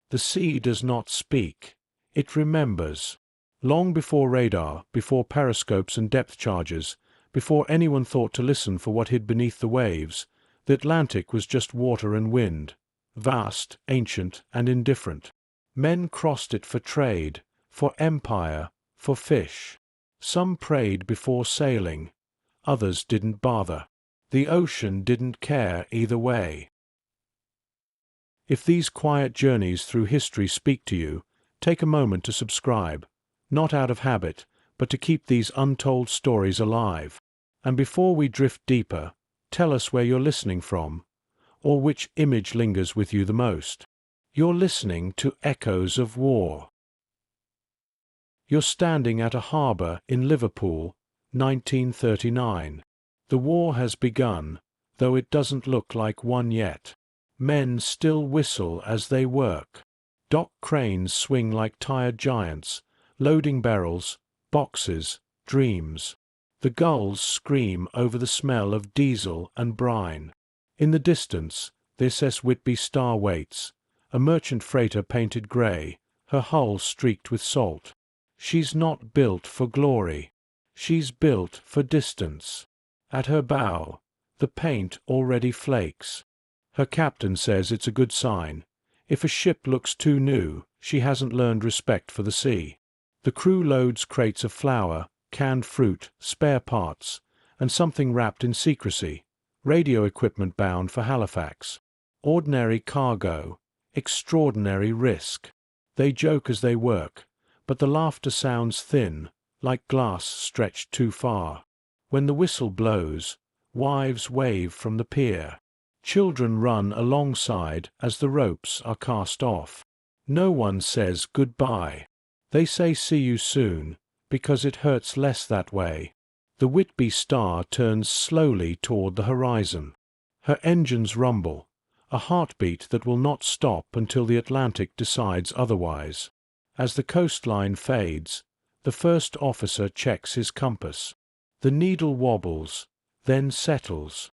The sea does not speak. It remembers. Long before radar, before periscopes and depth charges, before anyone thought to listen for what hid beneath the waves, the Atlantic was just water and wind, vast, ancient, and indifferent. Men crossed it for trade, for empire, for fish. Some prayed before sailing. Others didn't bother. The ocean didn't care either way. If these quiet journeys through history speak to you, take a moment to subscribe, not out of habit, but to keep these untold stories alive. And before we drift deeper, tell us where you're listening from, or which image lingers with you the most. You're listening to Echoes of War. You're standing at a harbour in Liverpool, 1939. The war has begun, though it doesn't look like one yet. Men still whistle as they work. Dock cranes swing like tired giants, loading barrels, boxes, dreams. The gulls scream over the smell of diesel and brine. In the distance, the SS Whitby Star waits, a merchant freighter painted grey, her hull streaked with salt. She's not built for glory. She's built for distance. At her bow, the paint already flakes. Her captain says it's a good sign. If a ship looks too new, she hasn't learned respect for the sea. The crew loads crates of flour, canned fruit, spare parts, and something wrapped in secrecy, radio equipment bound for Halifax. Ordinary cargo, extraordinary risk. They joke as they work, but the laughter sounds thin, like glass stretched too far. When the whistle blows, wives wave from the pier. Children run alongside as the ropes are cast off. No one says goodbye. They say see you soon, because it hurts less that way. The Whitby Star turns slowly toward the horizon. Her engines rumble, a heartbeat that will not stop until the Atlantic decides otherwise. As the coastline fades, the first officer checks his compass. The needle wobbles, then settles.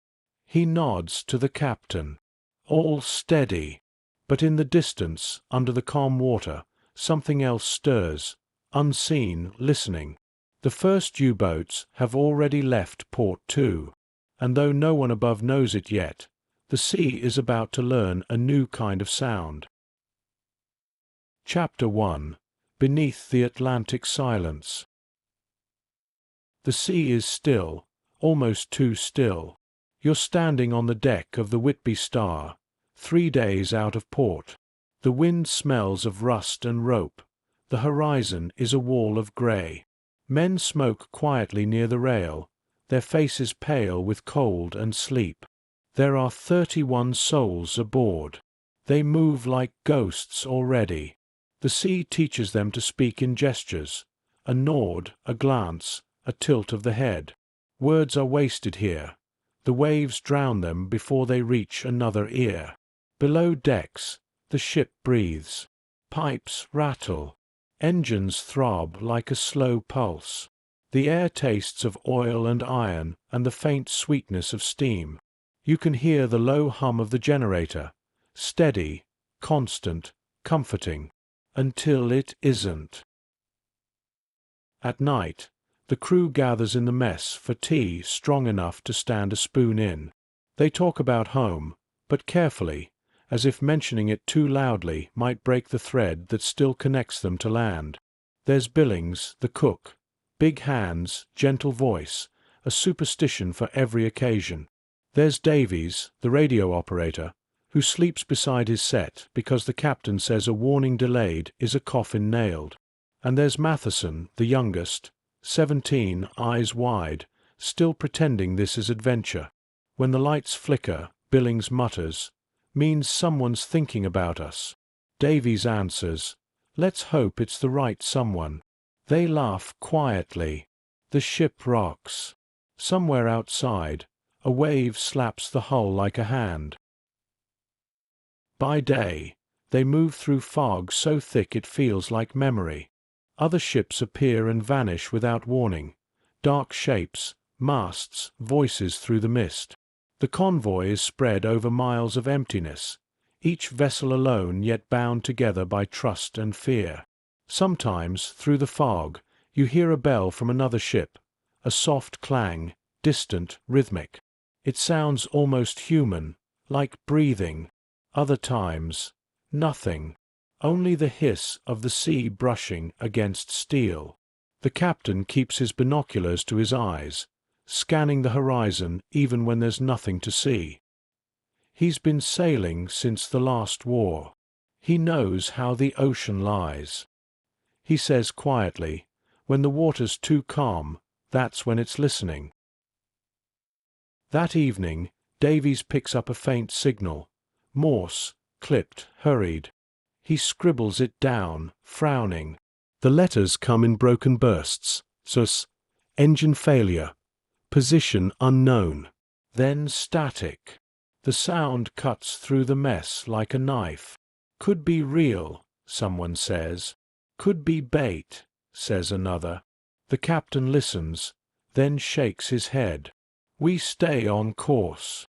He nods to the captain. All steady. But in the distance, under the calm water, something else stirs, unseen, listening. The first U-boats have already left port too, and though no one above knows it yet, the sea is about to learn a new kind of sound. Chapter 1. Beneath the Atlantic Silence. The sea is still, almost too still. You're standing on the deck of the Whitby Star, 3 days out of port. The wind smells of rust and rope. The horizon is a wall of grey. Men smoke quietly near the rail, their faces pale with cold and sleep. There are 31 souls aboard. They move like ghosts already. The sea teaches them to speak in gestures, a nod, a glance, a tilt of the head. Words are wasted here. The waves drown them before they reach another ear. Below decks, the ship breathes. Pipes rattle. Engines throb like a slow pulse. The air tastes of oil and iron and the faint sweetness of steam. You can hear the low hum of the generator, steady, constant, comforting, until it isn't. At night, the crew gathers in the mess for tea strong enough to stand a spoon in. They talk about home, but carefully, as if mentioning it too loudly might break the thread that still connects them to land. There's Billings, the cook, big hands, gentle voice, a superstition for every occasion. There's Davies, the radio operator, who sleeps beside his set because the captain says a warning delayed is a coffin nailed. And there's Matheson, the youngest, 17, eyes wide, still pretending this is adventure. When the lights flicker, Billings mutters, "Means someone's thinking about us." Davies answers, "Let's hope it's the right someone." They laugh quietly. The ship rocks. Somewhere outside, a wave slaps the hull like a hand. By day, they move through fog so thick it feels like memory. Other ships appear and vanish without warning. Dark shapes, masts, voices through the mist. The convoy is spread over miles of emptiness. each vessel alone yet bound together by trust and fear. Sometimes, through the fog, you hear a bell from another ship, a soft clang, distant, rhythmic. It sounds almost human, like breathing. Other times, nothing, only the hiss of the sea brushing against steel. The captain keeps his binoculars to his eyes, scanning the horizon even when there's nothing to see. He's been sailing since the last war. He knows how the ocean lies. He says quietly, when the water's too calm, that's when it's listening. That evening, Davies picks up a faint signal. Morse, clipped, hurried. He scribbles it down, frowning. The letters come in broken bursts. Sus, engine failure, position unknown. Then static. The sound cuts through the mess like a knife. Could be real, someone says. Could be bait, says another. The captain listens, then shakes his head. We stay on course.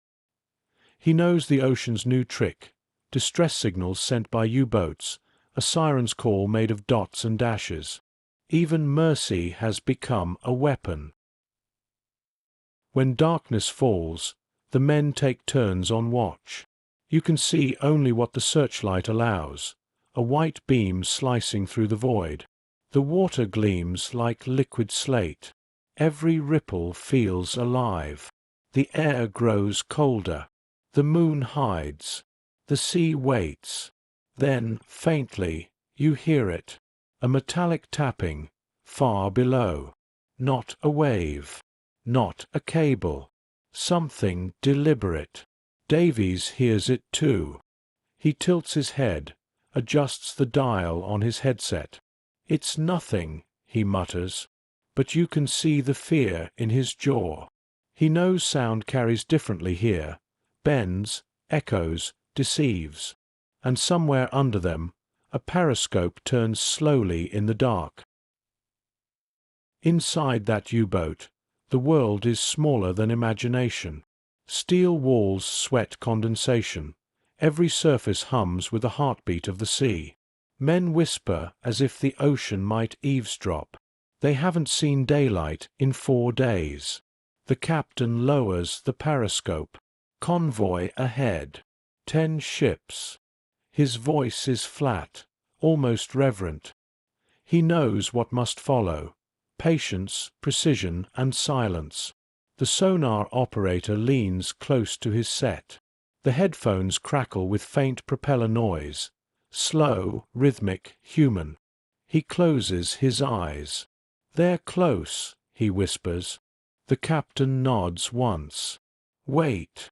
He knows the ocean's new trick. Distress signals sent by U-boats, a siren's call made of dots and dashes. Even mercy has become a weapon. When darkness falls, the men take turns on watch. You can see only what the searchlight allows, a white beam slicing through the void. The water gleams like liquid slate. Every ripple feels alive. The air grows colder. The moon hides. The sea waits. Then, faintly, you hear it. A metallic tapping, far below. Not a wave. Not a cable. Something deliberate. Davies hears it too. He tilts his head, adjusts the dial on his headset. It's nothing, he mutters, but you can see the fear in his jaw. He knows sound carries differently here, bends, echoes, deceives. And somewhere under them, a periscope turns slowly in the dark. Inside that U-boat, the world is smaller than imagination. Steel walls sweat condensation. Every surface hums with the heartbeat of the sea. Men whisper as if the ocean might eavesdrop. They haven't seen daylight in 4 days. The captain lowers the periscope. Convoy ahead. 10 ships. His voice is flat, almost reverent. He knows what must follow. Patience, precision, and silence. The sonar operator leans close to his set. The headphones crackle with faint propeller noise. Slow, rhythmic, human. He closes his eyes. They're close, he whispers. The captain nods once. Wait.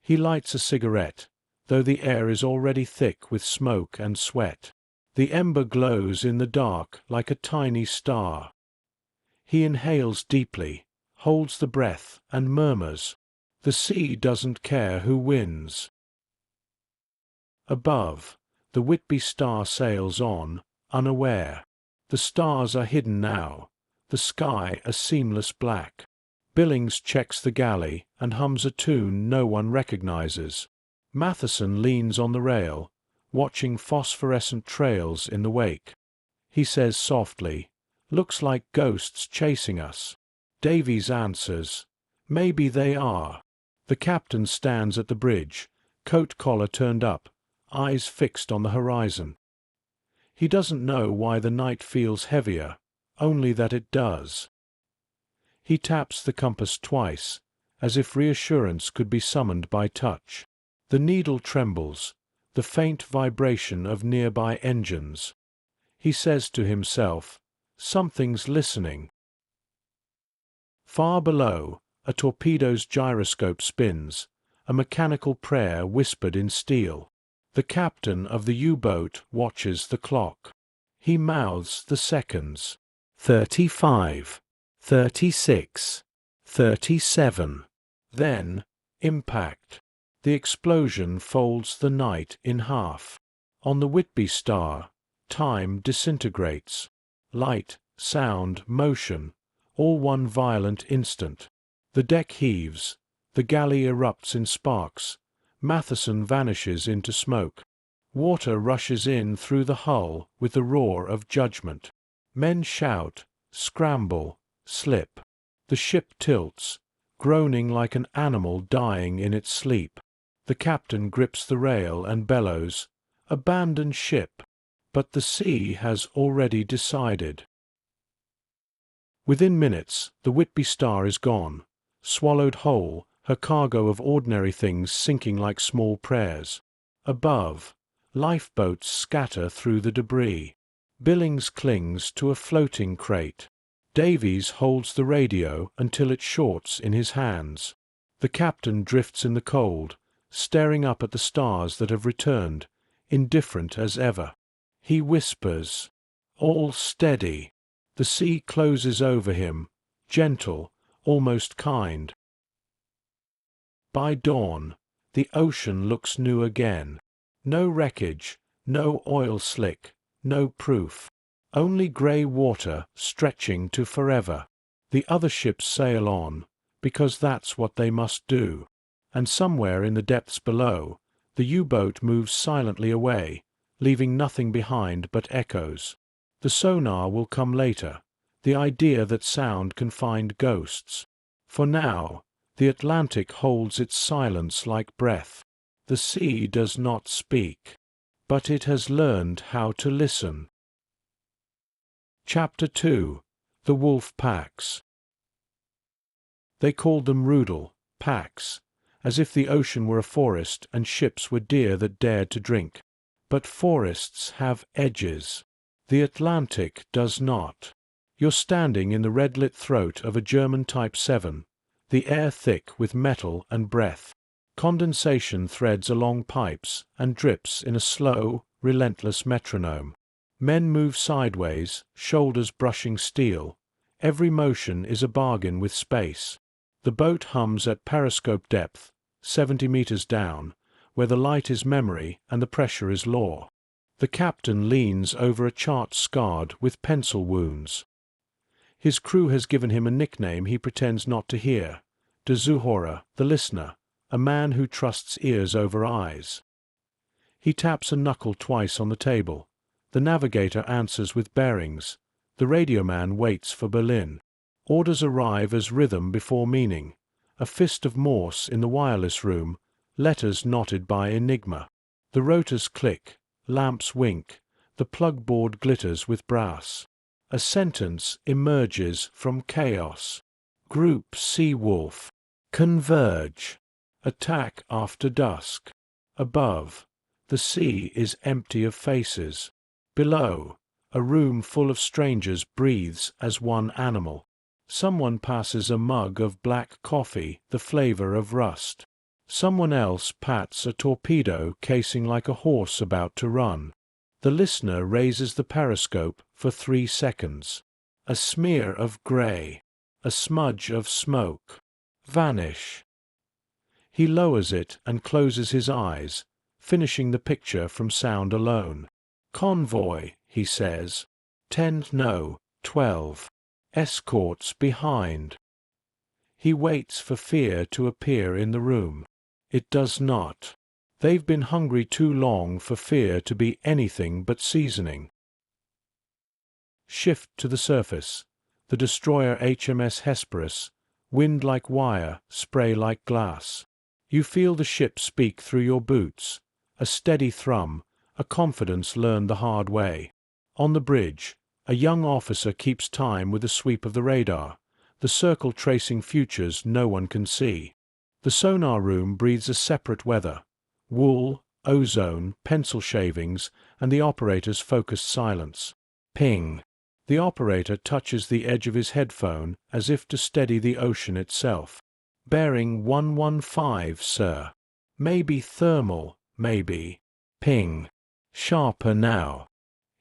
He lights a cigarette, though the air is already thick with smoke and sweat. The ember glows in the dark like a tiny star. He inhales deeply, holds the breath, and murmurs, "The sea doesn't care who wins." Above, the Whitby star sails on, unaware. The stars are hidden now, the sky a seamless black. Billings checks the galley and hums a tune no one recognizes. Matheson leans on the rail, watching phosphorescent trails in the wake. He says softly, "Looks like ghosts chasing us." Davies answers, "Maybe they are." The captain stands at the bridge, coat collar turned up, eyes fixed on the horizon. He doesn't know why the night feels heavier, only that it does. He taps the compass twice, as if reassurance could be summoned by touch. The needle trembles, the faint vibration of nearby engines. He says to himself, "Something's listening." Far below, a torpedo's gyroscope spins, a mechanical prayer whispered in steel. The captain of the U-boat watches the clock. He mouths the seconds. 35, 36, 37. Then, impact. The explosion folds the night in half. On the Whitby star, time disintegrates. Light, sound, motion, all one violent instant. The deck heaves, the galley erupts in sparks, Matheson vanishes into smoke. Water rushes in through the hull with the roar of judgment. Men shout, scramble, slip. The ship tilts, groaning like an animal dying in its sleep. The captain grips the rail and bellows, "Abandon ship!" But the sea has already decided. Within minutes, the Whitby Star is gone, swallowed whole, her cargo of ordinary things sinking like small prayers. Above, lifeboats scatter through the debris. Billings clings to a floating crate. Davies holds the radio until it shorts in his hands. The captain drifts in the cold, staring up at the stars that have returned, indifferent as ever. He whispers, "All steady." The sea closes over him, gentle, almost kind. By dawn, the ocean looks new again. No wreckage, no oil slick, no proof. Only grey water stretching to forever. The other ships sail on, because that's what they must do. And somewhere in the depths below, the U-boat moves silently away, leaving nothing behind but echoes. The sonar will come later, the idea that sound can find ghosts. For now, the Atlantic holds its silence like breath. The sea does not speak, but it has learned how to listen. Chapter 2. The Wolf Packs. They called them Rudel, packs, as if the ocean were a forest and ships were deer that dared to drink. But forests have edges. The Atlantic does not. You're standing in the red-lit throat of a German Type 7, the air thick with metal and breath. Condensation threads along pipes and drips in a slow, relentless metronome. Men move sideways, shoulders brushing steel. Every motion is a bargain with space. The boat hums at periscope depth, 70 meters down, where the light is memory and the pressure is law. The captain leans over a chart scarred with pencil wounds. His crew has given him a nickname he pretends not to hear. De Zuhora, the listener, a man who trusts ears over eyes. He taps a knuckle twice on the table. The navigator answers with bearings. The radio man waits for Berlin. Orders arrive as rhythm before meaning. A fist of Morse in the wireless room, letters knotted by enigma. The rotors click, lamps wink, the plug board glitters with brass. A sentence emerges from chaos. Group Seawolf. Converge. Attack after dusk. Above, the sea is empty of faces. Below, a room full of strangers breathes as one animal. Someone passes a mug of black coffee, the flavor of rust. Someone else pats a torpedo casing like a horse about to run. The listener raises the periscope for 3 seconds. A smear of grey, a smudge of smoke. Vanish. He lowers it and closes his eyes, finishing the picture from sound alone. Convoy, he says. 10, no, 12. Escorts behind. He waits for fear to appear in the room. It does not. They've been hungry too long for fear to be anything but seasoning. Shift to the surface. The destroyer HMS Hesperus, wind like wire, spray like glass. You feel the ship speak through your boots. A steady thrum, a confidence learned the hard way. On the bridge, a young officer keeps time with the sweep of the radar, the circle tracing futures no one can see. The sonar room breathes a separate weather. Wool, ozone, pencil shavings, and the operator's focused silence. Ping. The operator touches the edge of his headphone as if to steady the ocean itself. Bearing 115, sir. Maybe thermal, maybe. Ping. Sharper now.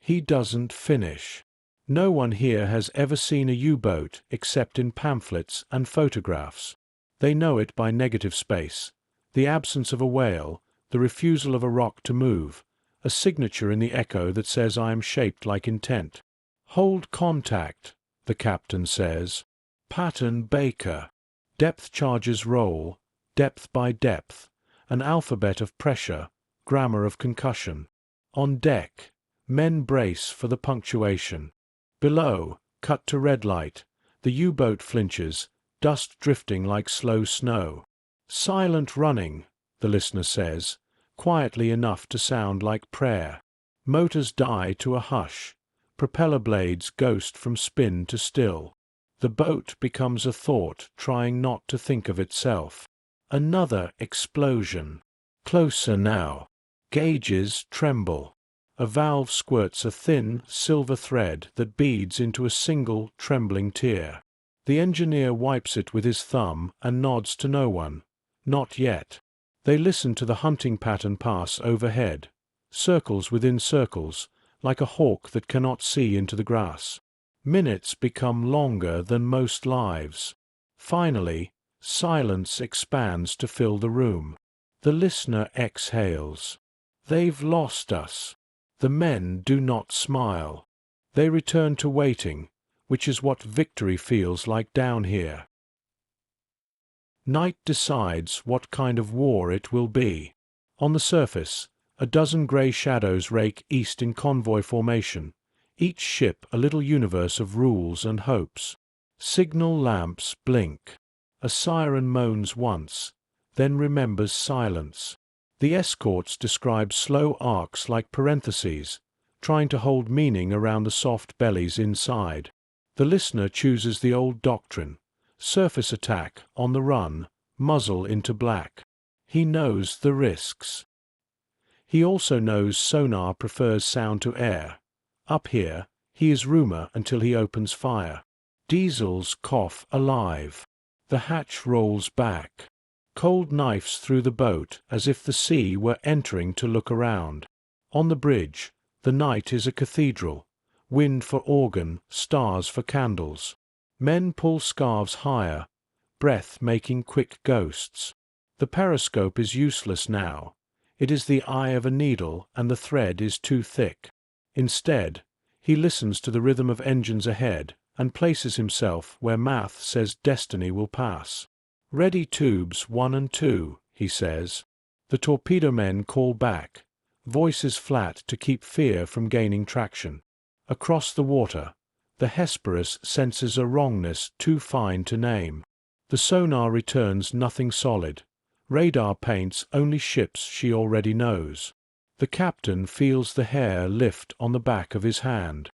He doesn't finish. No one here has ever seen a U-boat except in pamphlets and photographs. They know it by negative space, the absence of a whale, the refusal of a rock to move, a signature in the echo that says I am shaped like intent. Hold contact, the captain says. Pattern Baker. Depth charges roll, depth by depth, an alphabet of pressure, grammar of concussion. On deck, men brace for the punctuation. Below, cut to red light, the U-boat flinches, dust drifting like slow snow. Silent running, the listener says, quietly enough to sound like prayer. Motors die to a hush. Propeller blades ghost from spin to still. The boat becomes a thought trying not to think of itself. Another explosion. Closer now. Gauges tremble. A valve squirts a thin, silver thread that beads into a single, trembling tear. The engineer wipes it with his thumb and nods to no one. Not yet. They listen to the hunting pattern pass overhead. Circles within circles, like a hawk that cannot see into the grass. Minutes become longer than most lives. Finally, silence expands to fill the room. The listener exhales. They've lost us. The men do not smile. They return to waiting, which is what victory feels like down here. Night decides what kind of war it will be. On the surface, a dozen grey shadows rake east in convoy formation, each ship a little universe of rules and hopes. Signal lamps blink. A siren moans once, then remembers silence. The escorts describe slow arcs like parentheses, trying to hold meaning around the soft bellies inside. The listener chooses the old doctrine: surface attack, on the run, muzzle into black. He knows the risks. He also knows sonar prefers sound to air. Up here, he is rumor until he opens fire. Diesels cough alive. The hatch rolls back. Cold knives through the boat as if the sea were entering to look around. On the bridge, the night is a cathedral. Wind for organ, stars for candles. Men pull scarves higher, breath making quick ghosts. The periscope is useless now. It is the eye of a needle and the thread is too thick. Instead, he listens to the rhythm of engines ahead and places himself where math says destiny will pass. Ready tubes 1 and 2, he says. The torpedo men call back, voices flat to keep fear from gaining traction. Across the water, the Hesperus senses a wrongness too fine to name. The sonar returns nothing solid. Radar paints only ships she already knows. The captain feels the hair lift on the back of his hand.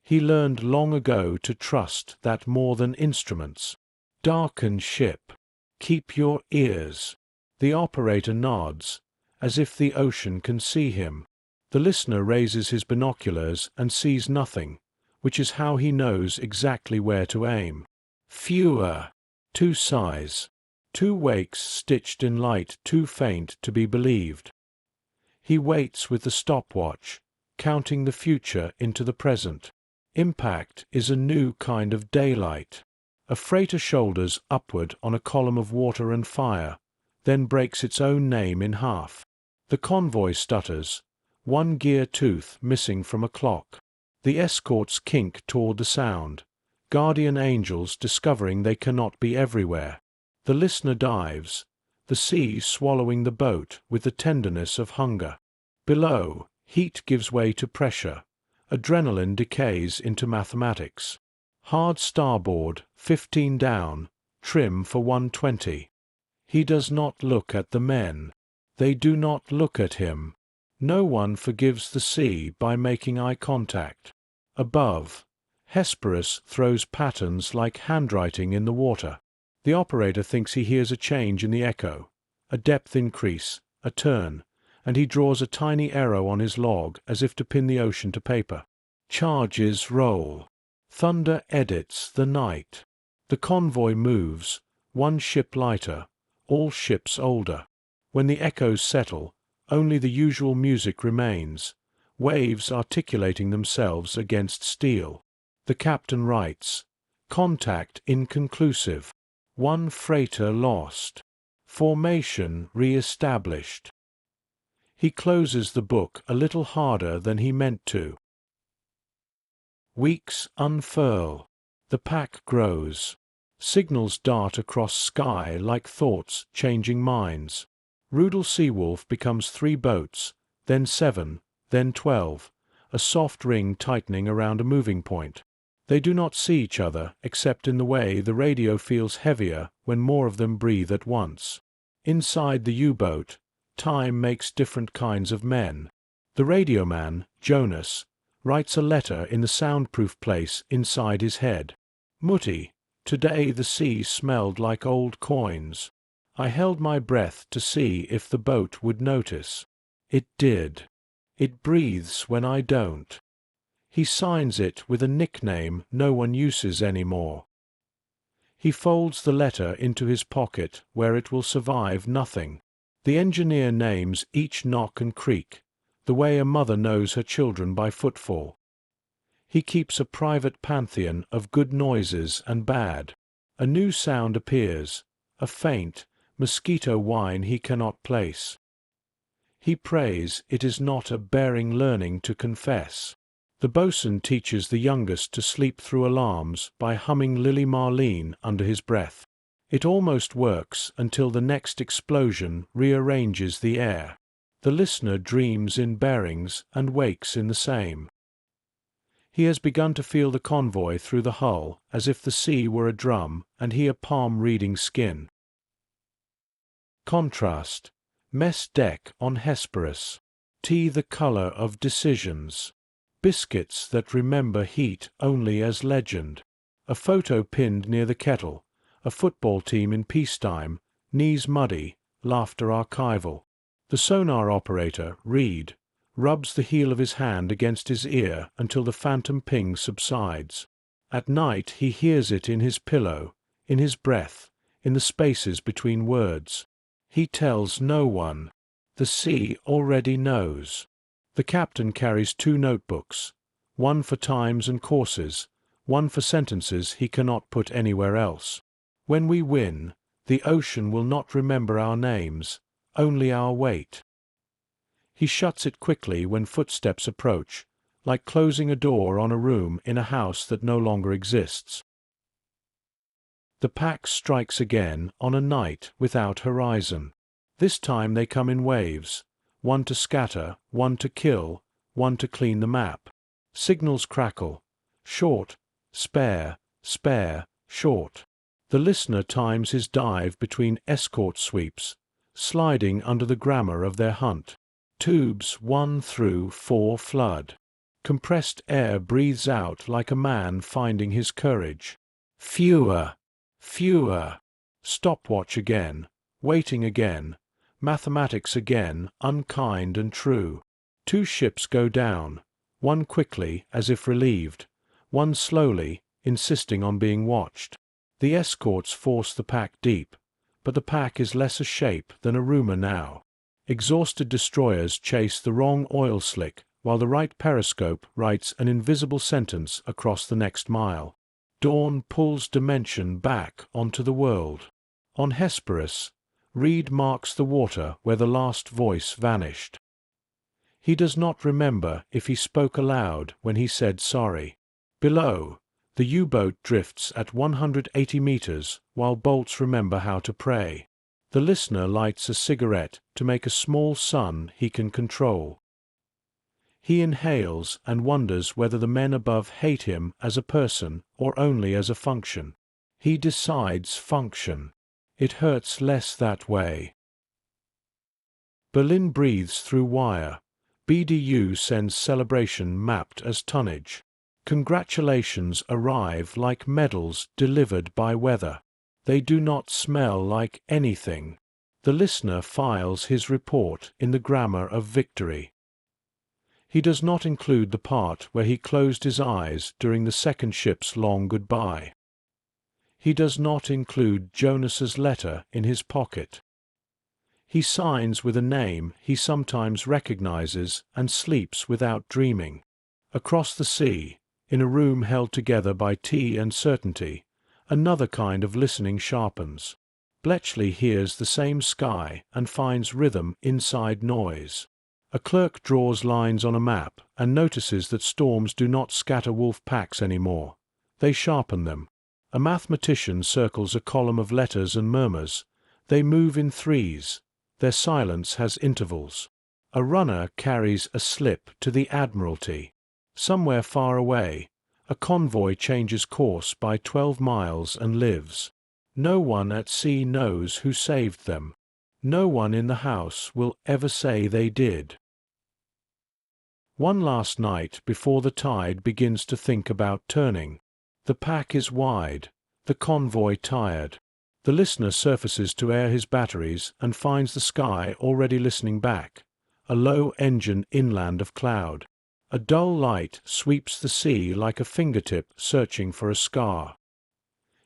He learned long ago to trust that more than instruments. Darken ship. Keep your ears. The operator nods, as if the ocean can see him. The listener raises his binoculars and sees nothing, which is how he knows exactly where to aim. Fewer. 2 sighs. 2 wakes stitched in light too faint to be believed. He waits with the stopwatch, counting the future into the present. Impact is a new kind of daylight. A freighter shoulders upward on a column of water and fire, then breaks its own name in half. The convoy stutters, 1 gear tooth missing from a clock. The escorts kink toward the sound, guardian angels discovering they cannot be everywhere. The listener dives, the sea swallowing the boat with the tenderness of hunger. Below, heat gives way to pressure. Adrenaline decays into mathematics. Hard starboard, 15 down, trim for 120. He does not look at the men. They do not look at him. No one forgives the sea by making eye contact. Above, Hesperus throws patterns like handwriting in the water. The operator thinks he hears a change in the echo, a depth increase, a turn, and he draws a tiny arrow on his log as if to pin the ocean to paper. Charges roll. Thunder edits the night. The convoy moves, 1 ship lighter, all ships older. When the echoes settle, only the usual music remains, waves articulating themselves against steel. The captain writes, "Contact inconclusive. 1 freighter lost. Formation re-established." He closes the book a little harder than he meant to. Weeks unfurl. The pack grows. Signals dart across sky like thoughts changing minds. Rudel Seawolf becomes 3 boats, then 7, then 12, a soft ring tightening around a moving point. They do not see each other except in the way the radio feels heavier when more of them breathe at once. Inside the U-boat, time makes different kinds of men. The radio man, Jonas, writes a letter in the soundproof place inside his head. Mutti, today the sea smelled like old coins. I held my breath to see if the boat would notice. It did. It breathes when I don't. He signs it with a nickname no one uses anymore. He folds the letter into his pocket where it will survive nothing. The engineer names each knock and creak, the way a mother knows her children by footfall. He keeps a private pantheon of good noises and bad. A new sound appears, a faint, mosquito whine he cannot place. He prays it is not a bearing learning to confess. The bosun teaches the youngest to sleep through alarms by humming Lily Marlene under his breath. It almost works until the next explosion rearranges the air. The listener dreams in bearings and wakes in the same. He has begun to feel the convoy through the hull as if the sea were a drum and he a palm-reading skin. Contrast. Mess deck on Hesperus. Tea the color of decisions. Biscuits that remember heat only as legend. A photo pinned near the kettle. A football team in peacetime. Knees muddy. Laughter archival. The sonar operator, Reed, rubs the heel of his hand against his ear until the phantom ping subsides. At night he hears it in his pillow, in his breath, in the spaces between words. He tells no one. The sea already knows. The captain carries 2 notebooks, one for times and courses, one for sentences he cannot put anywhere else. When we win, the ocean will not remember our names, only our weight. He shuts it quickly when footsteps approach, like closing a door on a room in a house that no longer exists. The pack strikes again on a night without horizon. This time they come in waves, one to scatter, one to kill, one to clean the map. Signals crackle. Short, spare, spare, short. The listener times his dive between escort sweeps, sliding under the grammar of their hunt. Tubes 1 through 4 flood. Compressed air breathes out like a man finding his courage. Fewer, fewer. Stopwatch again, waiting again, mathematics again, unkind and true. 2 ships go down, one quickly as if relieved, one slowly, insisting on being watched. The escorts force the pack deep, but the pack is less a shape than a rumor now. Exhausted destroyers chase the wrong oil slick while the right periscope writes an invisible sentence across the next mile. Dawn pulls dimension back onto the world. On Hesperus, Reed marks the water where the last voice vanished. He does not remember if he spoke aloud when he said sorry. Below, the U-boat drifts at 180 meters while bolts remember how to pray. The listener lights a cigarette to make a small sun he can control. He inhales and wonders whether the men above hate him as a person or only as a function. He decides function. It hurts less that way. Berlin breathes through wire. BDU sends celebration mapped as tonnage. Congratulations arrive like medals delivered by weather. They do not smell like anything. The listener files his report in the grammar of victory. He does not include the part where he closed his eyes during the second ship's long goodbye. He does not include Jonas's letter in his pocket. He signs with a name he sometimes recognizes and sleeps without dreaming. Across the sea, in a room held together by tea and certainty, another kind of listening sharpens. Bletchley hears the same sky and finds rhythm inside noise. A clerk draws lines on a map and notices that storms do not scatter wolf packs anymore. They sharpen them. A mathematician circles a column of letters and murmurs. They move in threes. Their silence has intervals. A runner carries a slip to the Admiralty. Somewhere far away, a convoy changes course by 12 miles and lives. No one at sea knows who saved them. No one in the house will ever say they did. One last night before the tide begins to think about turning. The pack is wide, the convoy tired. The listener surfaces to air his batteries and finds the sky already listening back, a low engine inland of cloud. A dull light sweeps the sea like a fingertip searching for a scar.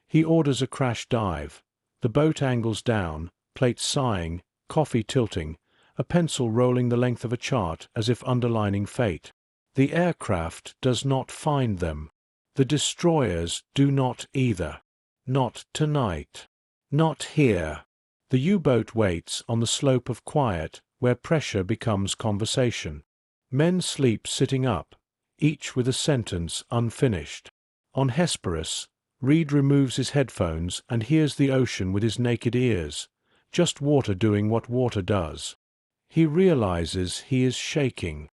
He orders a crash dive. The boat angles down, plates sighing, coffee tilting, a pencil rolling the length of a chart as if underlining fate. The aircraft does not find them. The destroyers do not either. Not tonight. Not here. The U-boat waits on the slope of quiet where pressure becomes conversation. Men sleep sitting up, each with a sentence unfinished. On Hesperus, Reed removes his headphones and hears the ocean with his naked ears, just water doing what water does. He realizes he is shaking.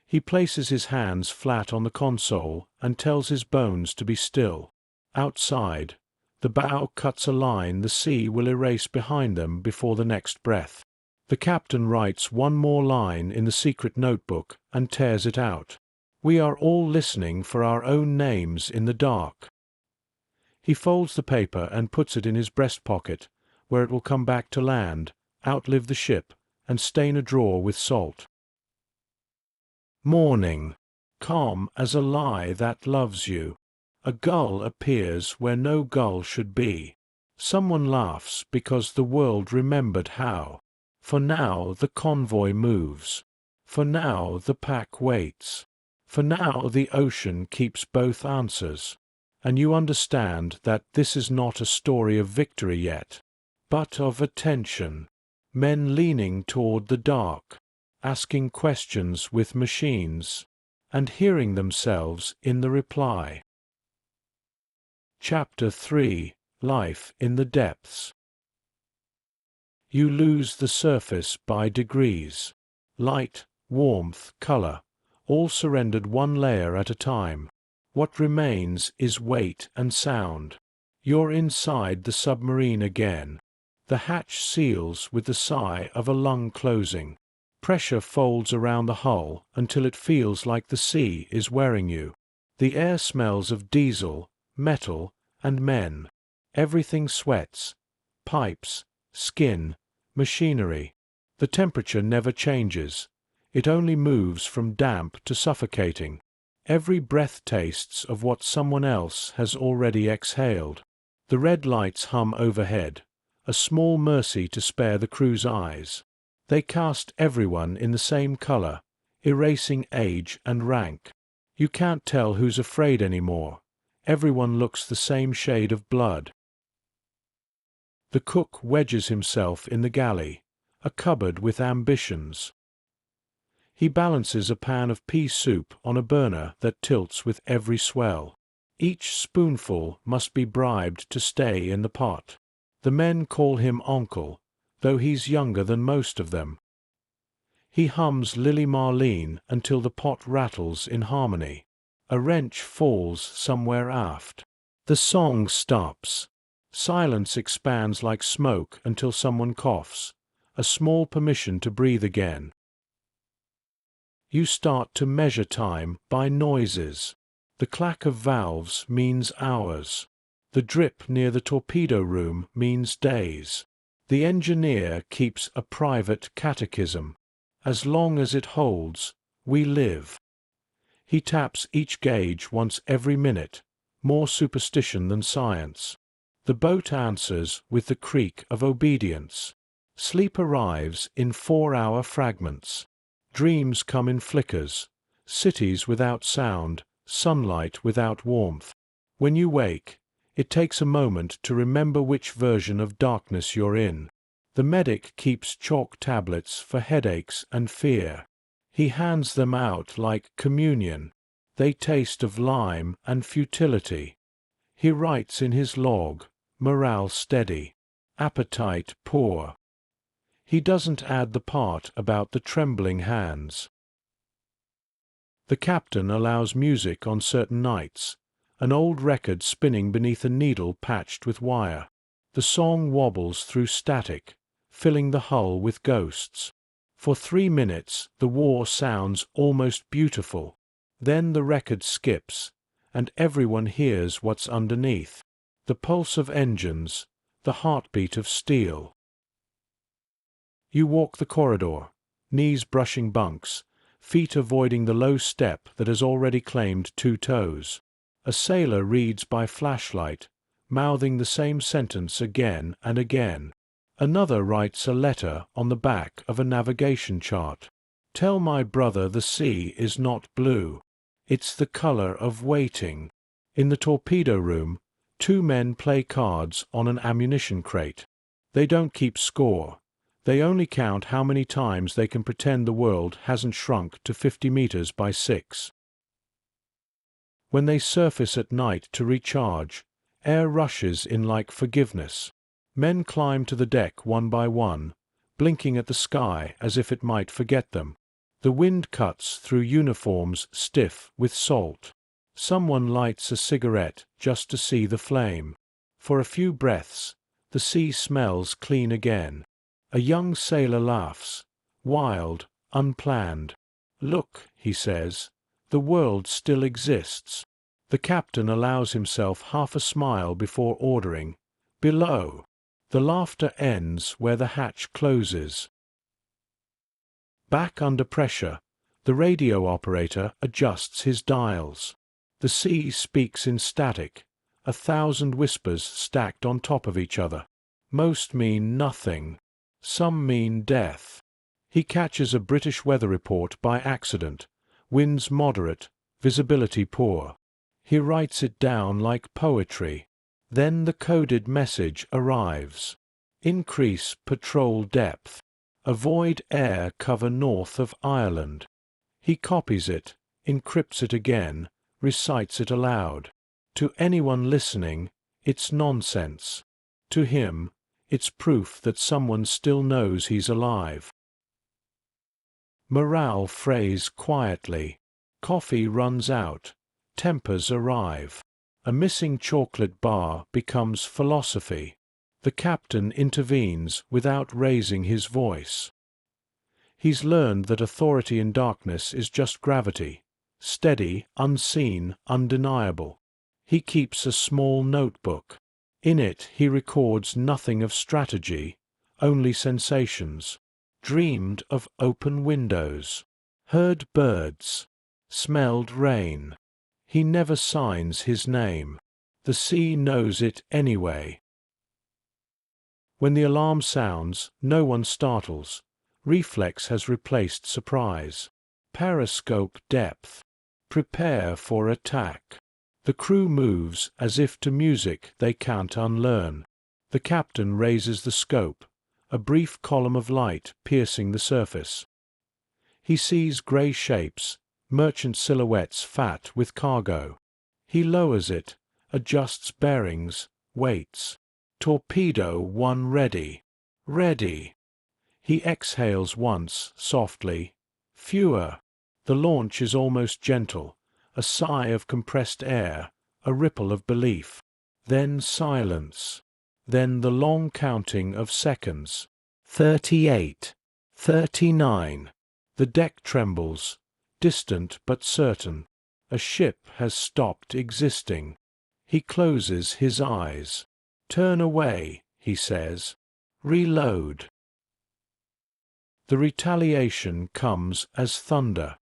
He places his hands flat on the console and tells his bones to be still. Outside, the bow cuts a line the sea will erase behind them before the next breath. The captain writes one more line in the secret notebook and tears it out. We are all listening for our own names in the dark. He folds the paper and puts it in his breast pocket, where it will come back to land, outlive the ship, and stain a drawer with salt. Morning. Calm as a lie that loves you. A gull appears where no gull should be. Someone laughs because the world remembered how. For now the convoy moves. For now the pack waits. For now the ocean keeps both answers. And you understand that this is not a story of victory yet, but of attention. Men leaning toward the dark, asking questions with machines, and hearing themselves in the reply. Chapter 3: Life in the Depths. You lose the surface by degrees. Light, warmth, color, all surrendered one layer at a time. What remains is weight and sound. You're inside the submarine again. The hatch seals with the sigh of a lung closing. Pressure folds around the hull until it feels like the sea is wearing you. The air smells of diesel, metal, and men. Everything sweats. Pipes, skin, machinery. The temperature never changes. It only moves from damp to suffocating. Every breath tastes of what someone else has already exhaled. The red lights hum overhead, a small mercy to spare the crew's eyes. They cast everyone in the same color, erasing age and rank. You can't tell who's afraid anymore. Everyone looks the same shade of blood. The cook wedges himself in the galley, a cupboard with ambitions. He balances a pan of pea soup on a burner that tilts with every swell. Each spoonful must be bribed to stay in the pot. The men call him Uncle, though he's younger than most of them. He hums Lily Marlene until the pot rattles in harmony. A wrench falls somewhere aft. The song stops. Silence expands like smoke until someone coughs, a small permission to breathe again. You start to measure time by noises. The clack of valves means hours. The drip near the torpedo room means days. The engineer keeps a private catechism. As long as it holds, we live. He taps each gauge once every minute, more superstition than science. The boat answers with the creak of obedience. Sleep arrives in 4-hour fragments. Dreams come in flickers, cities without sound, sunlight without warmth. When you wake, it takes a moment to remember which version of darkness you're in. The medic keeps chalk tablets for headaches and fear. He hands them out like communion. They taste of lime and futility. He writes in his log, morale steady, appetite poor. He doesn't add the part about the trembling hands. The captain allows music on certain nights, an old record spinning beneath a needle patched with wire. The song wobbles through static, filling the hull with ghosts. For 3 minutes the war sounds almost beautiful. Then the record skips, and everyone hears what's underneath. The pulse of engines, the heartbeat of steel. You walk the corridor, knees brushing bunks, feet avoiding the low step that has already claimed 2 toes. A sailor reads by flashlight, mouthing the same sentence again and again. Another writes a letter on the back of a navigation chart. Tell my brother the sea is not blue. It's the color of waiting. In the torpedo room, 2 men play cards on an ammunition crate. They don't keep score. They only count how many times they can pretend the world hasn't shrunk to 50 meters by 6. When they surface at night to recharge, air rushes in like forgiveness. Men climb to the deck one by one, blinking at the sky as if it might forget them. The wind cuts through uniforms stiff with salt. Someone lights a cigarette just to see the flame. For a few breaths, the sea smells clean again. A young sailor laughs, wild, unplanned. Look, he says, the world still exists. The captain allows himself half a smile before ordering, below. The laughter ends where the hatch closes. Back under pressure, the radio operator adjusts his dials. The sea speaks in static, 1,000 whispers stacked on top of each other. Most mean nothing. Some mean death. He catches a British weather report by accident. Winds moderate, visibility poor. He writes it down like poetry. Then the coded message arrives. Increase patrol depth. Avoid air cover north of Ireland. He copies it, encrypts it again, recites it aloud. To anyone listening, it's nonsense. To him, it's proof that someone still knows he's alive. Morale frays quietly. Coffee runs out. Tempers arrive. A missing chocolate bar becomes philosophy. The captain intervenes without raising his voice. He's learned that authority in darkness is just gravity. Steady, unseen, undeniable. He keeps a small notebook. In it he records nothing of strategy, only sensations. Dreamed of open windows. Heard birds. Smelled rain. He never signs his name. The sea knows it anyway. When the alarm sounds, no one startles. Reflex has replaced surprise. Periscope depth. Prepare for attack. The crew moves as if to music they can't unlearn. The captain raises the scope, a brief column of light piercing the surface. He sees grey shapes, merchant silhouettes fat with cargo. He lowers it, adjusts bearings, waits. Torpedo 1 ready. Ready. He exhales once, softly. Fewer. The launch is almost gentle, a sigh of compressed air, a ripple of belief. Then silence. Then the long counting of seconds. 38. 39. The deck trembles, distant but certain. A ship has stopped existing. He closes his eyes. Turn away, he says. Reload. The retaliation comes as thunder.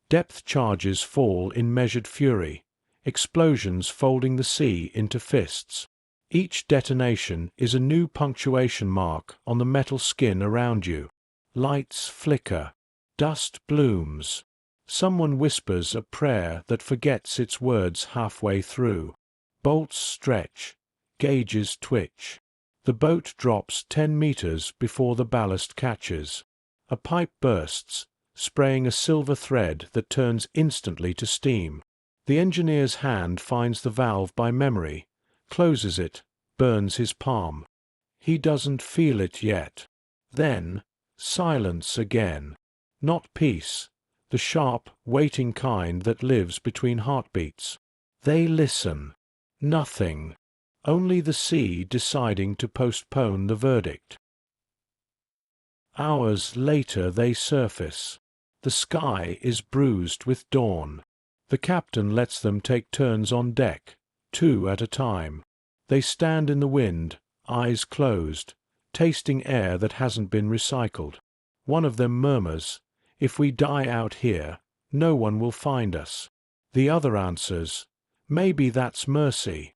Depth charges fall in measured fury, explosions folding the sea into fists. Each detonation is a new punctuation mark on the metal skin around you. Lights flicker. Dust blooms. Someone whispers a prayer that forgets its words halfway through. Bolts stretch. Gauges twitch. The boat drops 10 meters before the ballast catches. A pipe bursts, spraying a silver thread that turns instantly to steam. The engineer's hand finds the valve by memory, closes it, burns his palm. He doesn't feel it yet. Then, Silence again. Not peace, the sharp, waiting kind that lives between heartbeats. They listen. Nothing. Only the sea deciding to postpone the verdict. Hours later they surface. The sky is bruised with dawn. The captain lets them take turns on deck, 2 at a time. They stand in the wind, eyes closed, tasting air that hasn't been recycled. One of them murmurs, "If we die out here, no one will find us." The other answers, "Maybe that's mercy."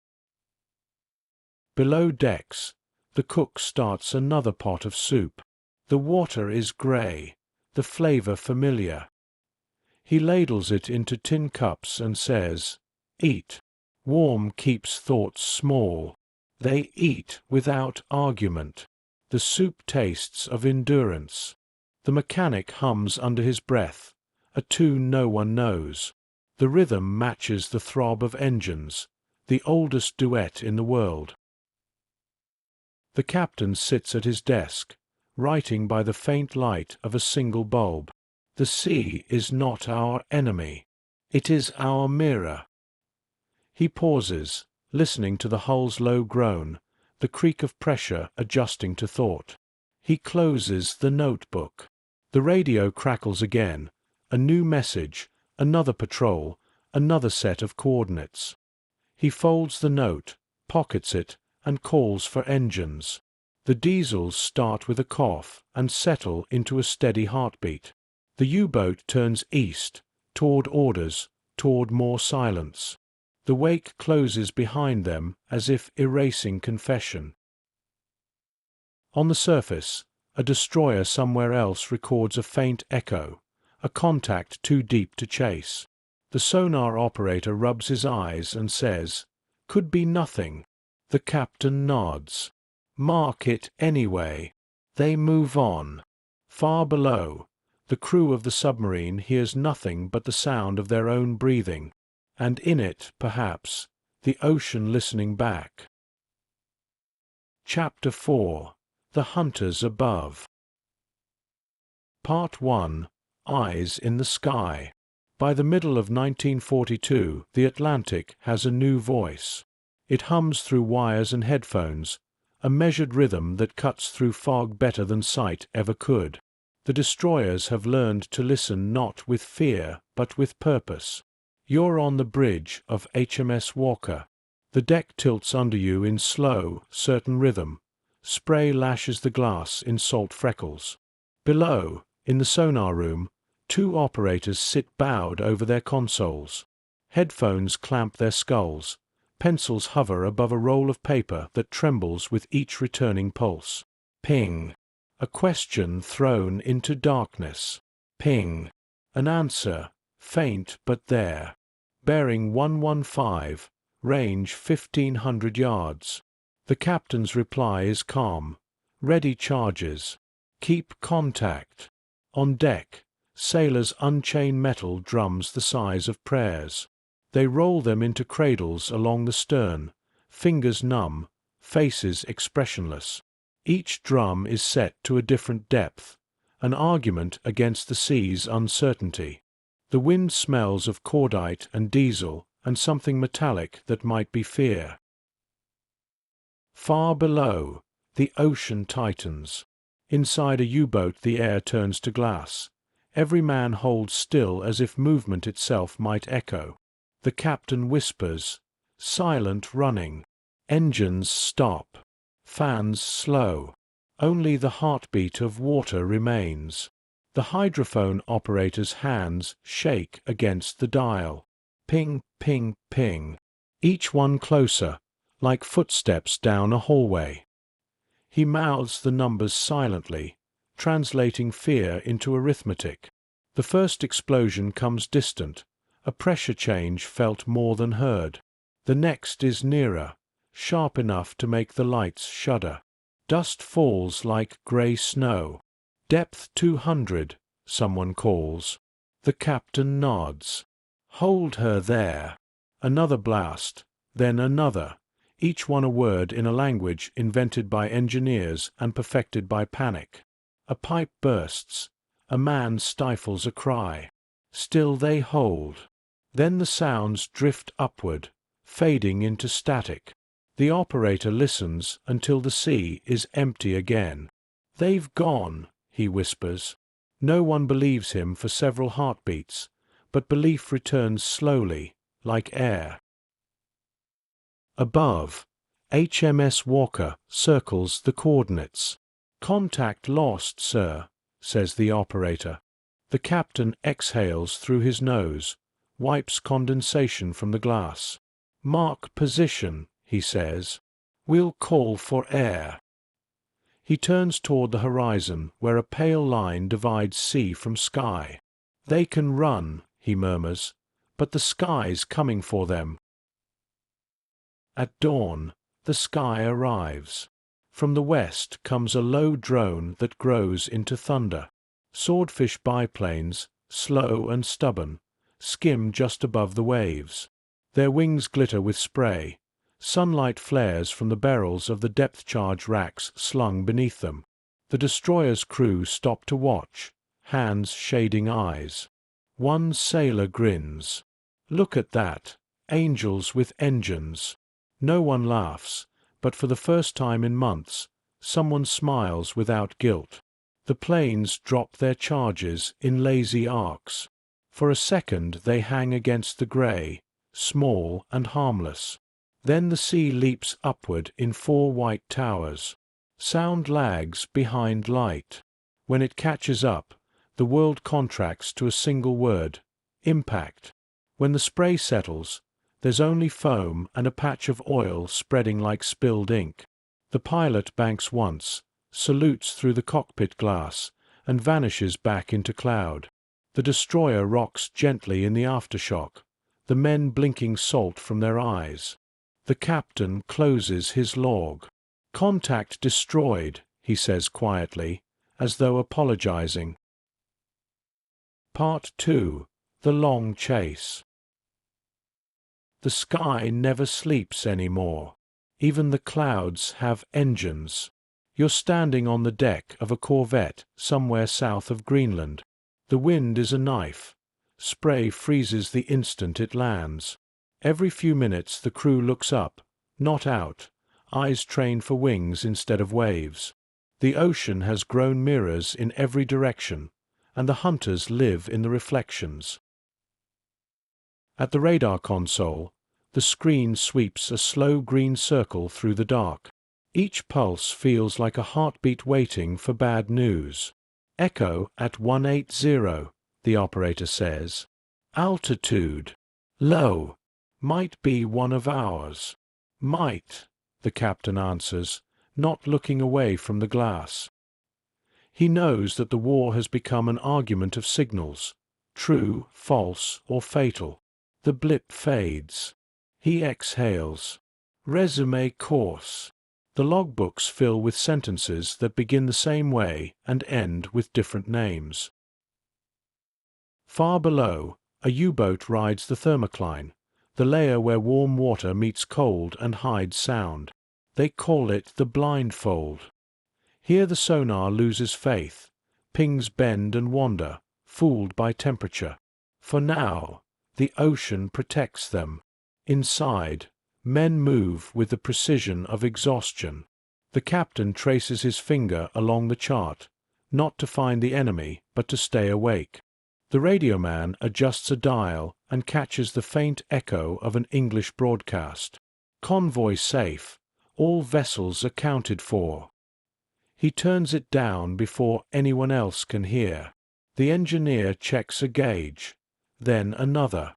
Below decks, the cook starts another pot of soup. The water is grey, the flavor familiar. He ladles it into tin cups and says, "Eat." Warm keeps thoughts small. They eat without argument. The soup tastes of endurance. The mechanic hums under his breath, a tune no one knows. The rhythm matches the throb of engines, the oldest duet in the world. The captain sits at his desk, writing by the faint light of a single bulb. The sea is not our enemy. It is our mirror. He pauses, listening to the hull's low groan, the creak of pressure adjusting to thought. He closes the notebook. The radio crackles again. A new message, another patrol, another set of coordinates. He folds the note, pockets it, and calls for engines. The diesels start with a cough and settle into a steady heartbeat. The U-boat turns east, toward orders, toward more silence. The wake closes behind them as if erasing confession. On the surface, a destroyer somewhere else records a faint echo, a contact too deep to chase. The sonar operator rubs his eyes and says, "Could be nothing." The captain nods. "Mark it anyway." They move on. Far below, the crew of the submarine hears nothing but the sound of their own breathing, and in it, perhaps, the ocean listening back. Chapter 4. The Hunters Above. Part 1. Eyes in the Sky. By the middle of 1942, the Atlantic has a new voice. It hums through wires and headphones, a measured rhythm that cuts through fog better than sight ever could. The destroyers have learned to listen not with fear, but with purpose. You're on the bridge of HMS Walker. The deck tilts under you in slow, certain rhythm. Spray lashes the glass in salt freckles. Below, in the sonar room, 2 operators sit bowed over their consoles. Headphones clamp their skulls. Pencils hover above a roll of paper that trembles with each returning pulse. Ping. A question thrown into darkness. Ping. An answer, faint but there. Bearing 115, range 1,500 yards. The captain's reply is calm. Ready charges. Keep contact. On deck, sailors unchain metal drums the size of prayers. They roll them into cradles along the stern, fingers numb, faces expressionless. Each drum is set to a different depth, an argument against the sea's uncertainty. The wind smells of cordite and diesel and something metallic that might be fear. Far below, the ocean tightens. Inside a U-boat the air turns to glass. Every man holds still as if movement itself might echo. The captain whispers, "Silent running." Engines stop. Fans slow. Only the heartbeat of water remains. The hydrophone operator's hands shake against the dial. Ping, ping, ping. Each one closer, like footsteps down a hallway. He mouths the numbers silently, translating fear into arithmetic. The first explosion comes distant, a pressure change felt more than heard. The next is nearer, sharp enough to make the lights shudder. Dust falls like grey snow. "Depth 200, someone calls. The captain nods. "Hold her there." Another blast, then another, each one a word in a language invented by engineers and perfected by panic. A pipe bursts. A man stifles a cry. Still they hold. Then the sounds drift upward, fading into static. The operator listens until the sea is empty again. "They've gone," he whispers. No one believes him for several heartbeats, but belief returns slowly, like air. Above, HMS Walker circles the coordinates. "Contact lost, sir," says the operator. The captain exhales through his nose, wipes condensation from the glass. "Mark position," he says. "We'll call for air." He turns toward the horizon, where a pale line divides sea from sky. "They can run," he murmurs, "but the sky's coming for them." At dawn, the sky arrives. From the west comes a low drone that grows into thunder. Swordfish biplanes, slow and stubborn, skim just above the waves. Their wings glitter with spray. Sunlight flares from the barrels of the depth charge racks slung beneath them. The destroyer's crew stop to watch, hands shading eyes. One sailor grins. "Look at that. Angels with engines." No one laughs, but for the first time in months, someone smiles without guilt. The planes drop their charges in lazy arcs. For a second they hang against the grey, small and harmless. Then the sea leaps upward in 4 white towers. Sound lags behind light. When it catches up, the world contracts to a single word: impact. When the spray settles, there's only foam and a patch of oil spreading like spilled ink. The pilot banks once, salutes through the cockpit glass, and vanishes back into cloud. The destroyer rocks gently in the aftershock, the men blinking salt from their eyes. The captain closes his log. "Contact destroyed," he says quietly, as though apologizing. Part 2. The Long Chase. The sky never sleeps anymore. Even the clouds have engines. You're standing on the deck of a corvette somewhere south of Greenland. The wind is a knife. Spray freezes the instant it lands. Every few minutes the crew looks up, not out, eyes trained for wings instead of waves. The ocean has grown mirrors in every direction, and the hunters live in the reflections. At the radar console, the screen sweeps a slow green circle through the dark. Each pulse feels like a heartbeat waiting for bad news. "Echo at 180, the operator says. "Altitude. Low. Might be one of ours." "Might," the captain answers, not looking away from the glass. He knows that the war has become an argument of signals, true, false, or fatal. The blip fades. He exhales. "Resume course." The logbooks fill with sentences that begin the same way and end with different names. Far below, a U-boat rides the thermocline, the layer where warm water meets cold and hides sound. They call it the blindfold. Here the sonar loses faith. Pings bend and wander, fooled by temperature. For now, the ocean protects them. Inside, men move with the precision of exhaustion. The captain traces his finger along the chart, not to find the enemy, but to stay awake. The radio man adjusts a dial and catches the faint echo of an English broadcast. "Convoy safe. All vessels accounted for." He turns it down before anyone else can hear. The engineer checks a gauge, then another.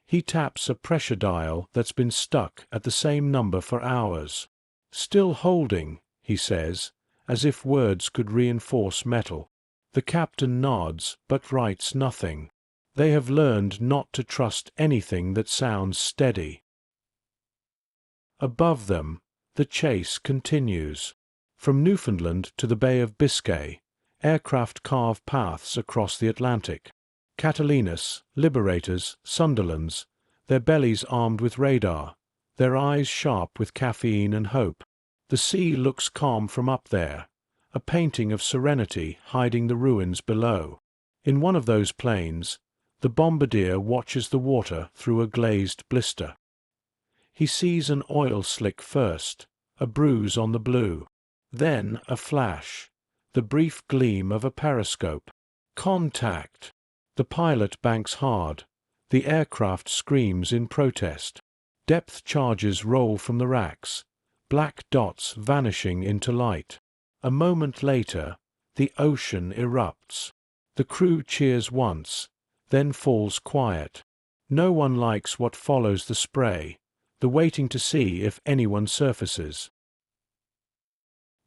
He taps a pressure dial that's been stuck at the same number for hours. "Still holding," he says, as if words could reinforce metal. The captain nods but writes nothing. They have learned not to trust anything that sounds steady. Above them, the chase continues. From Newfoundland to the Bay of Biscay, aircraft carve paths across the Atlantic. Catalinas, Liberators, Sunderlands, their bellies armed with radar, their eyes sharp with caffeine and hope. The sea looks calm from up there, a painting of serenity hiding the ruins below. In one of those planes, the bombardier watches the water through a glazed blister. He sees an oil slick first, a bruise on the blue. Then a flash, the brief gleam of a periscope. Contact! The pilot banks hard. The aircraft screams in protest. Depth charges roll from the racks, black dots vanishing into light. A moment later, the ocean erupts. The crew cheers once, then falls quiet. No one likes what follows the spray, the waiting to see if anyone surfaces.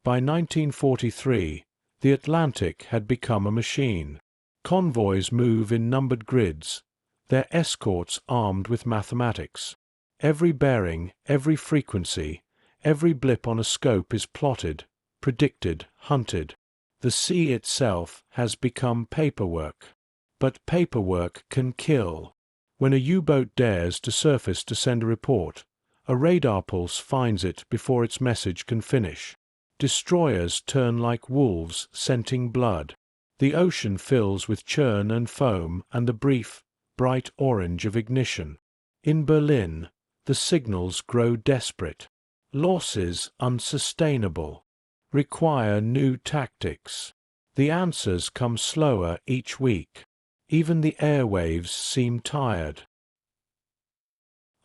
By 1943, the Atlantic had become a machine. Convoys move in numbered grids, their escorts armed with mathematics. Every bearing, every frequency, every blip on a scope is plotted, predicted, hunted. The sea itself has become paperwork. But paperwork can kill. When a U-boat dares to surface to send a report, a radar pulse finds it before its message can finish. Destroyers turn like wolves scenting blood. The ocean fills with churn and foam and the brief, bright orange of ignition. In Berlin, the signals grow desperate. Losses unsustainable. Require new tactics. The answers come slower each week. Even the airwaves seem tired.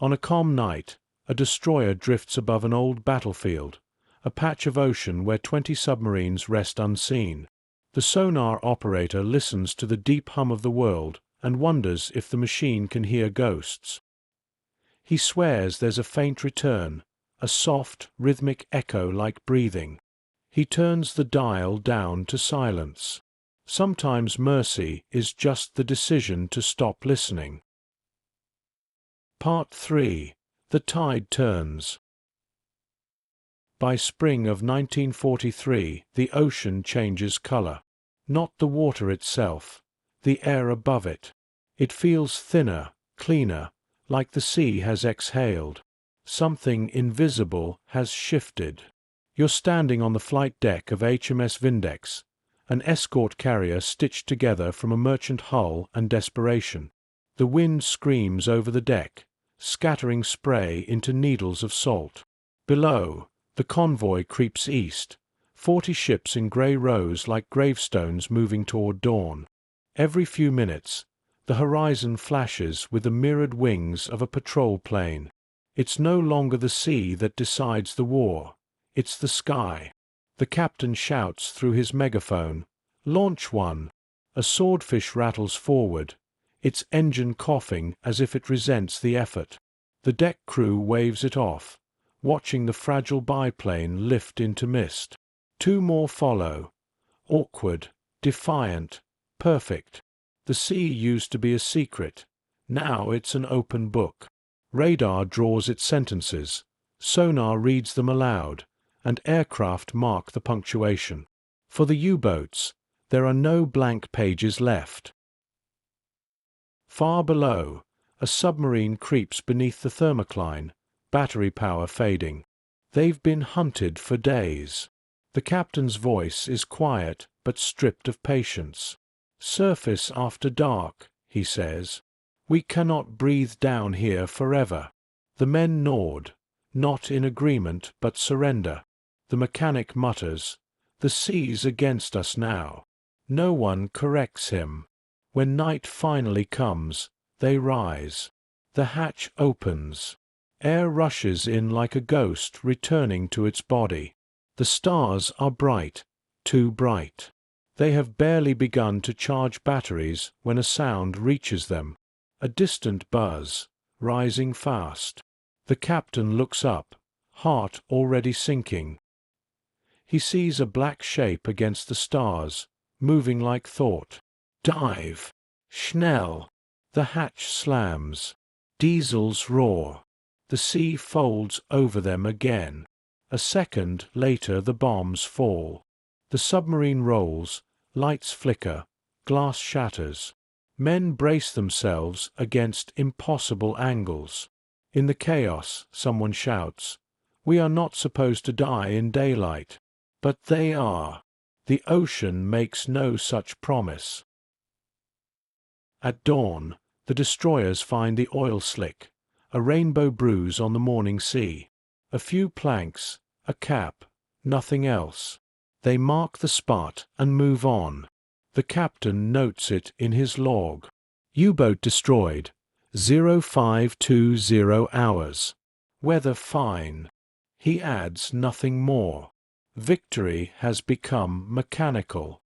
On a calm night, a destroyer drifts above an old battlefield, a patch of ocean where 20 submarines rest unseen. The sonar operator listens to the deep hum of the world and wonders if the machine can hear ghosts. He swears there's a faint return, a soft, rhythmic echo like breathing. He turns the dial down to silence. Sometimes mercy is just the decision to stop listening. Part 3. The tide turns. By spring of 1943, the ocean changes color. Not the water itself, the air above it. It feels thinner, cleaner, like the sea has exhaled. Something invisible has shifted. You're standing on the flight deck of HMS Vindex, an escort carrier stitched together from a merchant hull and desperation. The wind screams over the deck, scattering spray into needles of salt. Below, the convoy creeps east, 40 ships in grey rows like gravestones moving toward dawn. Every few minutes, the horizon flashes with the mirrored wings of a patrol plane. It's no longer the sea that decides the war, it's the sky. The captain shouts through his megaphone, "Launch one!" A swordfish rattles forward, its engine coughing as if it resents the effort. The deck crew waves it off, watching the fragile biplane lift into mist. 2 more follow. Awkward, defiant, perfect. The sea used to be a secret. Now it's an open book. Radar draws its sentences. Sonar reads them aloud, and aircraft mark the punctuation. For the U-boats, there are no blank pages left. Far below, a submarine creeps beneath the thermocline, battery power fading. They've been hunted for days. The captain's voice is quiet but stripped of patience. "Surface after dark," he says. "We cannot breathe down here forever." The men nod, not in agreement but surrender. The mechanic mutters, "The sea's against us now." No one corrects him. When night finally comes, they rise. The hatch opens. Air rushes in like a ghost returning to its body. The stars are bright, too bright. They have barely begun to charge batteries when a sound reaches them. A distant buzz, rising fast. The captain looks up, heart already sinking. He sees a black shape against the stars, moving like thought. Dive! Schnell! The hatch slams. Diesels roar. The sea folds over them again. A second later the bombs fall. The submarine rolls, lights flicker, glass shatters. Men brace themselves against impossible angles. In the chaos, someone shouts, "We are not supposed to die in daylight." But they are. The ocean makes no such promise. At dawn, the destroyers find the oil slick, a rainbow bruise on the morning sea. A few planks, a cap, nothing else. They mark the spot and move on. The captain notes it in his log. U-boat destroyed, 0520 hours. Weather fine. He adds nothing more. Victory has become mechanical.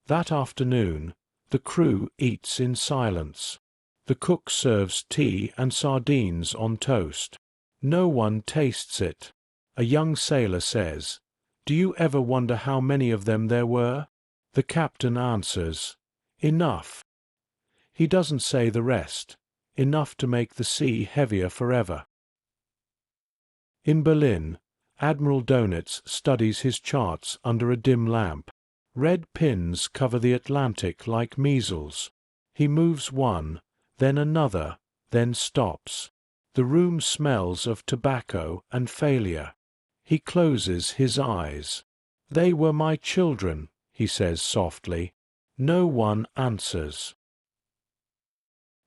That afternoon, the crew eats in silence. The cook serves tea and sardines on toast. No one tastes it. A young sailor says, "Do you ever wonder how many of them there were?" The captain answers, "Enough." He doesn't say the rest. Enough to make the sea heavier forever. In Berlin, Admiral Donitz studies his charts under a dim lamp. Red pins cover the Atlantic like measles. He moves one, then another, then stops. The room smells of tobacco and failure. He closes his eyes. "They were my children," he says softly. No one answers.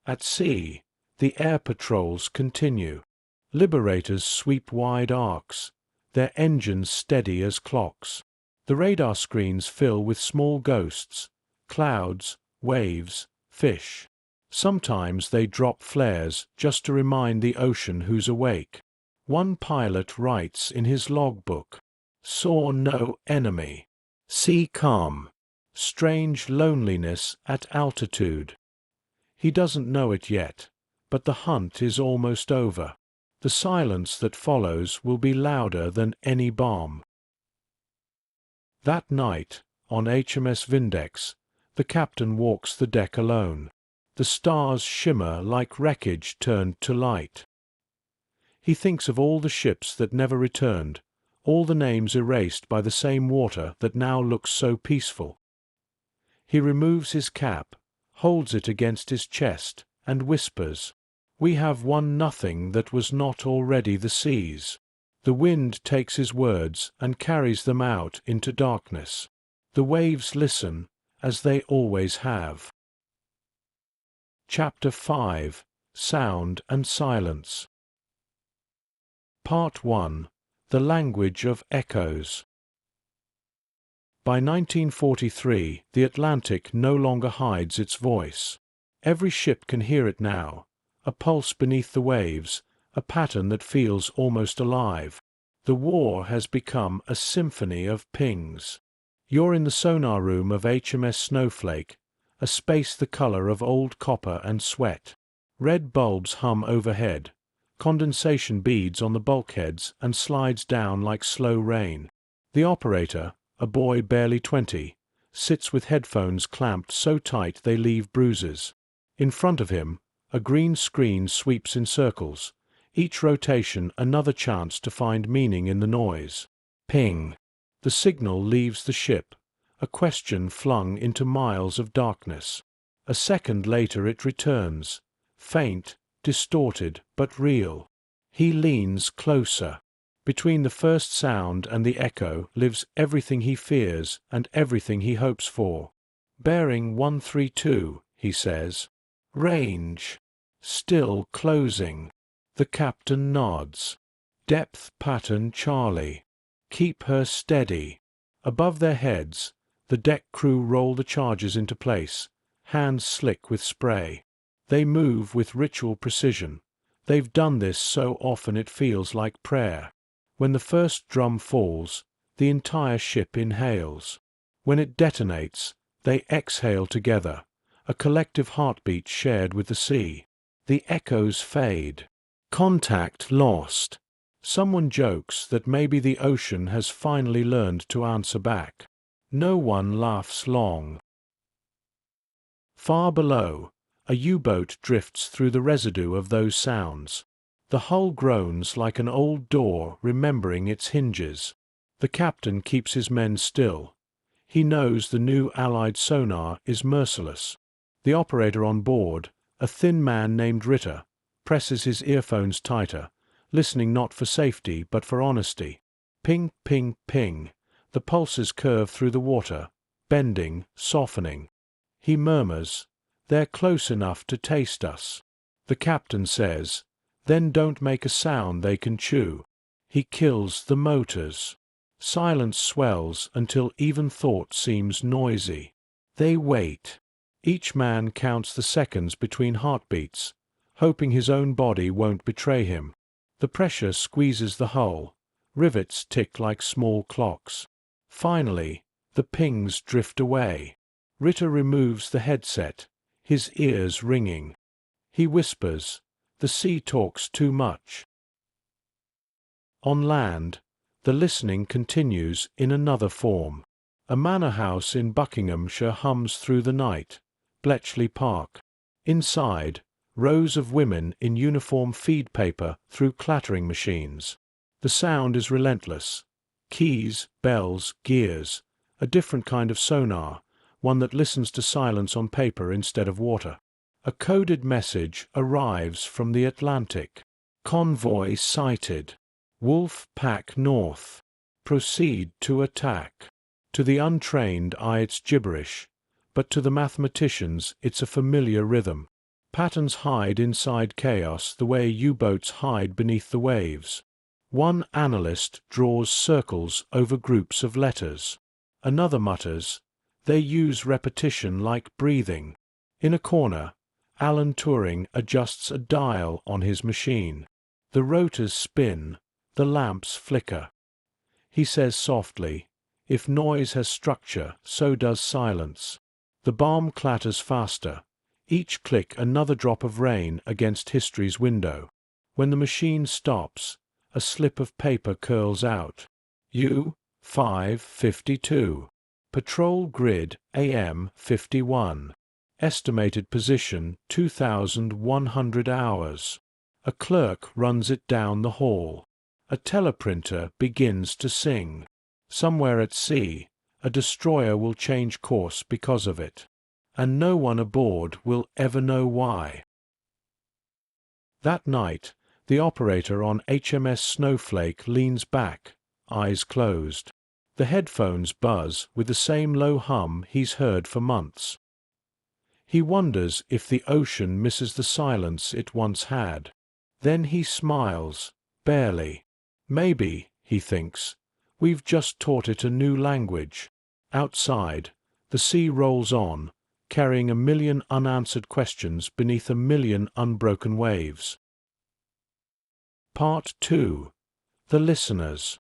At sea, the air patrols continue. Liberators sweep wide arcs, their engines steady as clocks. The radar screens fill with small ghosts, clouds, waves, fish. Sometimes they drop flares just to remind the ocean who's awake. One pilot writes in his logbook, "Saw no enemy. Sea calm. Strange loneliness at altitude." He doesn't know it yet, but the hunt is almost over. The silence that follows will be louder than any bomb. That night, on HMS Vindex, the captain walks the deck alone. The stars shimmer like wreckage turned to light. He thinks of all the ships that never returned, all the names erased by the same water that now looks so peaceful. He removes his cap, holds it against his chest, and whispers, "We have won nothing that was not already the sea's." The wind takes his words and carries them out into darkness. The waves listen, as they always have. Chapter 5: Sound and Silence. Part 1: The Language of Echoes. By 1943, the Atlantic no longer hides its voice. Every ship can hear it now, a pulse beneath the waves, a pattern that feels almost alive. The war has become a symphony of pings. You're in the sonar room of HMS Snowflake, a space the color of old copper and sweat. Red bulbs hum overhead. Condensation beads on the bulkheads and slides down like slow rain. The operator, a boy barely 20, sits with headphones clamped so tight they leave bruises. In front of him, a green screen sweeps in circles, each rotation another chance to find meaning in the noise. Ping. The signal leaves the ship, a question flung into miles of darkness. A second later it returns, faint, distorted, but real. He leans closer. Between the first sound and the echo lives everything he fears and everything he hopes for. "Bearing 132, he says. "Range. Still closing." The captain nods. "Depth pattern Charlie. Keep her steady." Above their heads, the deck crew roll the charges into place, hands slick with spray. They move with ritual precision. They've done this so often it feels like prayer. When the first drum falls, the entire ship inhales. When it detonates, they exhale together, a collective heartbeat shared with the sea. The echoes fade. Contact lost. Someone jokes that maybe the ocean has finally learned to answer back. No one laughs long. Far below, a U-boat drifts through the residue of those sounds. The hull groans like an old door remembering its hinges. The captain keeps his men still. He knows the new Allied sonar is merciless. The operator on board, a thin man named Ritter, presses his earphones tighter, listening not for safety but for honesty. Ping, ping, ping. The pulses curve through the water, bending, softening. He murmurs, "They're close enough to taste us." The captain says, "Then don't make a sound they can chew." He kills the motors. Silence swells until even thought seems noisy. They wait. Each man counts the seconds between heartbeats, hoping his own body won't betray him. The pressure squeezes the hull. Rivets tick like small clocks. Finally, the pings drift away. Ritter removes the headset, his ears ringing. He whispers, "The sea talks too much." On land, the listening continues in another form. A manor house in Buckinghamshire hums through the night, Bletchley Park. Inside, rows of women in uniform feed paper through clattering machines. The sound is relentless. Keys, bells, gears, a different kind of sonar, one that listens to silence on paper instead of water. A coded message arrives from the Atlantic. Convoy sighted. Wolf pack north. Proceed to attack. To the untrained eye it's gibberish, but to the mathematicians it's a familiar rhythm. Patterns hide inside chaos the way U-boats hide beneath the waves. One analyst draws circles over groups of letters. Another mutters, "They use repetition like breathing." In a corner, Alan Turing adjusts a dial on his machine. The rotors spin, the lamps flicker. He says softly, "If noise has structure, so does silence." The bomb clatters faster, each click another drop of rain against history's window. When the machine stops, a slip of paper curls out. U-552. Patrol grid AM 51. Estimated position 2,100 hours. A clerk runs it down the hall. A teleprinter begins to sing. Somewhere at sea, a destroyer will change course because of it. And no one aboard will ever know why. That night, the operator on HMS Snowflake leans back, eyes closed. The headphones buzz with the same low hum he's heard for months. He wonders if the ocean misses the silence it once had. Then he smiles, barely. Maybe, he thinks, we've just taught it a new language. Outside, the sea rolls on, carrying a million unanswered questions beneath a million unbroken waves. Part 2. The Listeners.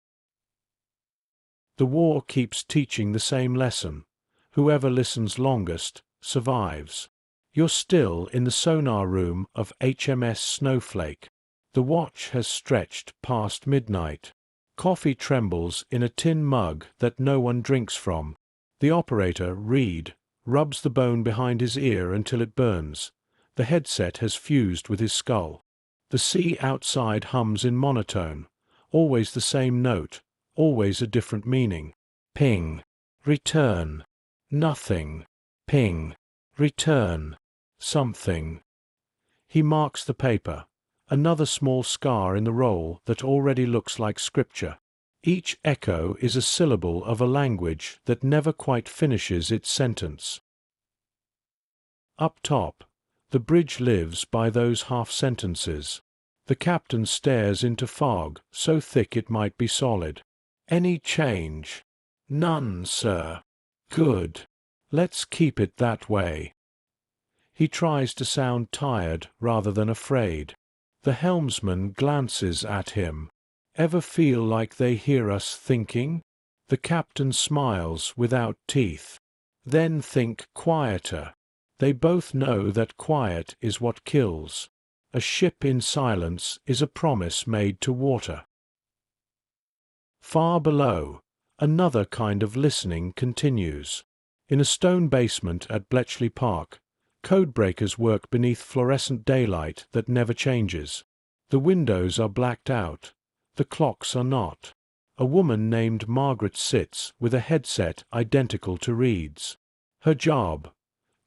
The war keeps teaching the same lesson. Whoever listens longest survives. You're still in the sonar room of HMS Snowflake. The watch has stretched past midnight. Coffee trembles in a tin mug that no one drinks from. The operator, Reed, rubs the bone behind his ear until it burns. The headset has fused with his skull. The sea outside hums in monotone, always the same note, always a different meaning. Ping. Return. Nothing. Ping. Return. Something. He marks the paper, another small scar in the roll that already looks like scripture. Each echo is a syllable of a language that never quite finishes its sentence. Up top, the bridge lives by those half-sentences. The captain stares into fog, so thick it might be solid. "Any change?" "None, sir." "Good. Let's keep it that way." He tries to sound tired rather than afraid. The helmsman glances at him. "Ever feel like they hear us thinking?" The captain smiles without teeth. "Then think quieter." They both know that quiet is what kills. A ship in silence is a promise made to water. Far below, another kind of listening continues. In a stone basement at Bletchley Park, codebreakers work beneath fluorescent daylight that never changes. The windows are blacked out. The clocks are not. A woman named Margaret sits with a headset identical to Reed's. Her job: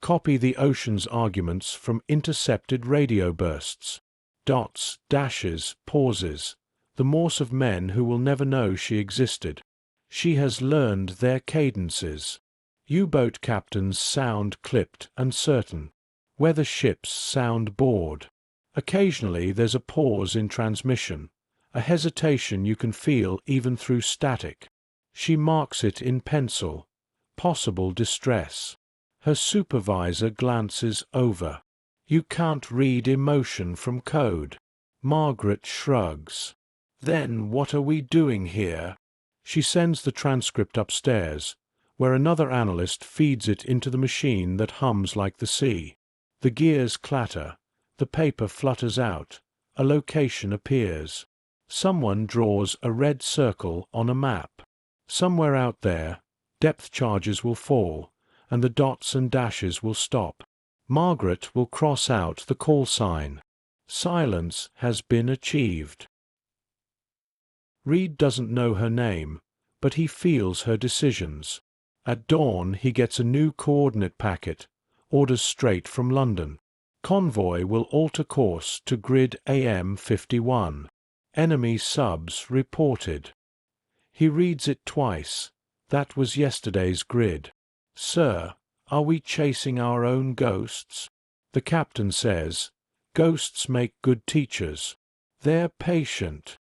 copy the ocean's arguments from intercepted radio bursts. Dots, dashes, pauses, the Morse of men who will never know she existed. She has learned their cadences. U-boat captains sound clipped and certain. Weather ships sound bored. Occasionally there's a pause in transmission, a hesitation you can feel even through static. She marks it in pencil. Possible distress. Her supervisor glances over. You can't read emotion from code. Margaret shrugs. Then what are we doing here? She sends the transcript upstairs, where another analyst feeds it into the machine that hums like the sea. The gears clatter. The paper flutters out. A location appears. Someone draws a red circle on a map. Somewhere out there, depth charges will fall, and the dots and dashes will stop. Margaret will cross out the call sign. Silence has been achieved. Reed doesn't know her name, but he feels her decisions. At dawn he gets a new coordinate packet, orders straight from London. Convoy will alter course to grid AM 51. Enemy subs reported. He reads it twice. That was yesterday's grid. Sir, are we chasing our own ghosts? The captain says, ghosts make good teachers. They're patient.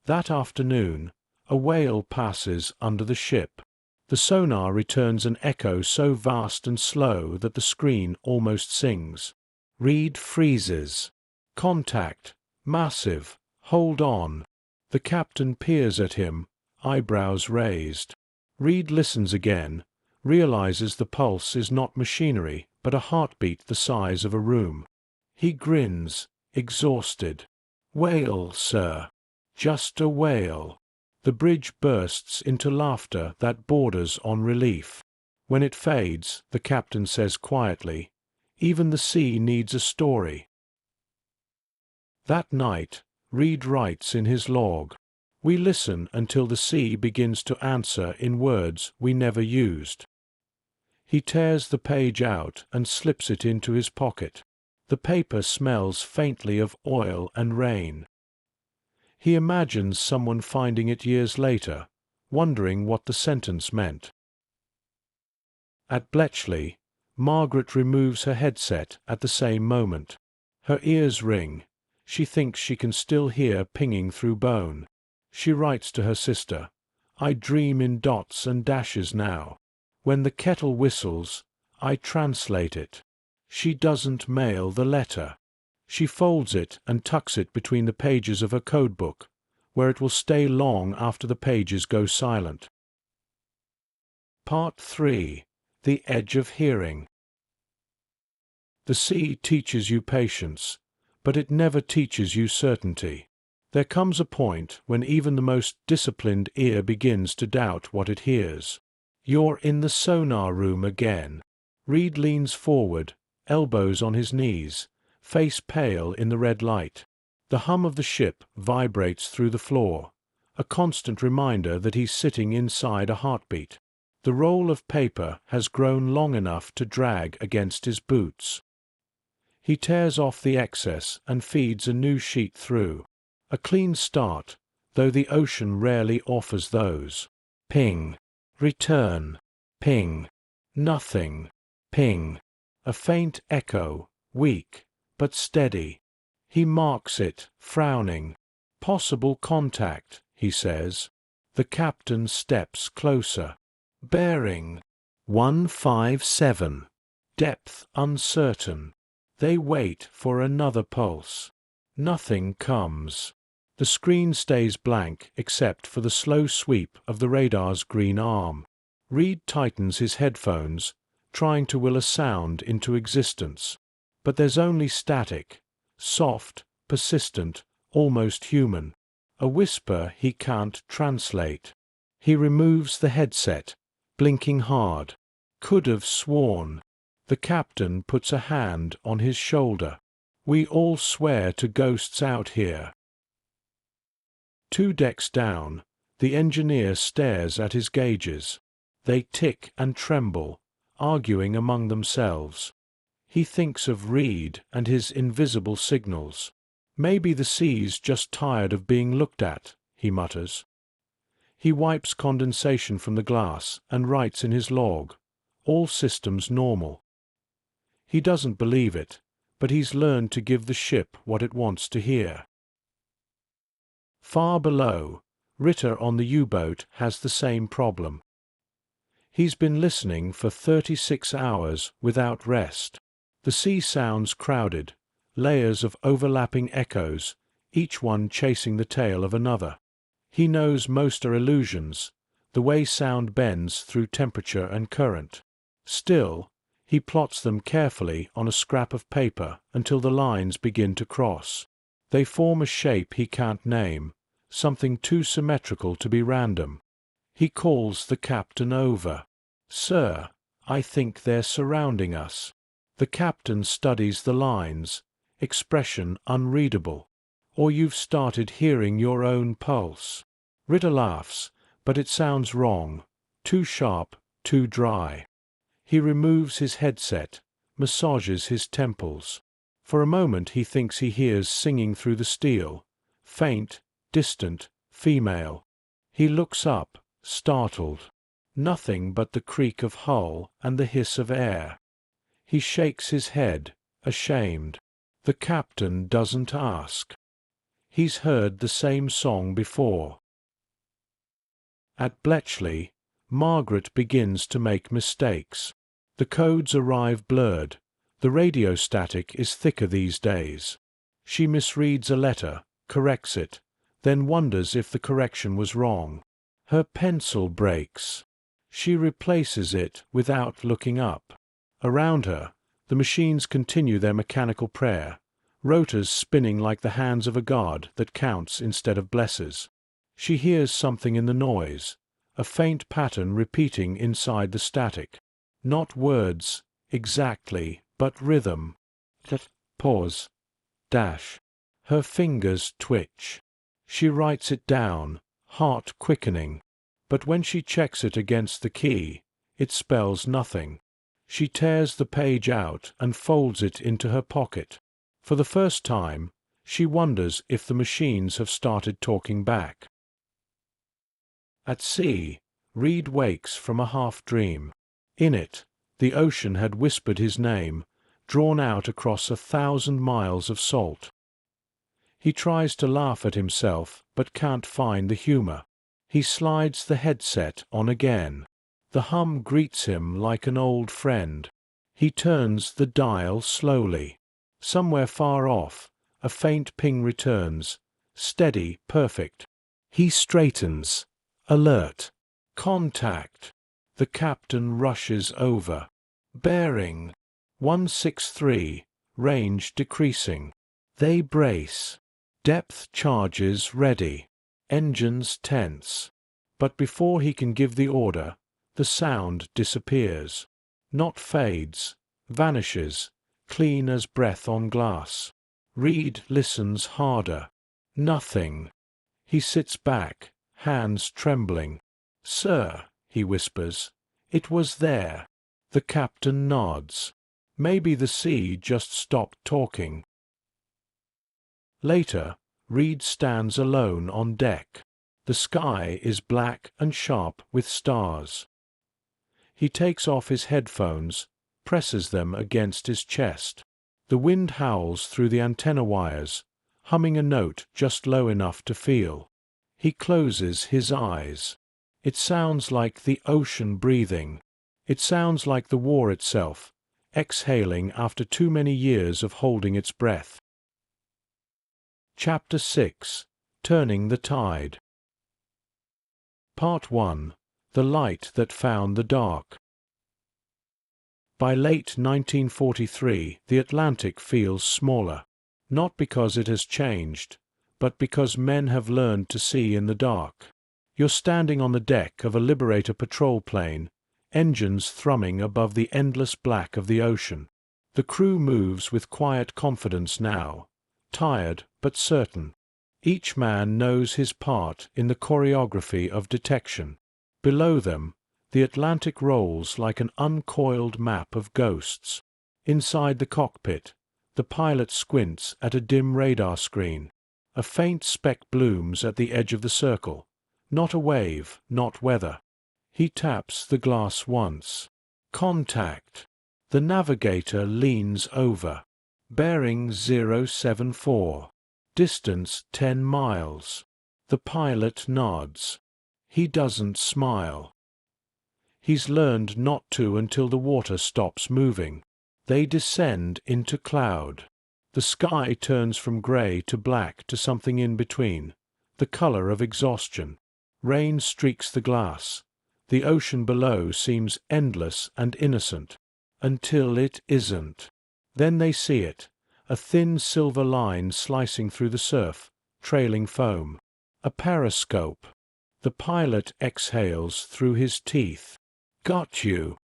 That afternoon, a whale passes under the ship. The sonar returns an echo so vast and slow that the screen almost sings. Reed freezes. Contact. Massive. Hold on. The captain peers at him, eyebrows raised. Reed listens again, realizes the pulse is not machinery, but a heartbeat the size of a room. He grins, exhausted. Whale, sir. Just a whale. The bridge bursts into laughter that borders on relief. When it fades, the captain says quietly, even the sea needs a story. That night, Reed writes in his log, we listen until the sea begins to answer in words we never used. He tears the page out and slips it into his pocket. The paper smells faintly of oil and rain. He imagines someone finding it years later, wondering what the sentence meant. At Bletchley, Margaret removes her headset at the same moment. Her ears ring. She thinks she can still hear pinging through bone. She writes to her sister, I dream in dots and dashes now. When the kettle whistles, I translate it. She doesn't mail the letter. She folds it and tucks it between the pages of her codebook, where it will stay long after the pages go silent. Part 3. The Edge of Hearing. The sea teaches you patience, but it never teaches you certainty. There comes a point when even the most disciplined ear begins to doubt what it hears. You're in the sonar room again. Reed leans forward, elbows on his knees, face pale in the red light. The hum of the ship vibrates through the floor, a constant reminder that he's sitting inside a heartbeat. The roll of paper has grown long enough to drag against his boots. He tears off the excess and feeds a new sheet through. A clean start, though the ocean rarely offers those. Ping. Return. Ping. Nothing. Ping. A faint echo, weak, but steady. He marks it, frowning. Possible contact, he says. The captain steps closer. Bearing. 157. Depth uncertain. They wait for another pulse. Nothing comes. The screen stays blank except for the slow sweep of the radar's green arm. Reed tightens his headphones, trying to will a sound into existence. But there's only static, soft, persistent, almost human. A whisper he can't translate. He removes the headset, blinking hard. Could have sworn. The captain puts a hand on his shoulder. We all swear to ghosts out here. 2 decks down, the engineer stares at his gauges. They tick and tremble, arguing among themselves. He thinks of Reed and his invisible signals. Maybe the sea's just tired of being looked at, he mutters. He wipes condensation from the glass and writes in his log, "All systems normal." He doesn't believe it, but he's learned to give the ship what it wants to hear. Far below, Ritter on the U-boat has the same problem. He's been listening for 36 hours without rest. The sea sounds crowded, layers of overlapping echoes, each one chasing the tail of another. He knows most are illusions, the way sound bends through temperature and current. Still, he plots them carefully on a scrap of paper until the lines begin to cross. They form a shape he can't name, something too symmetrical to be random. He calls the captain over. "Sir, I think they're surrounding us." The captain studies the lines, expression unreadable. "Or you've started hearing your own pulse." Ritter laughs, but it sounds wrong, too sharp, too dry. He removes his headset, massages his temples. For a moment he thinks he hears singing through the steel, faint, distant, female. He looks up, startled. Nothing but the creak of hull and the hiss of air. He shakes his head, ashamed. The captain doesn't ask. He's heard the same song before. At Bletchley, Margaret begins to make mistakes. The codes arrive blurred. The radio static is thicker these days. She misreads a letter, corrects it, then wonders if the correction was wrong. Her pencil breaks. She replaces it without looking up. Around her, the machines continue their mechanical prayer, rotors spinning like the hands of a god that counts instead of blesses. She hears something in the noise, a faint pattern repeating inside the static. Not words, exactly, but rhythm. Pause. Dash. Her fingers twitch. She writes it down, heart quickening. But when she checks it against the key, it spells nothing. She tears the page out and folds it into her pocket. For the first time, she wonders if the machines have started talking back. At sea, Reed wakes from a half-dream. In it, the ocean had whispered his name, drawn out across 1,000 miles of salt. He tries to laugh at himself, but can't find the humor. He slides the headset on again. The hum greets him like an old friend. He turns the dial slowly. Somewhere far off, a faint ping returns, steady, perfect. He straightens. Alert. Contact. The captain rushes over. Bearing 163, range decreasing. They brace. Depth charges ready. Engines tense. But before he can give the order, the sound disappears. Not fades, vanishes, clean as breath on glass. Reed listens harder. Nothing. He sits back, hands trembling. "Sir," he whispers, "it was there." The captain nods. Maybe the sea just stopped talking. Later, Reed stands alone on deck. The sky is black and sharp with stars. He takes off his headphones, presses them against his chest. The wind howls through the antenna wires, humming a note just low enough to feel. He closes his eyes. It sounds like the ocean breathing. It sounds like the war itself, exhaling after too many years of holding its breath. Chapter 6. Turning the Tide. Part 1. The Light That Found the Dark. By late 1943, the Atlantic feels smaller, not because it has changed, but because men have learned to see in the dark. You're standing on the deck of a Liberator patrol plane, engines thrumming above the endless black of the ocean. The crew moves with quiet confidence now, tired but certain. Each man knows his part in the choreography of detection. Below them, the Atlantic rolls like an uncoiled map of ghosts. Inside the cockpit, the pilot squints at a dim radar screen. A faint speck blooms at the edge of the circle, Not a wave, not weather. He taps the glass once. Contact. The navigator leans over. Bearing 074. Distance 10 miles. The pilot nods. He doesn't smile. He's learned not to until the water stops moving. They descend into cloud. The sky turns from grey to black to something in between, the color of exhaustion. Rain streaks the glass. The ocean below seems endless and innocent, until it isn't. Then they see it, a thin silver line slicing through the surf, trailing foam. A periscope. The pilot exhales through his teeth. Got you.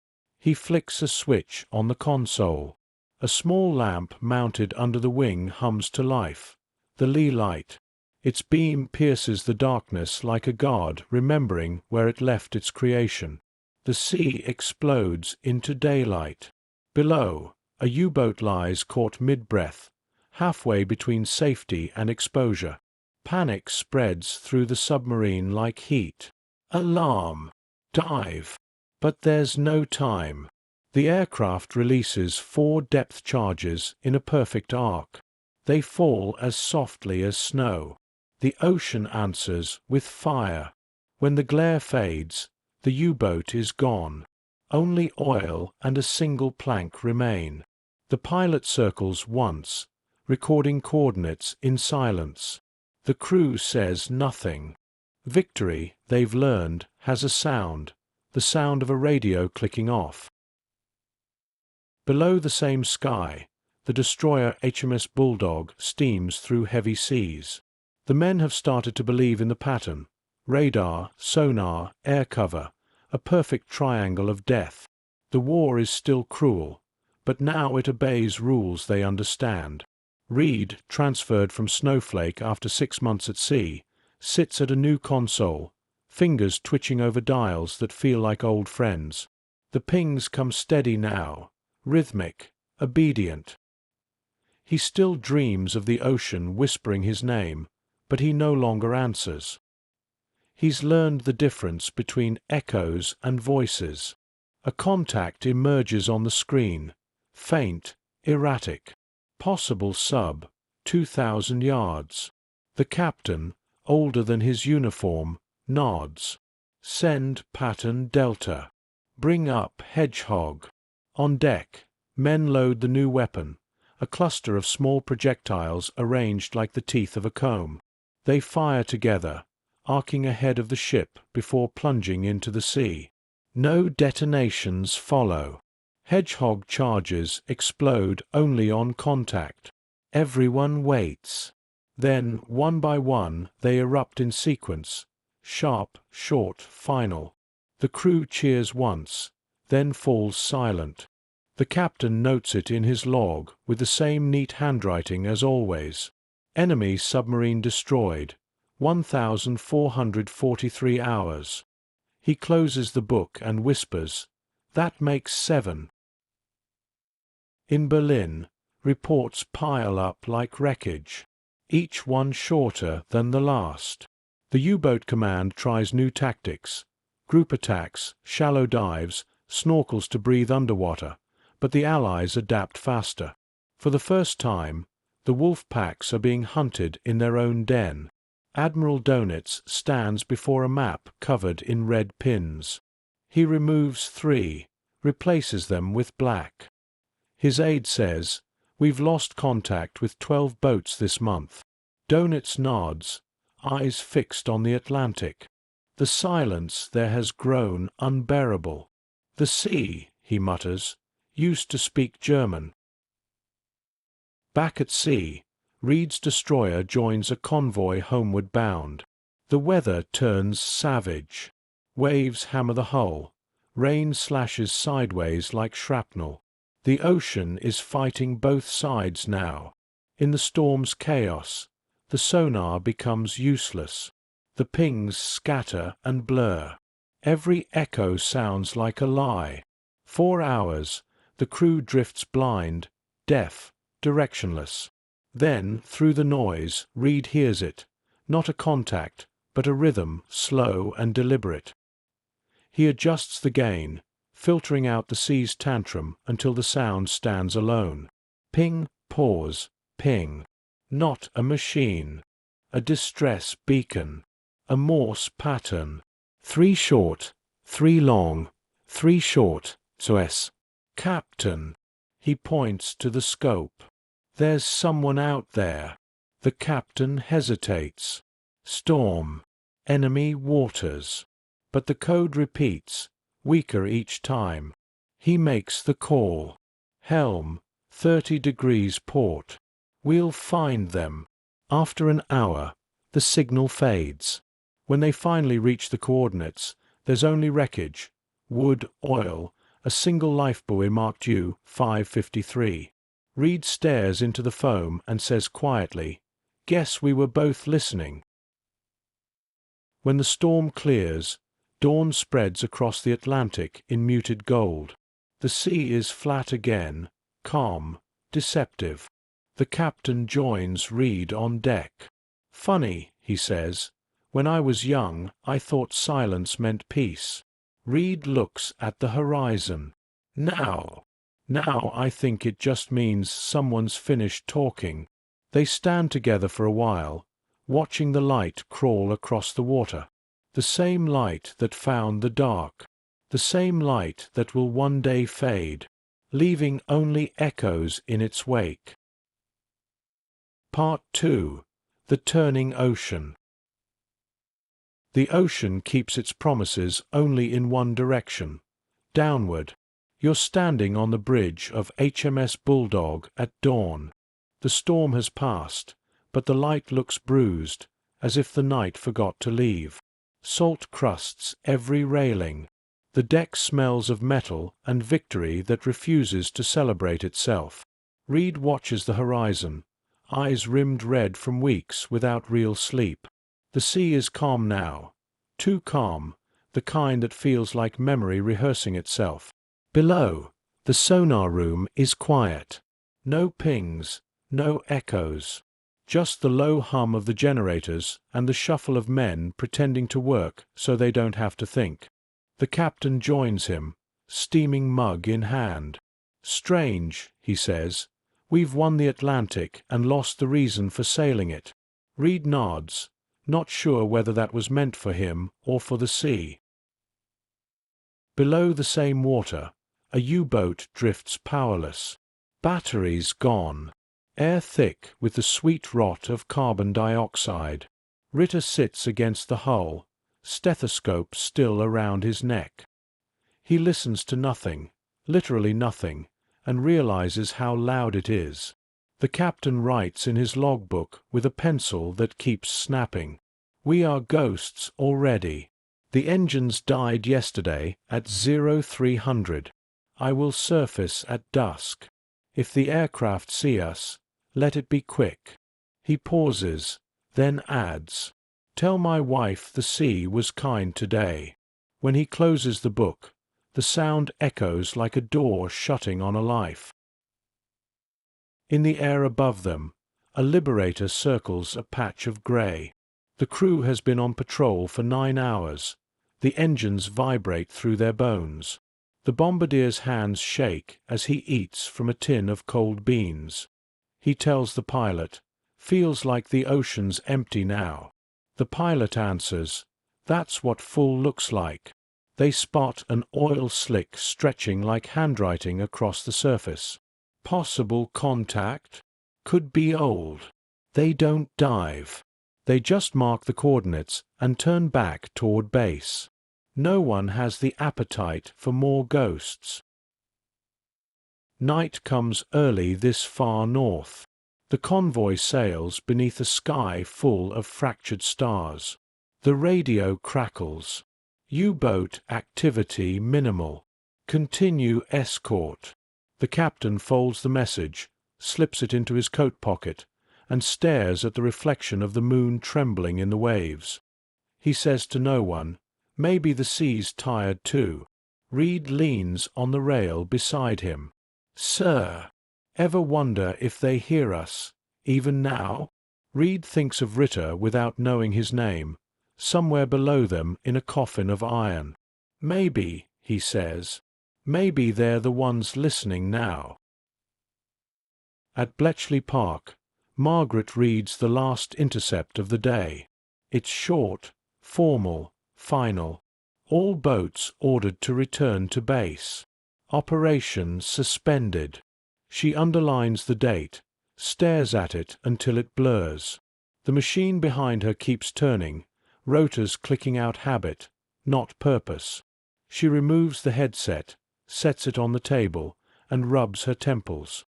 He flicks a switch on the console. A small lamp mounted under the wing hums to life. The lee light. Its beam pierces the darkness like a guard remembering where it left its creation. The sea explodes into daylight. Below, a U-boat lies caught mid-breath, halfway between safety and exposure. Panic spreads through the submarine like heat. Alarm! Dive! But there's no time. The aircraft releases 4 depth charges in a perfect arc. They fall as softly as snow. The ocean answers with fire. When the glare fades, the U-boat is gone. Only oil and a single plank remain. The pilot circles once, recording coordinates in silence. The crew says nothing. Victory, they've learned, has a sound, the sound of a radio clicking off. Below the same sky, the destroyer HMS Bulldog steams through heavy seas. The men have started to believe in the pattern. Radar, sonar, air cover, a perfect triangle of death. The war is still cruel, but now it obeys rules they understand. Reed, transferred from Snowflake after 6 months at sea, sits at a new console, fingers twitching over dials that feel like old friends. The pings come steady now, rhythmic, obedient. He still dreams of the ocean whispering his name, but he no longer answers. He's learned the difference between echoes and voices. A contact emerges on the screen, faint, erratic. Possible sub, 2,000 yards. The captain, older than his uniform, nods. Send pattern Delta. Bring up Hedgehog. On deck, men load the new weapon, a cluster of small projectiles arranged like the teeth of a comb. They fire together, arcing ahead of the ship before plunging into the sea. No detonations follow. Hedgehog charges explode only on contact. Everyone waits. Then, one by one, they erupt in sequence. Sharp, short, final. The crew cheers once, then falls silent. The captain notes it in his log with the same neat handwriting as always. Enemy submarine destroyed. 1,443 hours. He closes the book and whispers, "That makes 7. In Berlin, reports pile up like wreckage, each one shorter than the last. The U-boat command tries new tactics, group attacks, shallow dives, snorkels to breathe underwater, but the Allies adapt faster. For the first time, the wolf packs are being hunted in their own den. Admiral Donitz stands before a map covered in red pins. He removes 3, replaces them with black. His aide says, "We've lost contact with 12 boats this month." Donitz nods, eyes fixed on the Atlantic. The silence there has grown unbearable. "The sea," he mutters, "used to speak German." Back at sea, Reed's destroyer joins a convoy homeward bound. The weather turns savage. Waves hammer the hull. Rain slashes sideways like shrapnel. The ocean is fighting both sides now. In the storm's chaos, the sonar becomes useless. The pings scatter and blur. Every echo sounds like a lie. 4 hours, the crew drifts blind, deaf, directionless. Then, through the noise, Reed hears it. Not a contact, but a rhythm, slow and deliberate. He adjusts the gain, filtering out the sea's tantrum until the sound stands alone. Ping, pause, ping. Not a machine. A distress beacon. A Morse pattern. 3 short, 3 long, 3 short, SOS. Captain. He points to the scope. There's someone out there. The captain hesitates. Storm. Enemy waters. But the code repeats, weaker each time. He makes the call. Helm, 30 degrees port. We'll find them. After an hour, the signal fades. When they finally reach the coordinates, there's only wreckage, wood, oil, a single lifebuoy marked U-553. Reed stares into the foam and says quietly, "Guess we were both listening." When the storm clears, dawn spreads across the Atlantic in muted gold. The sea is flat again, calm, deceptive. The captain joins Reed on deck. "Funny," he says. "When I was young, I thought silence meant peace." Reed looks at the horizon. Now I think it just means someone's finished talking." They stand together for a while, watching the light crawl across the water. The same light that found the dark. The same light that will one day fade, leaving only echoes in its wake. Part 2. The Turning Ocean. The ocean keeps its promises only in one direction, downward. You're standing on the bridge of HMS Bulldog at dawn. The storm has passed, but the light looks bruised, as if the night forgot to leave. Salt crusts every railing. The deck smells of metal and victory that refuses to celebrate itself. Reed watches the horizon, eyes rimmed red from weeks without real sleep. The sea is calm now, too calm, the kind that feels like memory rehearsing itself. Below, the sonar room is quiet. No pings, no echoes. Just the low hum of the generators and the shuffle of men pretending to work so they don't have to think. The captain joins him, steaming mug in hand. "Strange," he says. "We've won the Atlantic and lost the reason for sailing it." Reed nods, not sure whether that was meant for him or for the sea. Below the same water, a U-boat drifts powerless. Batteries gone. Air thick with the sweet rot of carbon dioxide. Ritter sits against the hull, stethoscope still around his neck. He listens to nothing, literally nothing, and realizes how loud it is. The captain writes in his logbook with a pencil that keeps snapping. "We are ghosts already. The engines died yesterday at 0300. I will surface at dusk. If the aircraft see us, let it be quick." He pauses, then adds, "Tell my wife the sea was kind today." When he closes the book, the sound echoes like a door shutting on a life. In the air above them, a Liberator circles a patch of grey. The crew has been on patrol for 9 hours. The engines vibrate through their bones. The bombardier's hands shake as he eats from a tin of cold beans. He tells the pilot, "Feels like the ocean's empty now." The pilot answers, "That's what full looks like." They spot an oil slick stretching like handwriting across the surface. Possible contact? Could be old. They don't dive. They just mark the coordinates and turn back toward base. No one has the appetite for more ghosts. Night comes early this far north. The convoy sails beneath a sky full of fractured stars. The radio crackles. U-boat activity minimal. Continue escort. The captain folds the message, slips it into his coat pocket, and stares at the reflection of the moon trembling in the waves. He says to no one, "Maybe the sea's tired too." Reed leans on the rail beside him. "Sir, ever wonder if they hear us, even now?" Reed thinks of Ritter without knowing his name, somewhere below them in a coffin of iron. Maybe, he says, maybe they're the ones listening now. At Bletchley Park, Margaret reads the last intercept of the day. It's short, formal, final. All boats ordered to return to base. Operation suspended. She underlines the date, stares at it until it blurs. The machine behind her keeps turning, rotors clicking out habit, not purpose. She removes the headset, sets it on the table, and rubs her temples.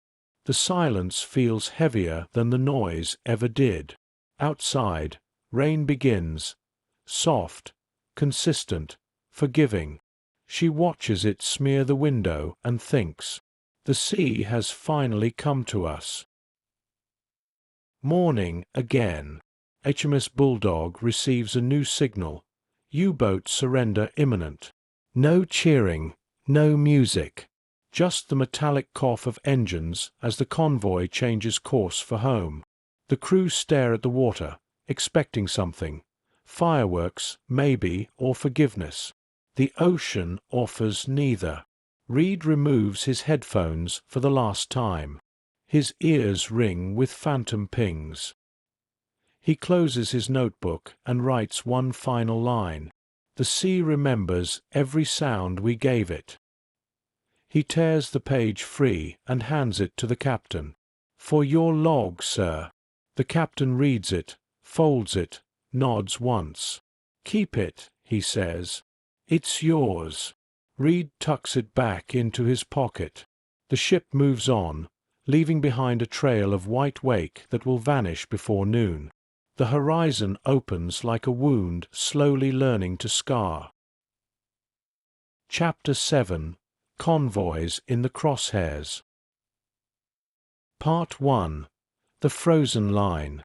The silence feels heavier than the noise ever did. Outside, rain begins, soft, consistent, forgiving. She watches it smear the window and thinks, the sea has finally come to us. Morning again. HMS Bulldog receives a new signal. U-boat surrender imminent. No cheering, no music. Just the metallic cough of engines as the convoy changes course for home. The crew stare at the water, expecting something. Fireworks, maybe, or forgiveness. The ocean offers neither. Reed removes his headphones for the last time. His ears ring with phantom pings. He closes his notebook and writes one final line. The sea remembers every sound we gave it. He tears the page free and hands it to the captain. For your log, sir. The captain reads it, folds it, nods once. Keep it, he says. It's yours. Reed tucks it back into his pocket. The ship moves on, leaving behind a trail of white wake that will vanish before noon. The horizon opens like a wound slowly learning to scar. Chapter 7. Convoys in the Crosshairs. Part 1. The Frozen Line.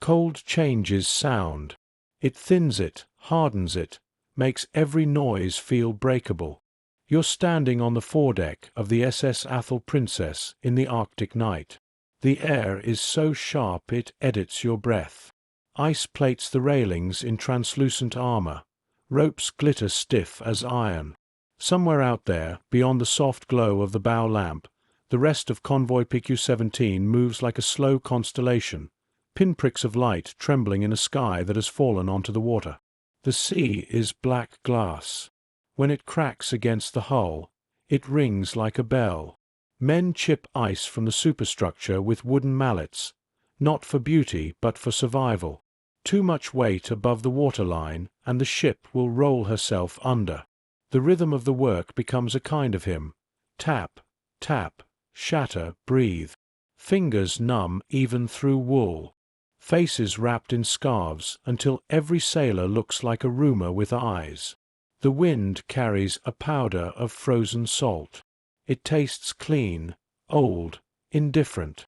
Cold changes sound. It thins it, hardens it, makes every noise feel breakable. You're standing on the foredeck of the SS Athol Princess in the Arctic night. The air is so sharp it edits your breath. Ice plates the railings in translucent armor. Ropes glitter stiff as iron. Somewhere out there, beyond the soft glow of the bow lamp, the rest of convoy PQ-17 moves like a slow constellation, pinpricks of light trembling in a sky that has fallen onto the water. The sea is black glass. When it cracks against the hull, it rings like a bell. Men chip ice from the superstructure with wooden mallets, not for beauty but for survival. Too much weight above the waterline, and the ship will roll herself under. The rhythm of the work becomes a kind of hymn. Tap, tap, shatter, breathe. Fingers numb even through wool. Faces wrapped in scarves until every sailor looks like a roomer with eyes. The wind carries a powder of frozen salt. It tastes clean, old, indifferent.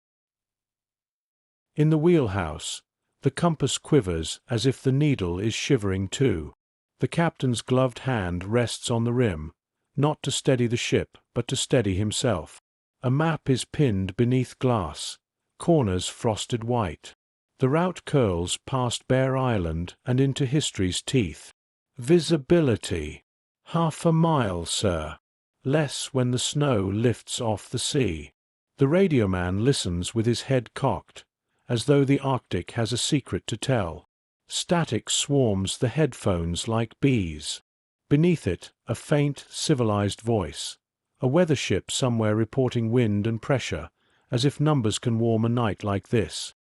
In the wheelhouse, the compass quivers as if the needle is shivering too. The captain's gloved hand rests on the rim, not to steady the ship, but to steady himself. A map is pinned beneath glass, corners frosted white. The route curls past Bear Island and into history's teeth. Visibility. 1/2 mile, sir. Less when the snow lifts off the sea. The radio man listens with his head cocked, as though the Arctic has a secret to tell. Static swarms the headphones like bees. Beneath it, a faint, civilized voice. A weather ship somewhere reporting wind and pressure, as if numbers can warm a night like this.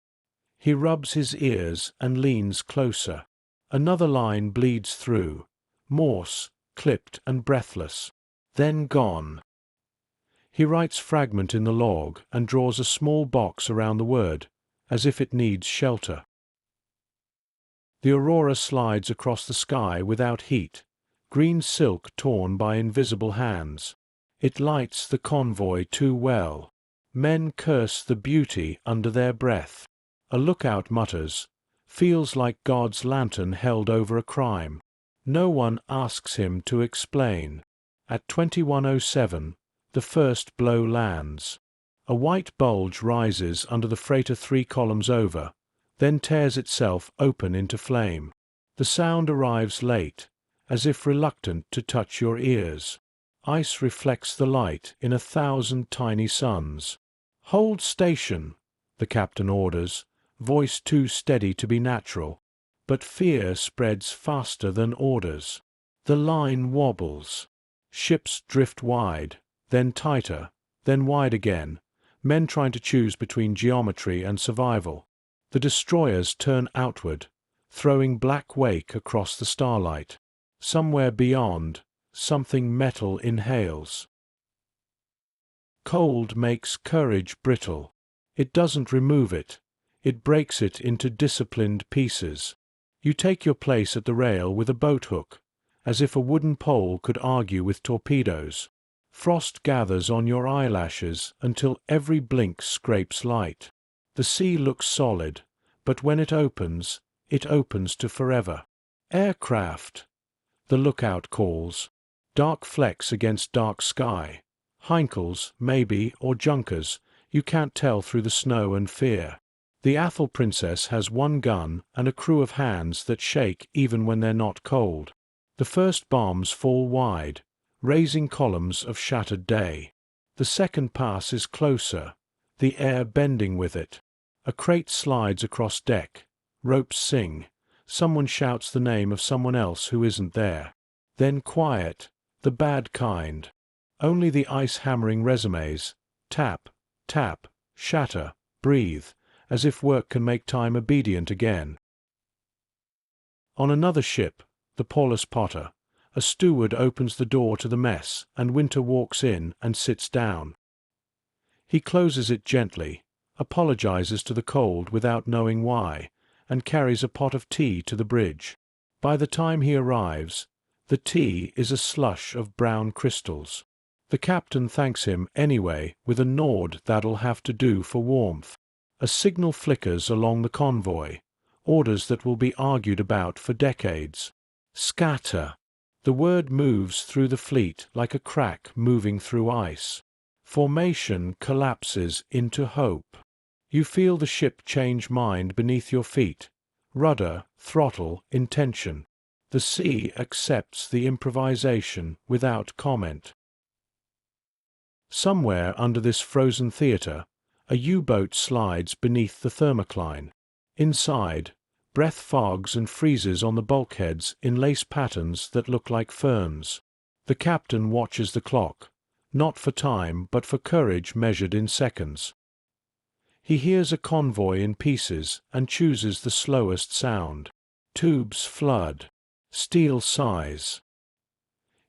He rubs his ears and leans closer. Another line bleeds through. Morse, clipped and breathless. Then gone. He writes fragment in the log and draws a small box around the word, as if it needs shelter. The aurora slides across the sky without heat, green silk torn by invisible hands. It lights the convoy too well. Men curse the beauty under their breath. A lookout mutters, feels like God's lantern held over a crime. No one asks him to explain. At 21:07, the first blow lands. A white bulge rises under the freighter 3 columns over, then tears itself open into flame. The sound arrives late, as if reluctant to touch your ears. Ice reflects the light in 1,000 tiny suns. "Hold station," the captain orders, voice too steady to be natural. But fear spreads faster than orders. The line wobbles. Ships drift wide, then tighter, then wide again, men trying to choose between geometry and survival. The destroyers turn outward, throwing black wake across the starlight. Somewhere beyond, something metal inhales. Cold makes courage brittle. It doesn't remove it. It breaks it into disciplined pieces. You take your place at the rail with a boat hook, as if a wooden pole could argue with torpedoes. Frost gathers on your eyelashes until every blink scrapes light. The sea looks solid, but when it opens to forever. "Aircraft!" the lookout calls. Dark flecks against dark sky. Heinkels, maybe, or Junkers, you can't tell through the snow and fear. The Athol Princess has one gun and a crew of hands that shake even when they're not cold. The first bombs fall wide, raising columns of shattered day. The second pass is closer, the air bending with it. A crate slides across deck. Ropes sing. Someone shouts the name of someone else who isn't there. Then quiet, the bad kind. Only the ice-hammering resumes. Tap, tap, shatter, breathe, as if work can make time obedient again. On another ship, the Paulus Potter, a steward opens the door to the mess and Winter walks in and sits down. He closes it gently, apologizes to the cold without knowing why, and carries a pot of tea to the bridge. By the time he arrives, the tea is a slush of brown crystals. The captain thanks him anyway with a nod that'll have to do for warmth. A signal flickers along the convoy, orders that will be argued about for decades. Scatter. The word moves through the fleet like a crack moving through ice. Formation collapses into hope. You feel the ship change mind beneath your feet. Rudder, throttle, intention. The sea accepts the improvisation without comment. Somewhere under this frozen theater, a U-boat slides beneath the thermocline. Inside, breath fogs and freezes on the bulkheads in lace patterns that look like ferns. The captain watches the clock, not for time but for courage measured in seconds. He hears a convoy in pieces and chooses the slowest sound. Tubes flood. Steel sighs.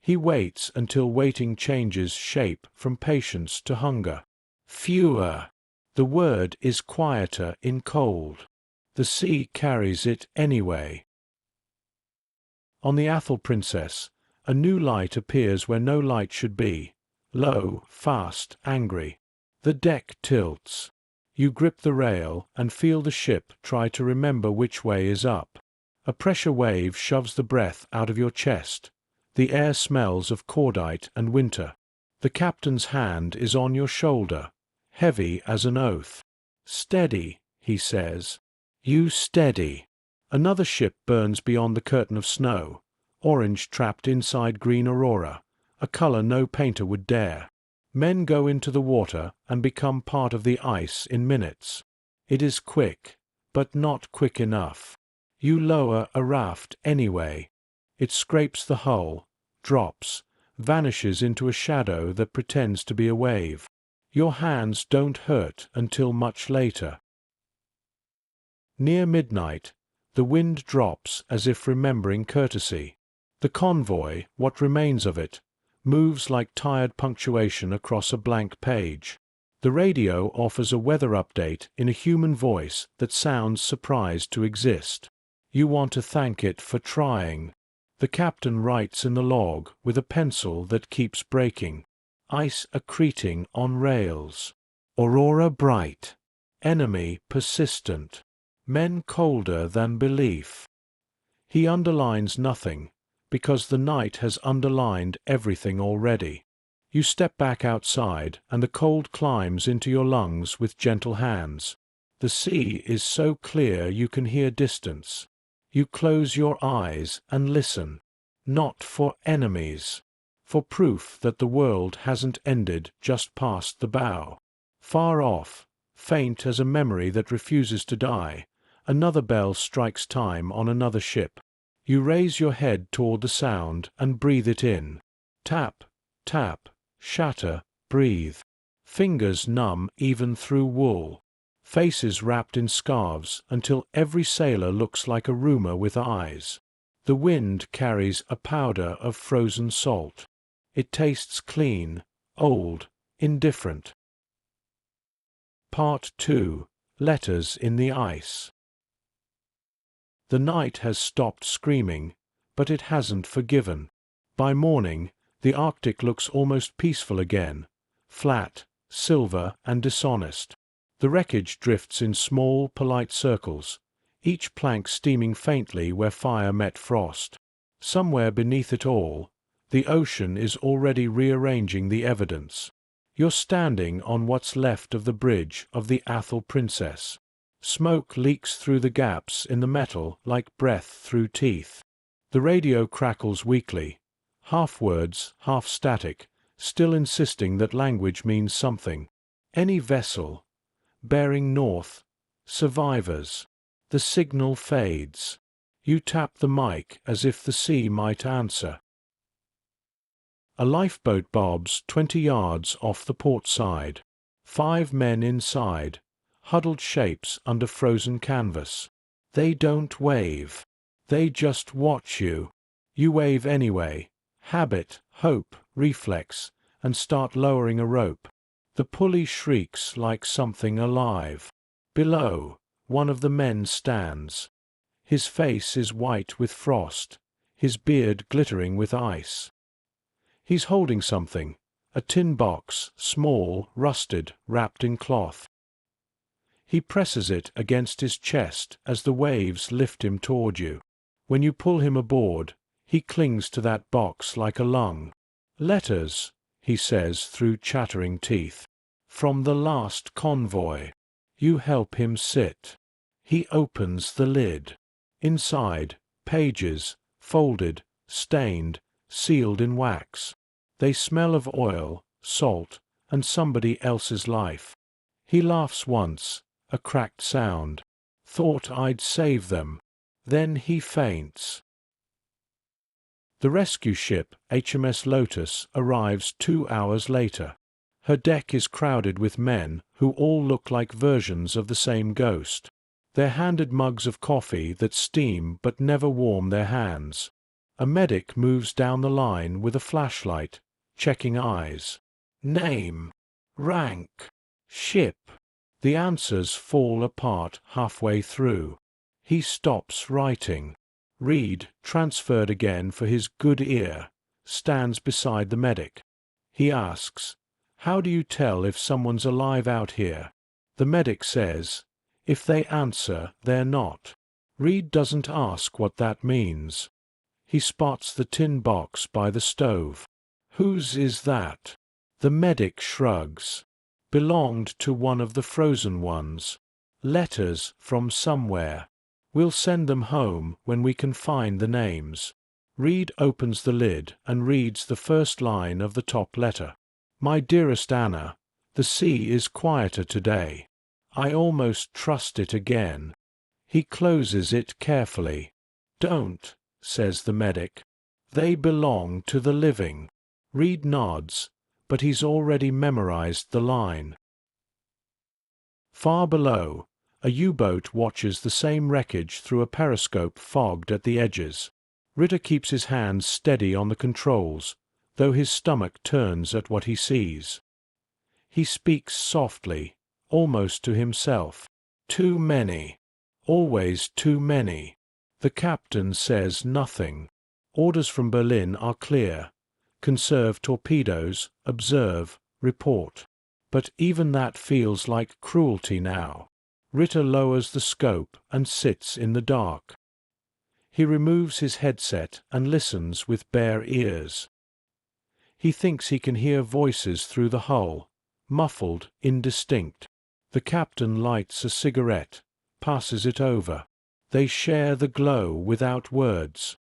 He waits until waiting changes shape from patience to hunger. Fewer. The word is quieter in cold. The sea carries it anyway. On the Athol Princess, a new light appears where no light should be. Low, fast, angry. The deck tilts. You grip the rail and feel the ship try to remember which way is up. A pressure wave shoves the breath out of your chest. The air smells of cordite and winter. The captain's hand is on your shoulder, heavy as an oath. "Steady," he says. You steady. Another ship burns beyond the curtain of snow, orange trapped inside green aurora, a color no painter would dare. Men go into the water and become part of the ice in minutes. It is quick, but not quick enough. You lower a raft anyway. It scrapes the hull, drops, vanishes into a shadow that pretends to be a wave. Your hands don't hurt until much later. Near midnight, the wind drops as if remembering courtesy. The convoy, what remains of it, moves like tired punctuation across a blank page. The radio offers a weather update in a human voice that sounds surprised to exist. You want to thank it for trying. The captain writes in the log with a pencil that keeps breaking. Ice accreting on rails. Aurora bright. Enemy persistent. Men colder than belief. He underlines nothing, because the night has underlined everything already. You step back outside, and the cold climbs into your lungs with gentle hands. The sea is so clear you can hear distance. You close your eyes and listen. Not for enemies. For proof that the world hasn't ended just past the bow. Far off, faint as a memory that refuses to die, another bell strikes time on another ship. You raise your head toward the sound and breathe it in. Tap, tap, shatter, breathe. Fingers numb even through wool. Faces wrapped in scarves until every sailor looks like a rumor with eyes. The wind carries a powder of frozen salt. It tastes clean, old, indifferent. Part 2. Letters in the Ice. The night has stopped screaming, but it hasn't forgiven. By morning, the Arctic looks almost peaceful again, flat, silver and dishonest. The wreckage drifts in small, polite circles, each plank steaming faintly where fire met frost. Somewhere beneath it all, the ocean is already rearranging the evidence. You're standing on what's left of the bridge of the Athol Princess. Smoke leaks through the gaps in the metal like breath through teeth. The radio crackles weakly, half words, half static, still insisting that language means something. Any vessel, bearing north, survivors. The signal fades. You tap the mic as if the sea might answer. A lifeboat bobs 20 yards off the port side. 5 men inside, huddled shapes under frozen canvas. They don't wave. They just watch you. You wave anyway. Habit, hope, reflex, and start lowering a rope. The pulley shrieks like something alive. Below, one of the men stands. His face is white with frost, his beard glittering with ice. He's holding something, a tin box, small, rusted, wrapped in cloth. He presses it against his chest as the waves lift him toward you. When you pull him aboard, he clings to that box like a lung. "Letters," he says through chattering teeth. "From the last convoy." You help him sit. He opens the lid. Inside, pages, folded, stained, sealed in wax. They smell of oil, salt, and somebody else's life. He laughs once, a cracked sound. "Thought I'd save them." Then he faints. The rescue ship, HMS Lotus, arrives 2 hours later. Her deck is crowded with men who all look like versions of the same ghost. They're handed mugs of coffee that steam but never warm their hands. A medic moves down the line with a flashlight, checking eyes. Name, rank, ship. The answers fall apart halfway through. He stops writing. Reed, transferred again for his good ear, stands beside the medic. He asks, "How do you tell if someone's alive out here?" The medic says, "If they answer, they're not." Reed doesn't ask what that means. He spots the tin box by the stove. Whose is that? The medic shrugs. Belonged to one of the frozen ones. Letters from somewhere. We'll send them home when we can find the names. Reed opens the lid and reads the first line of the top letter. "My dearest Anna, the sea is quieter today. I almost trust it again." He closes it carefully. "Don't," says the medic. "They belong to the living." Reed nods, but he's already memorized the line. Far below, a U-boat watches the same wreckage through a periscope fogged at the edges. Ritter keeps his hands steady on the controls, though his stomach turns at what he sees. He speaks softly, almost to himself. "Too many. Always too many." The captain says nothing. Orders from Berlin are clear. Conserve torpedoes, observe, report. But even that feels like cruelty now. Ritter lowers the scope and sits in the dark. He removes his headset and listens with bare ears. He thinks he can hear voices through the hull, muffled, indistinct. The captain lights a cigarette, passes it over. They share the glow without words.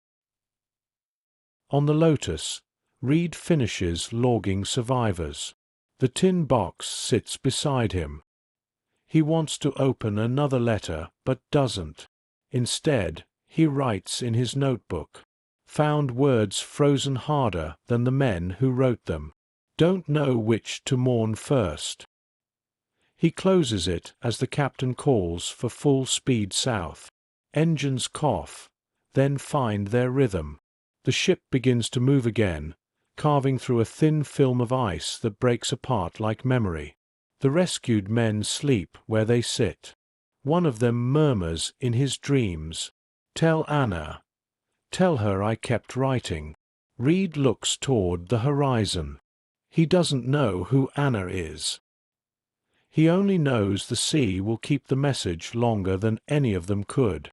On the Lotus, Reed finishes logging survivors. The tin box sits beside him. He wants to open another letter, but doesn't. Instead, he writes in his notebook. Found words frozen harder than the men who wrote them. Don't know which to mourn first. He closes it as the captain calls for full speed south. Engines cough, then find their rhythm. The ship begins to move again, carving through a thin film of ice that breaks apart like memory. The rescued men sleep where they sit. One of them murmurs in his dreams, "Tell Anna. Tell her I kept writing." Reed looks toward the horizon. He doesn't know who Anna is. He only knows the sea will keep the message longer than any of them could.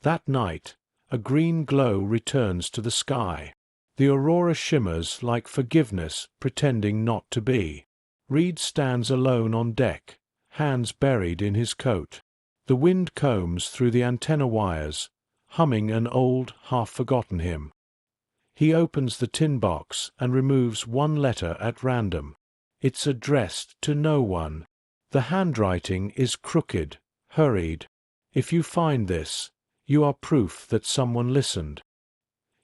That night, a green glow returns to the sky. The aurora shimmers like forgiveness pretending not to be. Reed stands alone on deck, hands buried in his coat. The wind combs through the antenna wires, humming an old, half-forgotten hymn. He opens the tin box and removes one letter at random. It's addressed to no one. The handwriting is crooked, hurried. If you find this, you are proof that someone listened.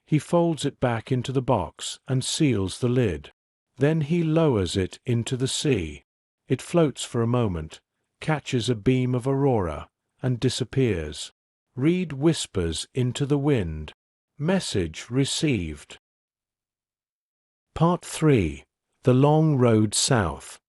He folds it back into the box and seals the lid. Then he lowers it into the sea. It floats for a moment, catches a beam of aurora, and disappears. Reed whispers into the wind. Message received. Part 3. The Long Road South.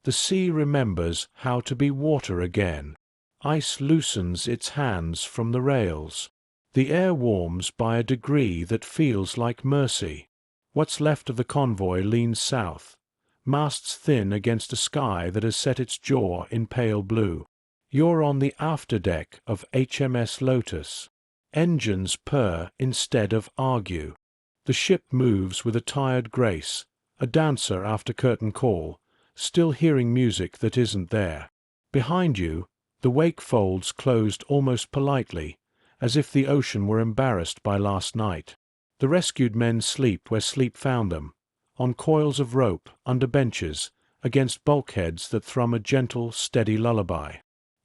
The sea remembers how to be water again. Ice loosens its hands from the rails. The air warms by a degree that feels like mercy. What's left of the convoy leans south, masts thin against a sky that has set its jaw in pale blue. You're on the afterdeck of HMS Lotus. Engines purr instead of argue. The ship moves with a tired grace, a dancer after curtain call, still hearing music that isn't there. Behind you, the wake folds closed almost politely, as if the ocean were embarrassed by last night. The rescued men sleep where sleep found them, on coils of rope, under benches, against bulkheads that thrum a gentle, steady lullaby.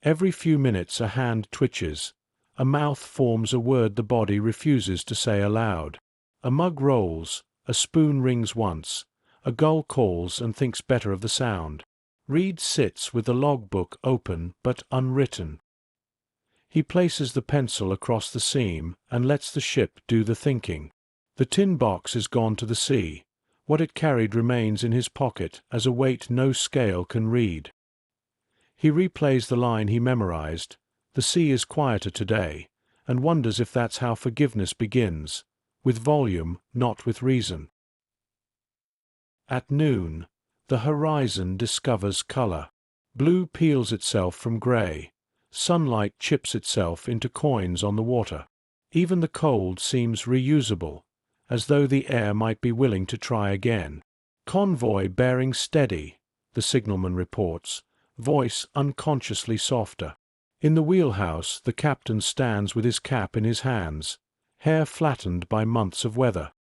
Every few minutes a hand twitches, a mouth forms a word the body refuses to say aloud. A mug rolls, a spoon rings once, a gull calls and thinks better of the sound. Reed sits with the logbook open but unwritten. He places the pencil across the seam and lets the ship do the thinking. The tin box is gone to the sea. What it carried remains in his pocket as a weight no scale can read. He replays the line he memorized, "The sea is quieter today," and wonders if that's how forgiveness begins, with volume, not with reason. At noon, the horizon discovers color. Blue peels itself from gray. Sunlight chips itself into coins on the water. Even the cold seems reusable, as though the air might be willing to try again. Convoy bearing steady, the signalman reports, voice unconsciously softer. In the wheelhouse, the captain stands with his cap in his hands, hair flattened by months of weather.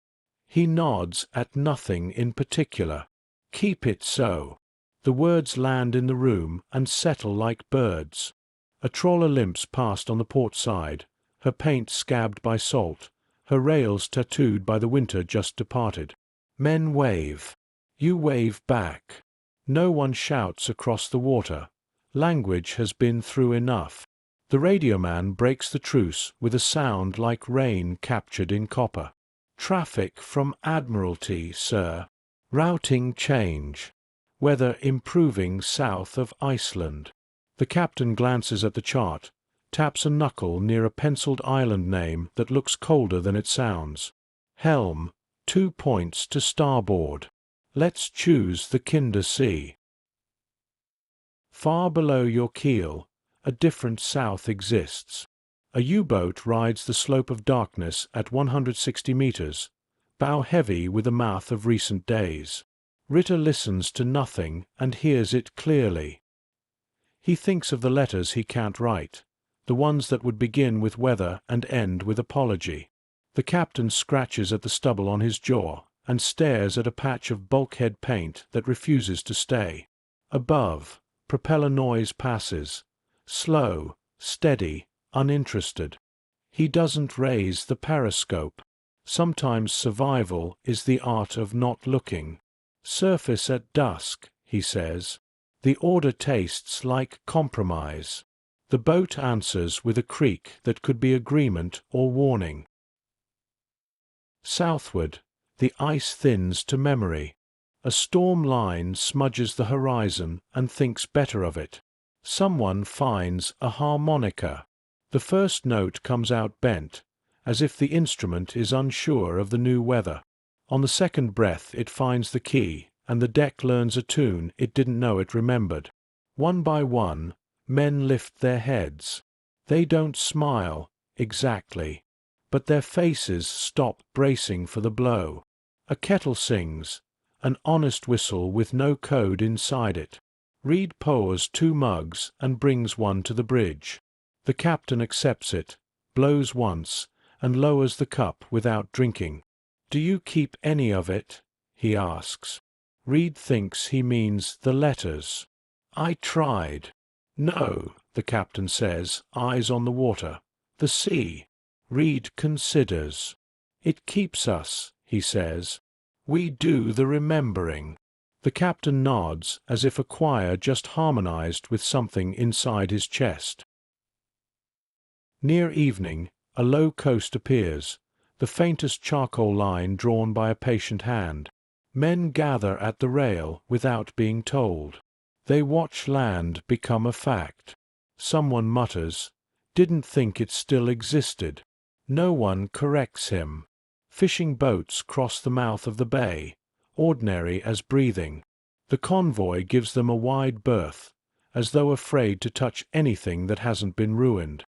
He nods at nothing in particular. Keep it so. The words land in the room and settle like birds. A trawler limps past on the port side, her paint scabbed by salt, her rails tattooed by the winter just departed. Men wave. You wave back. No one shouts across the water. Language has been through enough. The radioman breaks the truce with a sound like rain captured in copper. Traffic from Admiralty, sir. Routing change. Weather improving south of Iceland. The captain glances at the chart, taps a knuckle near a penciled island name that looks colder than it sounds. Helm, 2 points to starboard. Let's choose the Kinder Sea. Far below your keel, a different south exists. A U-boat rides the slope of darkness at 160 meters, bow heavy with the mouth of recent days. Ritter listens to nothing and hears it clearly. He thinks of the letters he can't write, the ones that would begin with weather and end with apology. The captain scratches at the stubble on his jaw and stares at a patch of bulkhead paint that refuses to stay. Above, propeller noise passes, slow, steady, uninterested. He doesn't raise the periscope. Sometimes survival is the art of not looking. Surface at dusk, he says. The order tastes like compromise. The boat answers with a creak that could be agreement or warning. Southward, the ice thins to memory. A storm line smudges the horizon and thinks better of it. Someone finds a harmonica. The first note comes out bent, as if the instrument is unsure of the new weather. On the second breath it finds the key, and the deck learns a tune it didn't know it remembered. One by one, men lift their heads. They don't smile, exactly, but their faces stop bracing for the blow. A kettle sings, an honest whistle with no code inside it. Reed pours 2 mugs and brings one to the bridge. The captain accepts it, blows once, and lowers the cup without drinking. "Do you keep any of it?" he asks. Reed thinks he means the letters. "I tried." "No," the captain says, eyes on the water. "The sea." Reed considers. "It keeps us," he says. "We do the remembering." The captain nods as if a choir just harmonized with something inside his chest. Near evening, a low coast appears, the faintest charcoal line drawn by a patient hand. Men gather at the rail without being told. They watch land become a fact. Someone mutters, "Didn't think it still existed." No one corrects him. Fishing boats cross the mouth of the bay, ordinary as breathing. The convoy gives them a wide berth, as though afraid to touch anything that hasn't been ruined.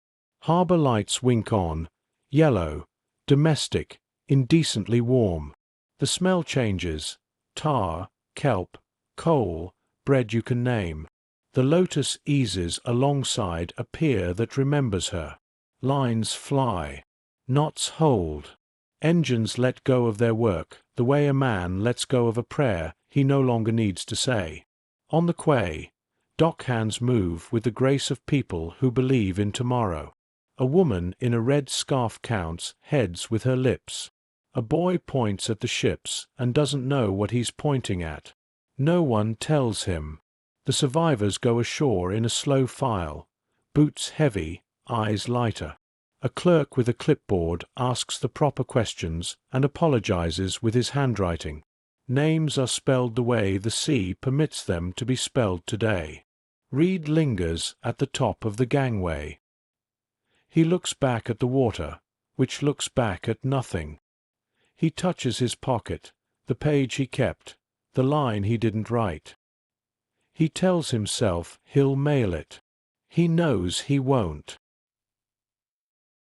Harbor lights wink on, yellow, domestic, indecently warm. The smell changes, tar, kelp, coal, bread you can name. The Lotus eases alongside a pier that remembers her. Lines fly. Knots hold. Engines let go of their work the way a man lets go of a prayer he no longer needs to say. On the quay, dock hands move with the grace of people who believe in tomorrow. A woman in a red scarf counts heads with her lips. A boy points at the ships and doesn't know what he's pointing at. No one tells him. The survivors go ashore in a slow file, boots heavy, eyes lighter. A clerk with a clipboard asks the proper questions and apologizes with his handwriting. Names are spelled the way the sea permits them to be spelled today. Reed lingers at the top of the gangway. He looks back at the water, which looks back at nothing. He touches his pocket, the page he kept, the line he didn't write. He tells himself he'll mail it. He knows he won't.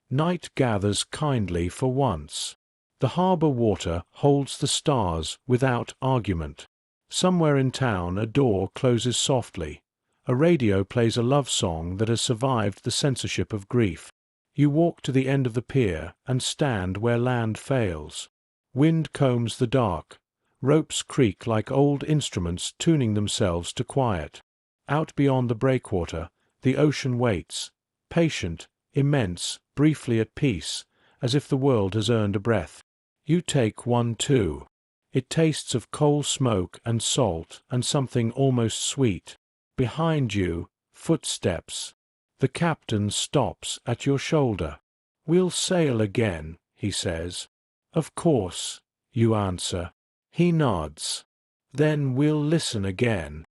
Night gathers kindly for once. The harbor water holds the stars without argument. Somewhere in town a door closes softly. A radio plays a love song that has survived the censorship of grief. You walk to the end of the pier and stand where land fails. Wind combs the dark. Ropes creak like old instruments tuning themselves to quiet. Out beyond the breakwater, the ocean waits, patient, immense, briefly at peace, as if the world has earned a breath. You take one too. It tastes of coal smoke and salt and something almost sweet. Behind you, footsteps. The captain stops at your shoulder. "We'll sail again," he says. "Of course," you answer. He nods. "Then we'll listen again."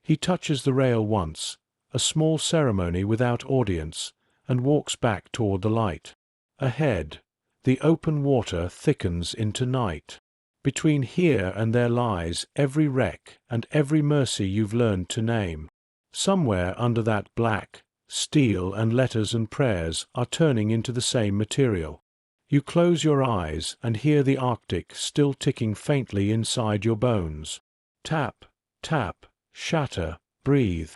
He touches the rail once, a small ceremony without audience, and walks back toward the light. Ahead, the open water thickens into night. Between here and there lies every wreck and every mercy you've learned to name. Somewhere under that black, steel and letters and prayers are turning into the same material. You close your eyes and hear the Arctic still ticking faintly inside your bones. Tap, tap, shatter, breathe.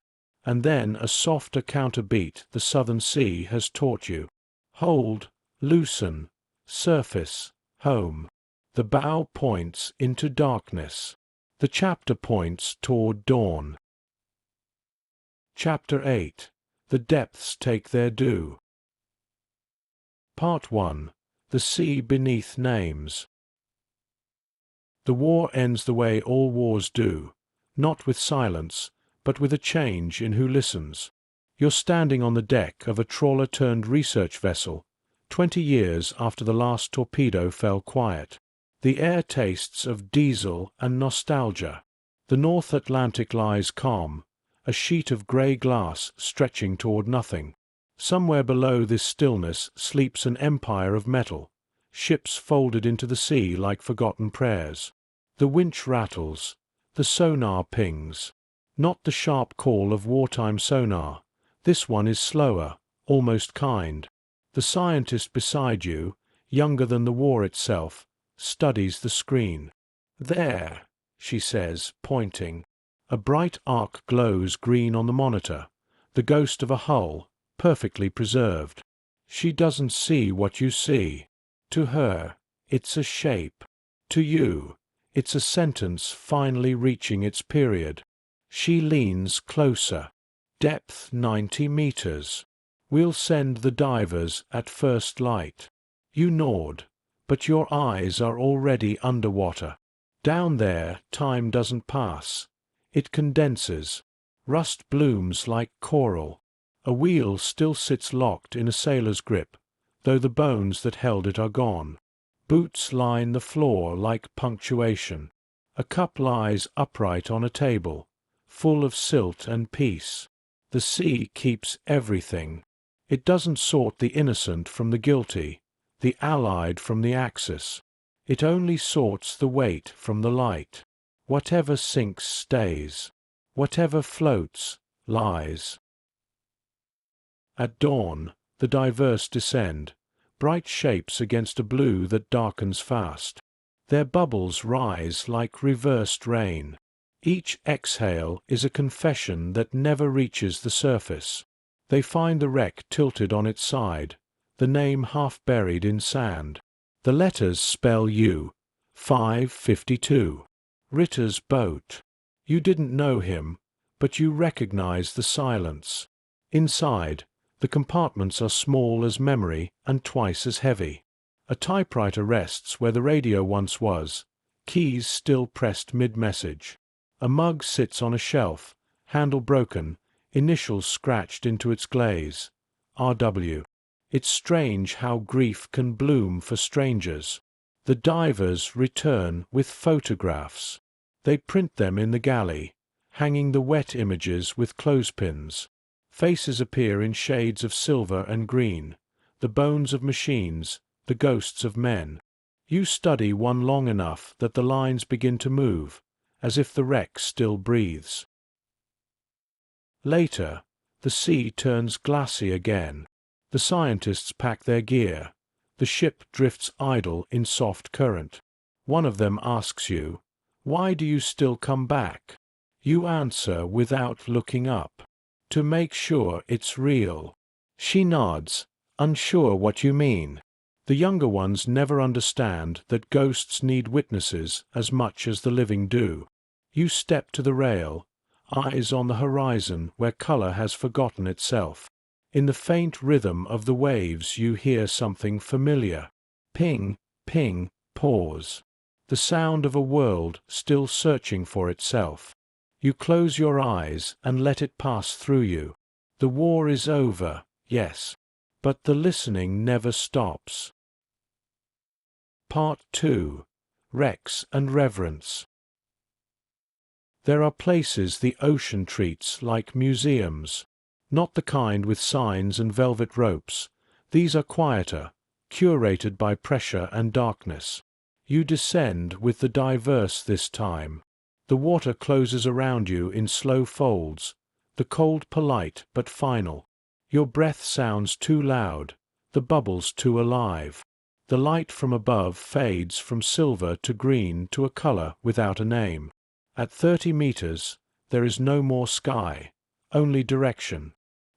And then a softer counterbeat the southern sea has taught you. Hold, loosen, surface, home. The bow points into darkness. The chapter points toward dawn. Chapter 8. The depths take their due. Part 1. The sea beneath names. The war ends the way all wars do, not with silence, but with a change in who listens. You're standing on the deck of a trawler-turned-research vessel, 20 years after the last torpedo fell quiet. The air tastes of diesel and nostalgia. The North Atlantic lies calm, a sheet of grey glass stretching toward nothing. Somewhere below this stillness sleeps an empire of metal, ships folded into the sea like forgotten prayers. The winch rattles, the sonar pings. Not the sharp call of wartime sonar. This one is slower, almost kind. The scientist beside you, younger than the war itself, studies the screen. There, she says, pointing. A bright arc glows green on the monitor, the ghost of a hull, perfectly preserved. She doesn't see what you see. To her, it's a shape. To you, it's a sentence finally reaching its period. She leans closer. Depth 90 meters. We'll send the divers at first light. You nod, but your eyes are already underwater. Down there, time doesn't pass. It condenses. Rust blooms like coral. A wheel still sits locked in a sailor's grip, though the bones that held it are gone. Boots line the floor like punctuation. A cup lies upright on a table, full of silt and peace. The sea keeps everything. It doesn't sort the innocent from the guilty, the allied from the Axis. It only sorts the weight from the light. Whatever sinks stays. Whatever floats lies. At dawn, the divers descend, bright shapes against a blue that darkens fast. Their bubbles rise like reversed rain. Each exhale is a confession that never reaches the surface. They find the wreck tilted on its side, the name half buried in sand. The letters spell you, 552. Ritter's boat. You didn't know him, but you recognize the silence. Inside, the compartments are small as memory and twice as heavy. A typewriter rests where the radio once was, keys still pressed mid-message. A mug sits on a shelf, handle broken, initials scratched into its glaze. R.W. It's strange how grief can bloom for strangers. The divers return with photographs. They print them in the galley, hanging the wet images with clothespins. Faces appear in shades of silver and green, the bones of machines, the ghosts of men. You study one long enough that the lines begin to move, as if the wreck still breathes. Later, the sea turns glassy again. The scientists pack their gear. The ship drifts idle in soft current. One of them asks you, "Why do you still come back?" You answer without looking up. "To make sure it's real." She nods, unsure what you mean. The younger ones never understand that ghosts need witnesses as much as the living do. You step to the rail, eyes on the horizon where color has forgotten itself. In the faint rhythm of the waves you hear something familiar. Ping, ping, pause. The sound of a world still searching for itself. You close your eyes and let it pass through you. The war is over, yes, but the listening never stops. Part 2. Wrecks and Reverence. There are places the ocean treats like museums. Not the kind with signs and velvet ropes. These are quieter, curated by pressure and darkness. You descend with the diverse this time. The water closes around you in slow folds, the cold polite but final. Your breath sounds too loud, the bubbles too alive. The light from above fades from silver to green to a color without a name. At 30 meters, there is no more sky, only direction.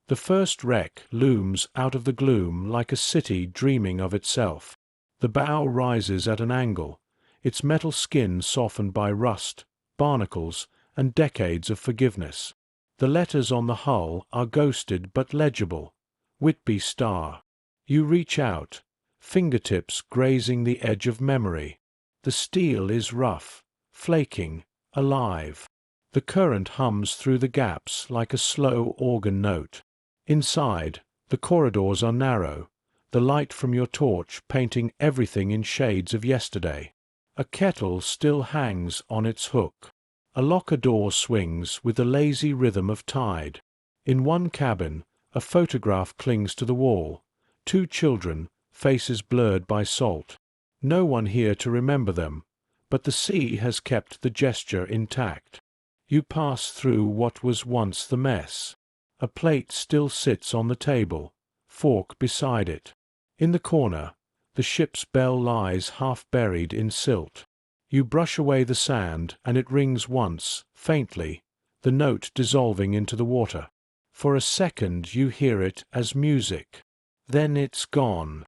The first wreck looms out of the gloom like a city dreaming of itself. The bow rises at an angle, its metal skin softened by rust, barnacles, and decades of forgiveness. The letters on the hull are ghosted but legible. Whitby Star. You reach out, fingertips grazing the edge of memory. The steel is rough, flaking, alive. The current hums through the gaps like a slow organ note. Inside, the corridors are narrow, the light from your torch painting everything in shades of yesterday. A kettle still hangs on its hook. A locker door swings with the lazy rhythm of tide. In one cabin, a photograph clings to the wall. 2 children, faces blurred by salt. No one here to remember them, but the sea has kept the gesture intact. You pass through what was once the mess. A plate still sits on the table, fork beside it. In the corner, the ship's bell lies half buried in silt. You brush away the sand and it rings once, faintly, the note dissolving into the water. For a second you hear it as music. Then it's gone.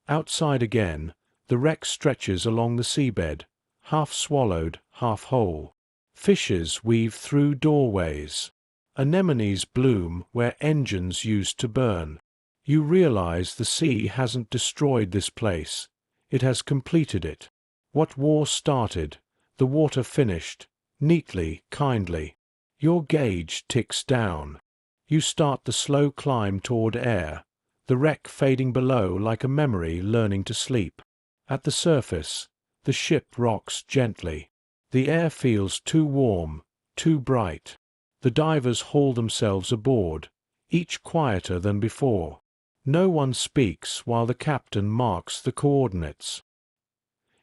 Outside again, the wreck stretches along the seabed, half swallowed, half whole. Fishes weave through doorways. Anemones bloom where engines used to burn. You realize the sea hasn't destroyed this place. It has completed it. What war started, the water finished, neatly, kindly. Your gauge ticks down. You start the slow climb toward air, the wreck fading below like a memory learning to sleep. At the surface, the ship rocks gently. The air feels too warm, too bright. The divers haul themselves aboard, each quieter than before. No one speaks while the captain marks the coordinates.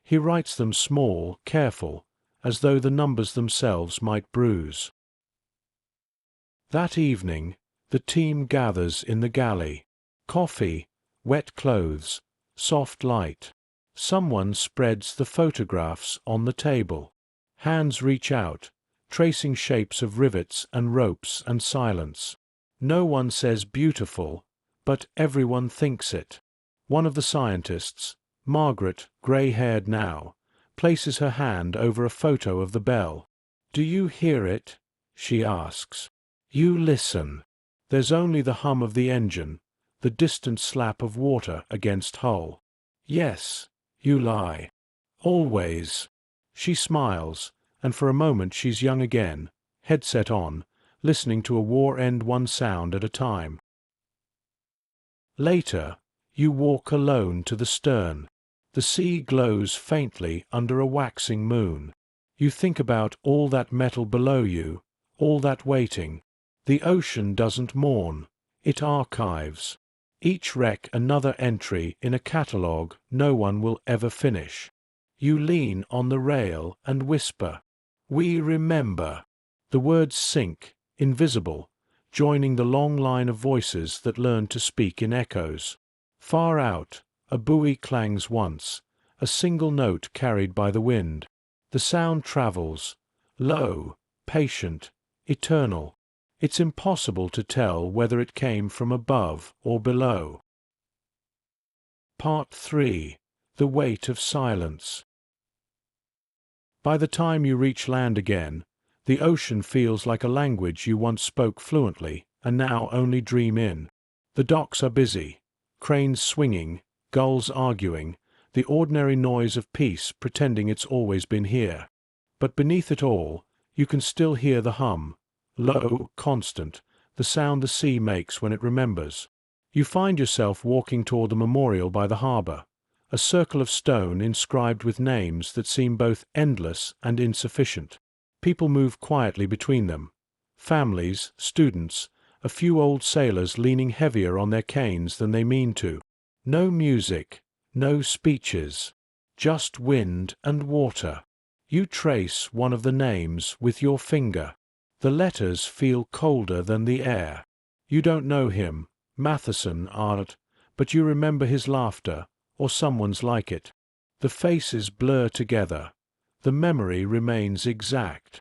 He writes them small, careful, as though the numbers themselves might bruise. That evening, the team gathers in the galley. Coffee, wet clothes, soft light. Someone spreads the photographs on the table. Hands reach out, tracing shapes of rivets and ropes and silence. No one says beautiful, but everyone thinks it. One of the scientists, Margaret, grey-haired now, places her hand over a photo of the bell. "Do you hear it?" she asks. You listen. There's only the hum of the engine, the distant slap of water against hull. Yes, you lie. Always. She smiles, and for a moment she's young again, headset on, listening to a war-end one sound at a time. Later, you walk alone to the stern. The sea glows faintly under a waxing moon. You think about all that metal below you, all that waiting. The ocean doesn't mourn, it archives. Each wreck another entry in a catalogue no one will ever finish. You lean on the rail and whisper, "We remember." The words sink, invisible, joining the long line of voices that learn to speak in echoes. Far out, a buoy clangs once, a single note carried by the wind. The sound travels, low, patient, eternal. It's impossible to tell whether it came from above or below. Part 3. The Weight of Silence. By the time you reach land again, the ocean feels like a language you once spoke fluently and now only dream in. The docks are busy, cranes swinging, gulls arguing, the ordinary noise of peace pretending it's always been here. But beneath it all, you can still hear the hum, low, constant, the sound the sea makes when it remembers. You find yourself walking toward the memorial by the harbour, a circle of stone inscribed with names that seem both endless and insufficient. People move quietly between them. Families, students, a few old sailors leaning heavier on their canes than they mean to. No music, no speeches, just wind and water. You trace one of the names with your finger. The letters feel colder than the air. You don't know him, Matheson, Art, but you remember his laughter, or someone's like it. The faces blur together. The memory remains exact.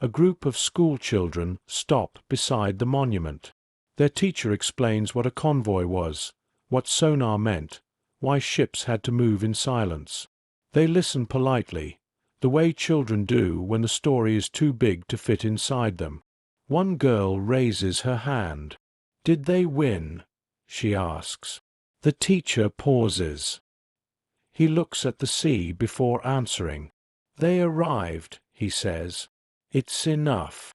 A group of school children stop beside the monument. Their teacher explains what a convoy was, what sonar meant, why ships had to move in silence. They listen politely, the way children do when the story is too big to fit inside them. One girl raises her hand. "Did they win?" she asks. The teacher pauses. He looks at the sea before answering. "They arrived," he says. "It's enough."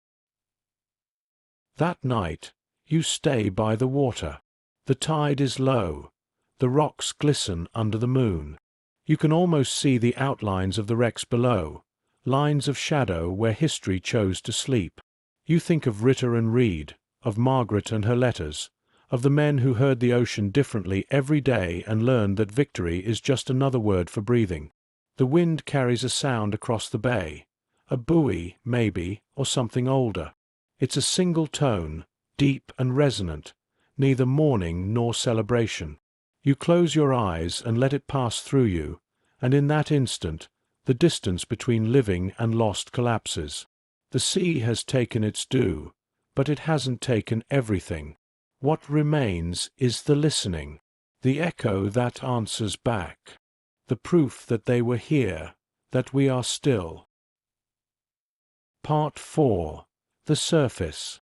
That night, you stay by the water. The tide is low. The rocks glisten under the moon. You can almost see the outlines of the wrecks below, lines of shadow where history chose to sleep. You think of Ritter and Reed, of Margaret and her letters, of the men who heard the ocean differently every day and learned that victory is just another word for breathing. The wind carries a sound across the bay, a buoy, maybe, or something older. It's a single tone, deep and resonant, neither mourning nor celebration. You close your eyes and let it pass through you, and in that instant, the distance between living and lost collapses. The sea has taken its due, but it hasn't taken everything. What remains is the listening, the echo that answers back, the proof that they were here, that we are still. Part 4. The Surface.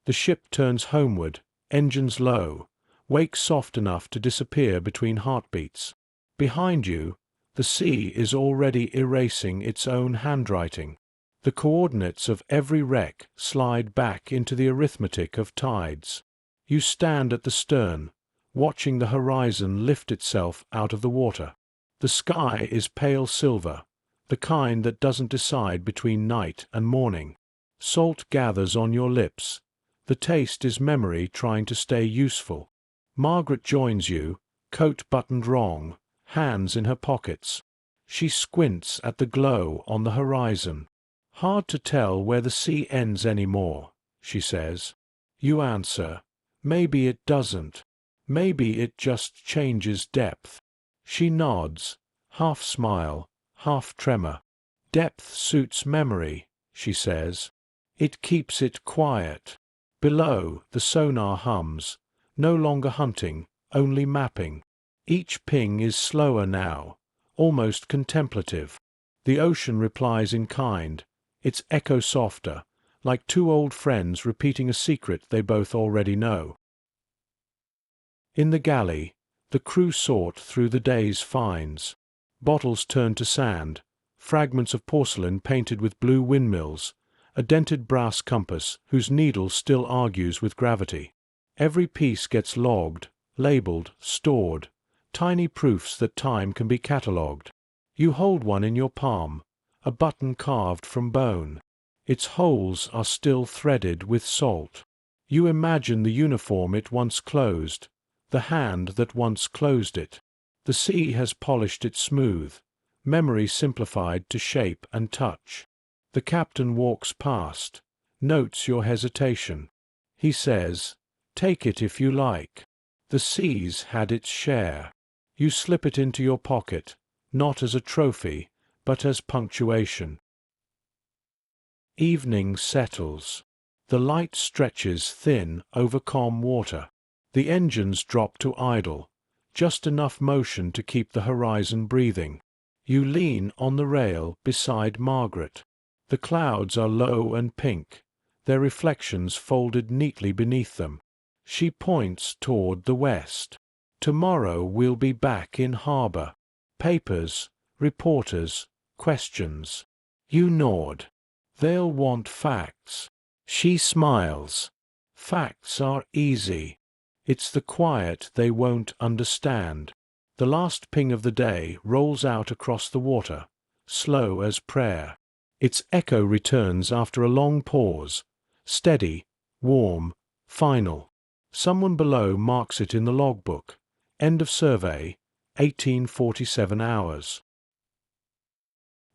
The ship turns homeward, engines low, wake soft enough to disappear between heartbeats. Behind you, the sea is already erasing its own handwriting. The coordinates of every wreck slide back into the arithmetic of tides. You stand at the stern, watching the horizon lift itself out of the water. The sky is pale silver, the kind that doesn't decide between night and morning. Salt gathers on your lips. The taste is memory trying to stay useful. Margaret joins you, coat buttoned wrong, hands in her pockets. She squints at the glow on the horizon. "Hard to tell where the sea ends anymore," she says. You answer, "Maybe it doesn't. Maybe it just changes depth." She nods, half smile, half tremor. "Depth suits memory," she says. "It keeps it quiet." Below, the sonar hums, no longer hunting, only mapping. Each ping is slower now, almost contemplative. The ocean replies in kind, its echo softer, like two old friends repeating a secret they both already know. In the galley, the crew sort through the day's finds. Bottles turned to sand, fragments of porcelain painted with blue windmills, a dented brass compass whose needle still argues with gravity. Every piece gets logged, labeled, stored, tiny proofs that time can be catalogued. You hold one in your palm, a button carved from bone. Its holes are still threaded with salt. You imagine the uniform it once closed, the hand that once closed it. The sea has polished it smooth, memory simplified to shape and touch. The captain walks past, notes your hesitation. He says, "Take it if you like." The sea's had its share. You slip it into your pocket, not as a trophy, but as punctuation. Evening settles. The light stretches thin over calm water. The engines drop to idle, just enough motion to keep the horizon breathing. You lean on the rail beside Margaret. The clouds are low and pink, their reflections folded neatly beneath them. She points toward the west. "Tomorrow we'll be back in harbor. Papers, reporters, questions." You nod. "They'll want facts." She smiles. "Facts are easy. It's the quiet they won't understand." The last ping of the day rolls out across the water, slow as prayer. Its echo returns after a long pause, steady, warm, final. Someone below marks it in the logbook. End of survey, 1847 hours.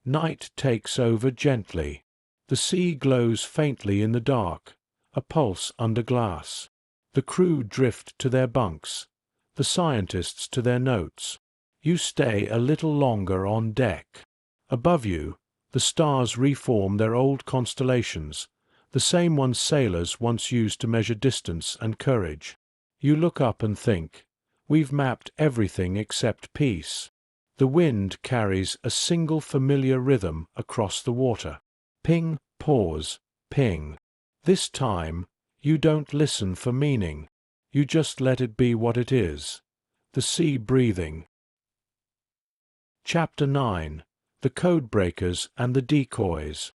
Night takes over gently. The sea glows faintly in the dark, a pulse under glass. The crew drift to their bunks, the scientists to their notes. You stay a little longer on deck. Above you, the stars reform their old constellations, the same ones sailors once used to measure distance and courage. You look up and think, we've mapped everything except peace. The wind carries a single familiar rhythm across the water. Ping, pause, ping. This time, you don't listen for meaning. You just let it be what it is. The sea breathing. Chapter 9. The Codebreakers and the Decoys.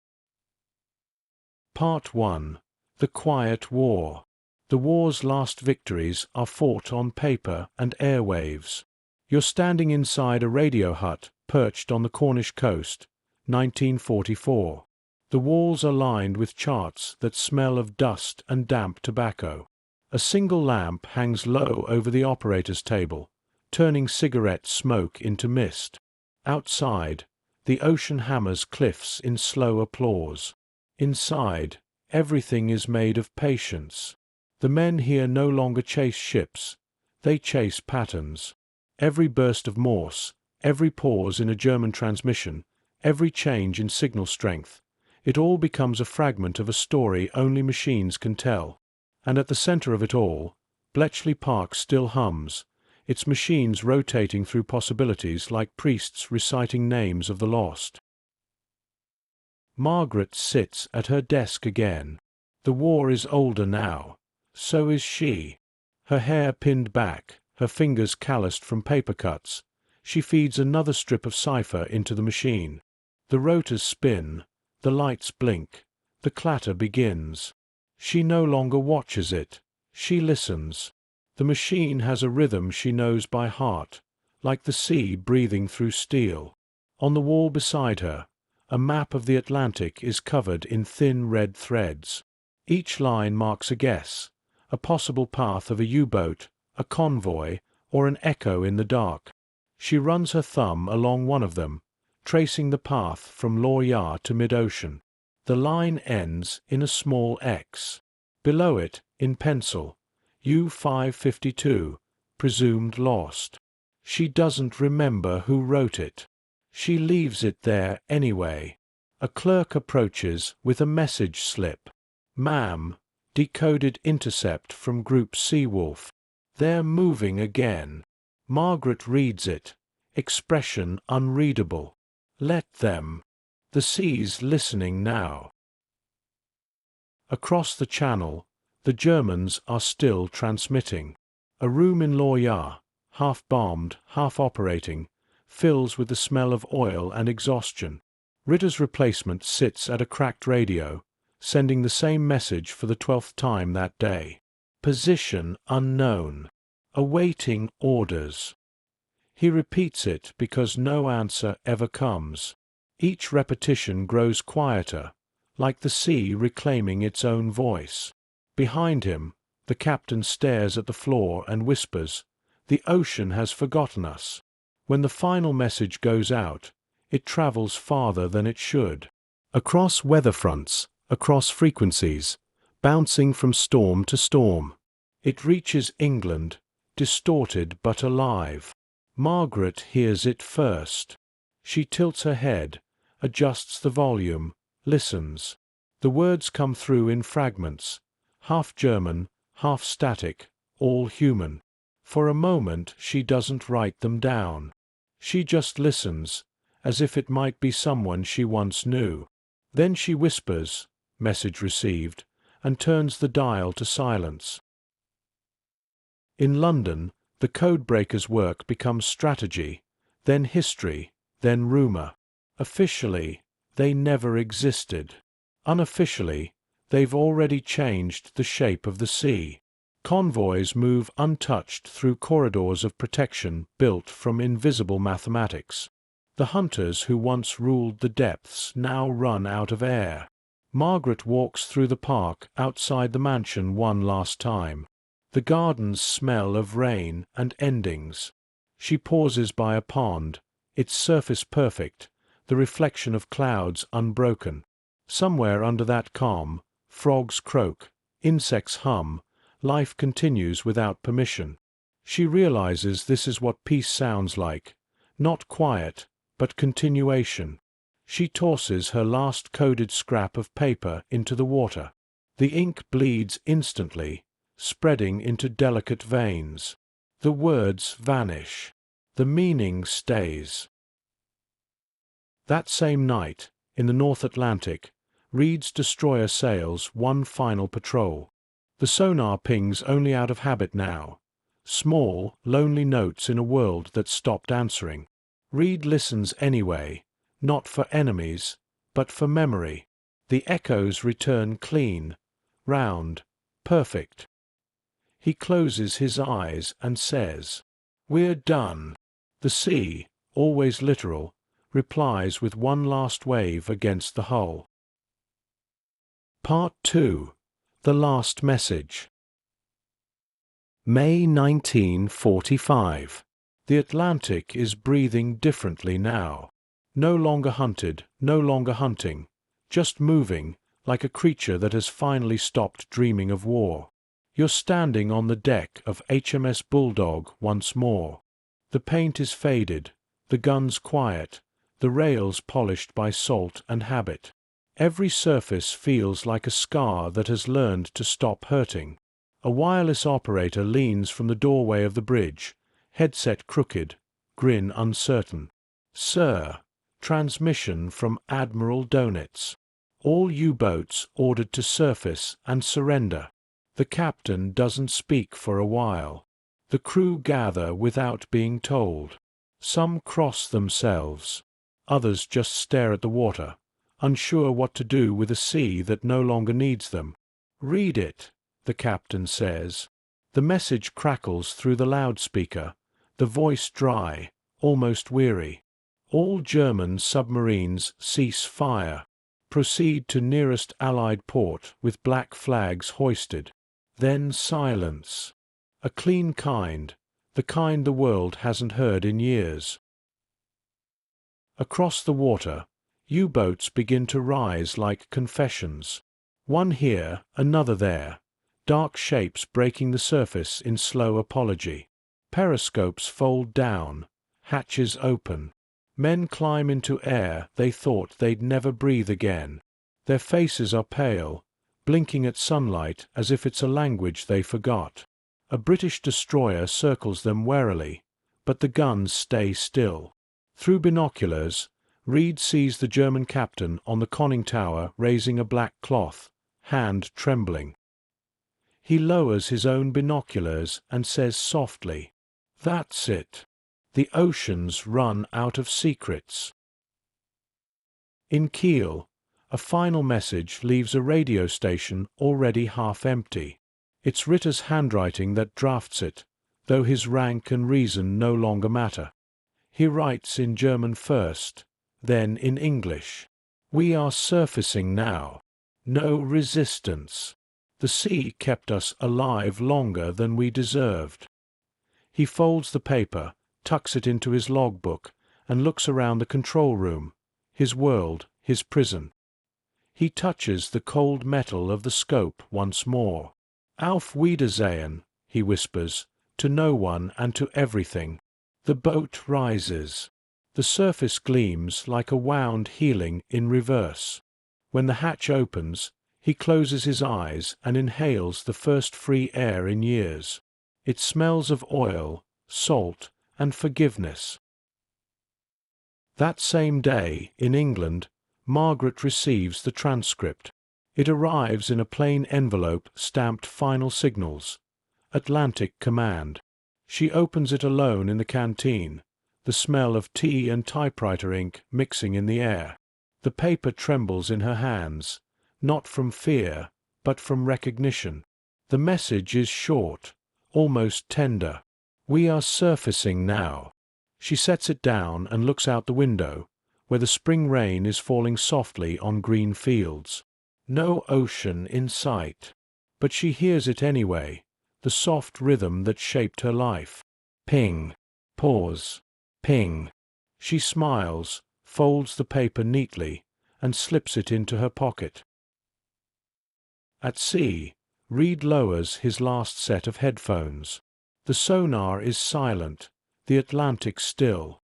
Part 1. The Quiet War. The war's last victories are fought on paper and airwaves. You're standing inside a radio hut perched on the Cornish coast, 1944. The walls are lined with charts that smell of dust and damp tobacco. A single lamp hangs low over the operator's table, turning cigarette smoke into mist. Outside, the ocean hammers cliffs in slow applause. Inside, everything is made of patience. The men here no longer chase ships, they chase patterns. Every burst of Morse, every pause in a German transmission, every change in signal strength, it all becomes a fragment of a story only machines can tell. And at the center of it all, Bletchley Park still hums, its machines rotating through possibilities like priests reciting names of the lost. Margaret sits at her desk again. The war is older now. So is she. Her hair pinned back, her fingers calloused from paper cuts, she feeds another strip of cipher into the machine. The rotors spin, the lights blink, the clatter begins. She no longer watches it, she listens. The machine has a rhythm she knows by heart, like the sea breathing through steel. On the wall beside her, a map of the Atlantic is covered in thin red threads. Each line marks a guess, a possible path of a U-boat, a convoy, or an echo in the dark. She runs her thumb along one of them, tracing the path from Loire to mid-ocean. The line ends in a small X. Below it, in pencil, U-552, presumed lost. She doesn't remember who wrote it. She leaves it there anyway. A clerk approaches with a message slip. "Ma'am, decoded intercept from Group Seawolf. They're moving again." Margaret reads it, expression unreadable. Let them. The sea's listening now. Across the channel, the Germans are still transmitting. A room in Loire, half bombed, half operating, fills with the smell of oil and exhaustion. Ritter's replacement sits at a cracked radio, sending the same message for the 12th time that day. Position unknown. Awaiting orders. He repeats it because no answer ever comes. Each repetition grows quieter, like the sea reclaiming its own voice. Behind him, the captain stares at the floor and whispers, "The ocean has forgotten us." When the final message goes out, it travels farther than it should. Across weather fronts, across frequencies, bouncing from storm to storm. It reaches England, distorted but alive. Margaret hears it first. She tilts her head, adjusts the volume, listens. The words come through in fragments, half German, half static, all human. For a moment she doesn't write them down. She just listens, as if it might be someone she once knew. Then she whispers, "Message received," and turns the dial to silence. In London, the codebreakers' work becomes strategy, then history, then rumor. Officially, they never existed. Unofficially, they've already changed the shape of the sea. Convoys move untouched through corridors of protection built from invisible mathematics. The hunters who once ruled the depths now run out of air. Margaret walks through the park outside the mansion one last time. The gardens smell of rain and endings. She pauses by a pond, its surface perfect, the reflection of clouds unbroken. Somewhere under that calm, frogs croak, insects hum, Life continues without permission. She realizes this is what peace sounds like. Not quiet, but continuation. She tosses her last coded scrap of paper into the water. The ink bleeds instantly, spreading into delicate veins. The words vanish. The meaning stays. That same night, in the North Atlantic, Reed's destroyer sails one final patrol. The sonar pings only out of habit now. Small, lonely notes in a world that stopped answering. Reed listens anyway, not for enemies, but for memory. The echoes return clean, round, perfect. He closes his eyes and says, "We're done." The sea, always literal, replies with one last wave against the hull. Part 2. The Last Message. May 1945. The Atlantic is breathing differently now. No longer hunted, no longer hunting, just moving, like a creature that has finally stopped dreaming of war. You're standing on the deck of HMS Bulldog once more. The paint is faded, the guns quiet, the rails polished by salt and habit. Every surface feels like a scar that has learned to stop hurting. A wireless operator leans from the doorway of the bridge, headset crooked, grin uncertain. "Sir, transmission from Admiral Donitz. All U-boats ordered to surface and surrender." The captain doesn't speak for a while. The crew gather without being told. Some cross themselves. Others just stare at the water, unsure what to do with a sea that no longer needs them. "Read it," the captain says. The message crackles through the loudspeaker, the voice dry, almost weary. "All German submarines cease fire. Proceed to nearest Allied port with black flags hoisted." Then silence. A clean kind, the kind the world hasn't heard in years. Across the water, U-boats begin to rise like confessions. One here, another there. Dark shapes breaking the surface in slow apology. Periscopes fold down, hatches open. Men climb into air they thought they'd never breathe again. Their faces are pale, blinking at sunlight as if it's a language they forgot. A British destroyer circles them warily, but the guns stay still. Through binoculars, Reed sees the German captain on the conning tower raising a black cloth, hand trembling. He lowers his own binoculars and says softly, "That's it. The oceans run out of secrets." In Kiel, a final message leaves a radio station already half empty. It's Ritter's handwriting that drafts it, though his rank and reason no longer matter. He writes in German first, then in English. "We are surfacing now. No resistance. The sea kept us alive longer than we deserved." He folds the paper, tucks it into his logbook, and looks around the control room, his world, his prison. He touches the cold metal of the scope once more. "Auf Wiedersehen," he whispers, to no one and to everything. The boat rises. The surface gleams like a wound healing in reverse. When the hatch opens, he closes his eyes and inhales the first free air in years. It smells of oil, salt, and forgiveness. That same day, in England, Margaret receives the transcript. It arrives in a plain envelope stamped Final Signals, Atlantic Command. She opens it alone in the canteen, the smell of tea and typewriter ink mixing in the air. The paper trembles in her hands, not from fear, but from recognition. The message is short, almost tender. "We are surfacing now." She sets it down and looks out the window, where the spring rain is falling softly on green fields. No ocean in sight. But she hears it anyway, the soft rhythm that shaped her life. Ping. Pause. Ping. She smiles, folds the paper neatly, and slips it into her pocket. At sea, Reed lowers his last set of headphones. The sonar is silent, the Atlantic still.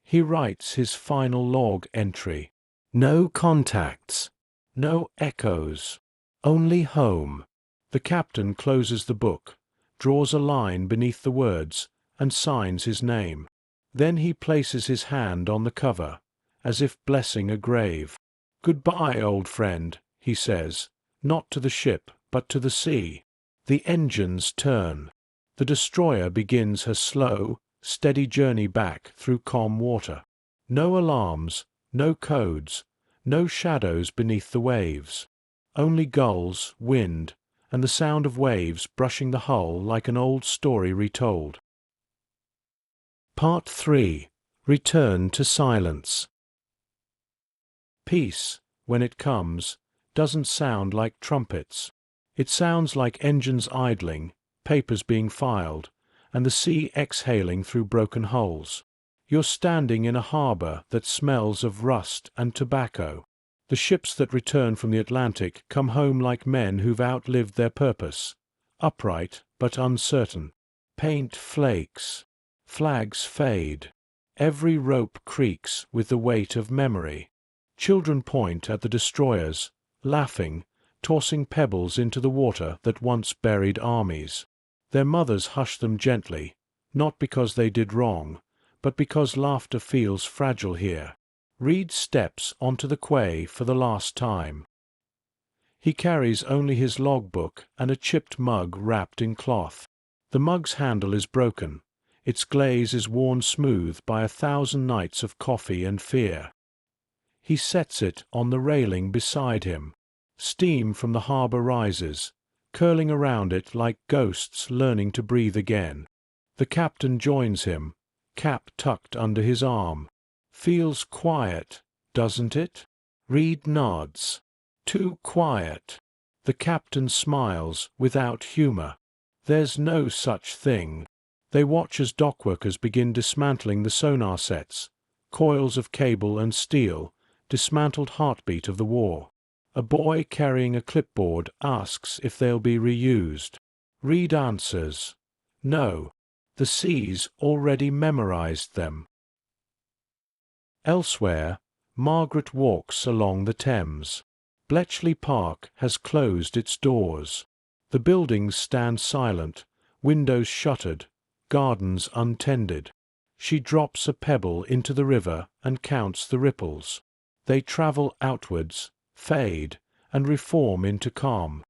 He writes his final log entry. No contacts. No echoes. Only home. The captain closes the book, draws a line beneath the words, and signs his name. Then he places his hand on the cover, as if blessing a grave. "Goodbye, old friend," he says, not to the ship, but to the sea. The engines turn. The destroyer begins her slow, steady journey back through calm water. No alarms, no codes, no shadows beneath the waves. Only gulls, wind, and the sound of waves brushing the hull like an old story retold. Part 3. Return to silence. Peace, when it comes, doesn't sound like trumpets. It sounds like engines idling, papers being filed, and the sea exhaling through broken hulls. You're standing in a harbor that smells of rust and tobacco. The ships that return from the Atlantic come home like men who've outlived their purpose, upright but uncertain. Paint flakes. Flags fade. Every rope creaks with the weight of memory. Children point at the destroyers, laughing, tossing pebbles into the water that once buried armies. Their mothers hush them gently, not because they did wrong, but because laughter feels fragile here. Reed steps onto the quay for the last time. He carries only his logbook and a chipped mug wrapped in cloth. The mug's handle is broken. Its glaze is worn smooth by 1,000 nights of coffee and fear. He sets it on the railing beside him. Steam from the harbor rises, curling around it like ghosts learning to breathe again. The captain joins him, cap tucked under his arm. Feels quiet, doesn't it? Reed nods. Too quiet. The captain smiles without humor. There's no such thing. They watch as dockworkers begin dismantling the sonar sets, coils of cable and steel, dismantled heartbeat of the war. A boy carrying a clipboard asks if they'll be reused. Reed answers, no, the sea's already memorized them. Elsewhere, Margaret walks along the Thames. Bletchley Park has closed its doors. The buildings stand silent, windows shuttered, gardens untended. She drops a pebble into the river and counts the ripples. They travel outwards, fade, and reform into calm.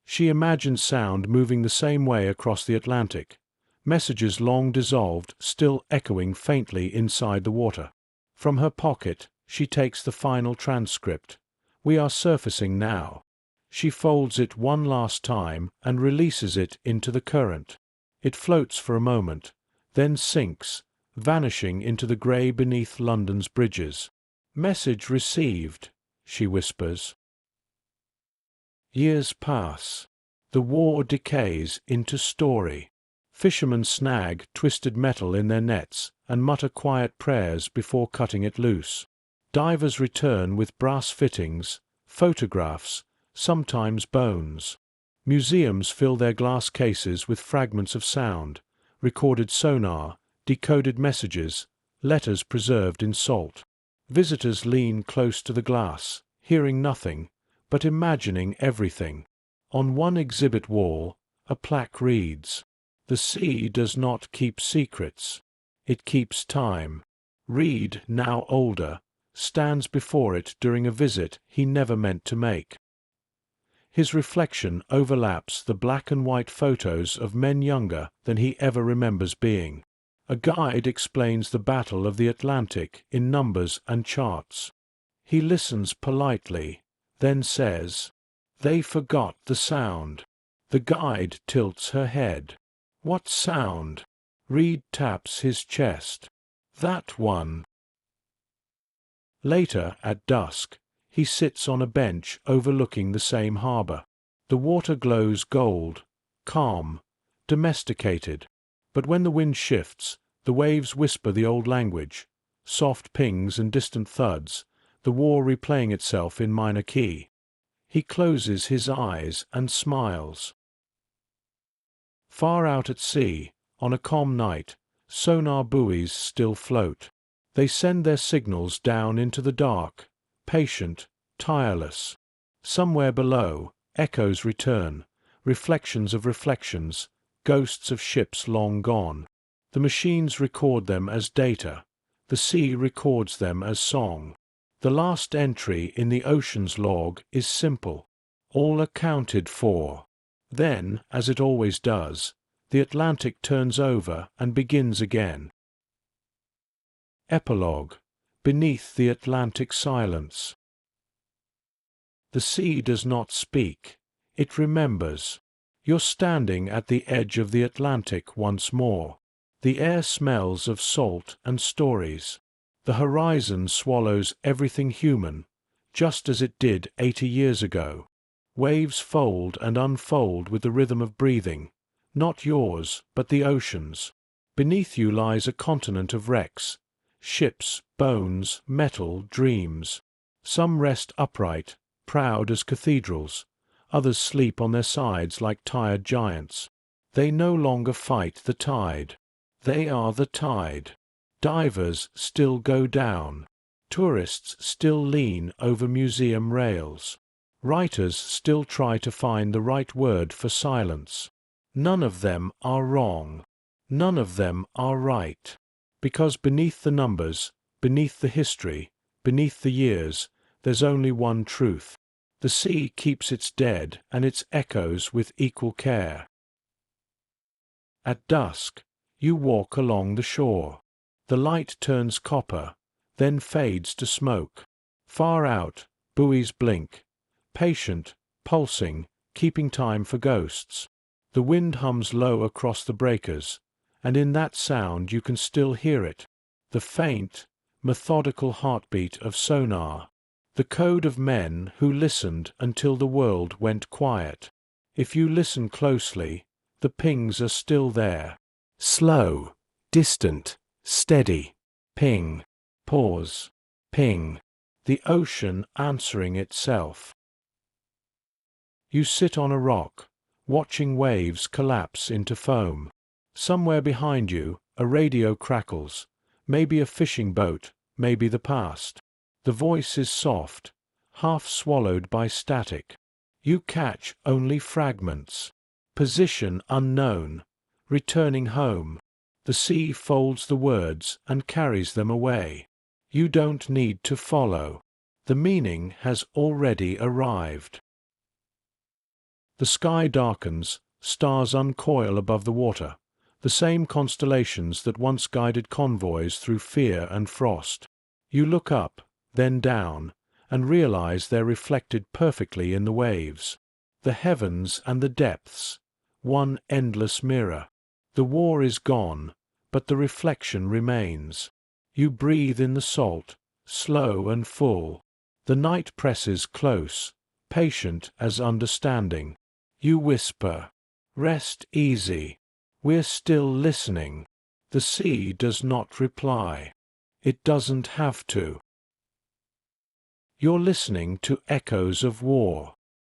She imagines sound moving the same way across the Atlantic, messages long dissolved still echoing faintly inside the water. From her pocket, she takes the final transcript. We are surfacing now. She folds it one last time and releases it into the current. It floats for a moment, then sinks, vanishing into the grey beneath London's bridges. Message received, she whispers. Years pass. The war decays into story. Fishermen snag twisted metal in their nets and mutter quiet prayers before cutting it loose. Divers return with brass fittings, photographs, sometimes bones. Museums fill their glass cases with fragments of sound, recorded sonar, decoded messages, letters preserved in salt. Visitors lean close to the glass, hearing nothing, but imagining everything. On one exhibit wall, a plaque reads, "The sea does not keep secrets. It keeps time." Reed, now older, stands before it during a visit he never meant to make. His reflection overlaps the black and white photos of men younger than he ever remembers being. A guide explains the Battle of the Atlantic in numbers and charts. He listens politely, then says, "They forgot the sound." The guide tilts her head. "What sound?" Reed taps his chest. "That one." Later, at dusk, he sits on a bench overlooking the same harbor. The water glows gold, calm, domesticated. But when the wind shifts, the waves whisper the old language, soft pings and distant thuds, the war replaying itself in minor key. He closes his eyes and smiles. Far out at sea, on a calm night, sonar buoys still float. They send their signals down into the dark, patient, tireless. Somewhere below, echoes return, reflections of reflections, ghosts of ships long gone. The machines record them as data. The sea records them as song. The last entry in the ocean's log is simple. All accounted for. Then, as it always does, the Atlantic turns over and begins again. Epilogue. Beneath the Atlantic silence. The sea does not speak. It remembers. You're standing at the edge of the Atlantic once more. The air smells of salt and stories. The horizon swallows everything human, just as it did 80 years ago. Waves fold and unfold with the rhythm of breathing, not yours, but the ocean's. Beneath you lies a continent of wrecks, ships, bones, metal, dreams. Some rest upright, proud as cathedrals. Others sleep on their sides like tired giants. They no longer fight the tide. They are the tide. Divers still go down. Tourists still lean over museum rails. Writers still try to find the right word for silence. None of them are wrong. None of them are right. Because beneath the numbers, beneath the history, beneath the years, there's only one truth. The sea keeps its dead and its echoes with equal care. At dusk, you walk along the shore. The light turns copper, then fades to smoke. Far out, buoys blink. Patient, pulsing, keeping time for ghosts. The wind hums low across the breakers, and in that sound you can still hear it. The faint, methodical heartbeat of sonar. The code of men who listened until the world went quiet. If you listen closely, the pings are still there. Slow, distant, steady. Ping, pause, ping. The ocean answering itself. You sit on a rock, watching waves collapse into foam. Somewhere behind you, a radio crackles. Maybe a fishing boat, maybe the past. The voice is soft, half swallowed by static. You catch only fragments. Position unknown. Returning home. The sea folds the words and carries them away. You don't need to follow. The meaning has already arrived. The sky darkens, stars uncoil above the water, the same constellations that once guided convoys through fear and frost. You look up, then down, and realize they're reflected perfectly in the waves. The heavens and the depths, one endless mirror. The war is gone, but the reflection remains. You breathe in the salt, slow and full. The night presses close, patient as understanding. You whisper, "Rest easy. We're still listening." The sea does not reply. It doesn't have to. You're listening to echoes of war.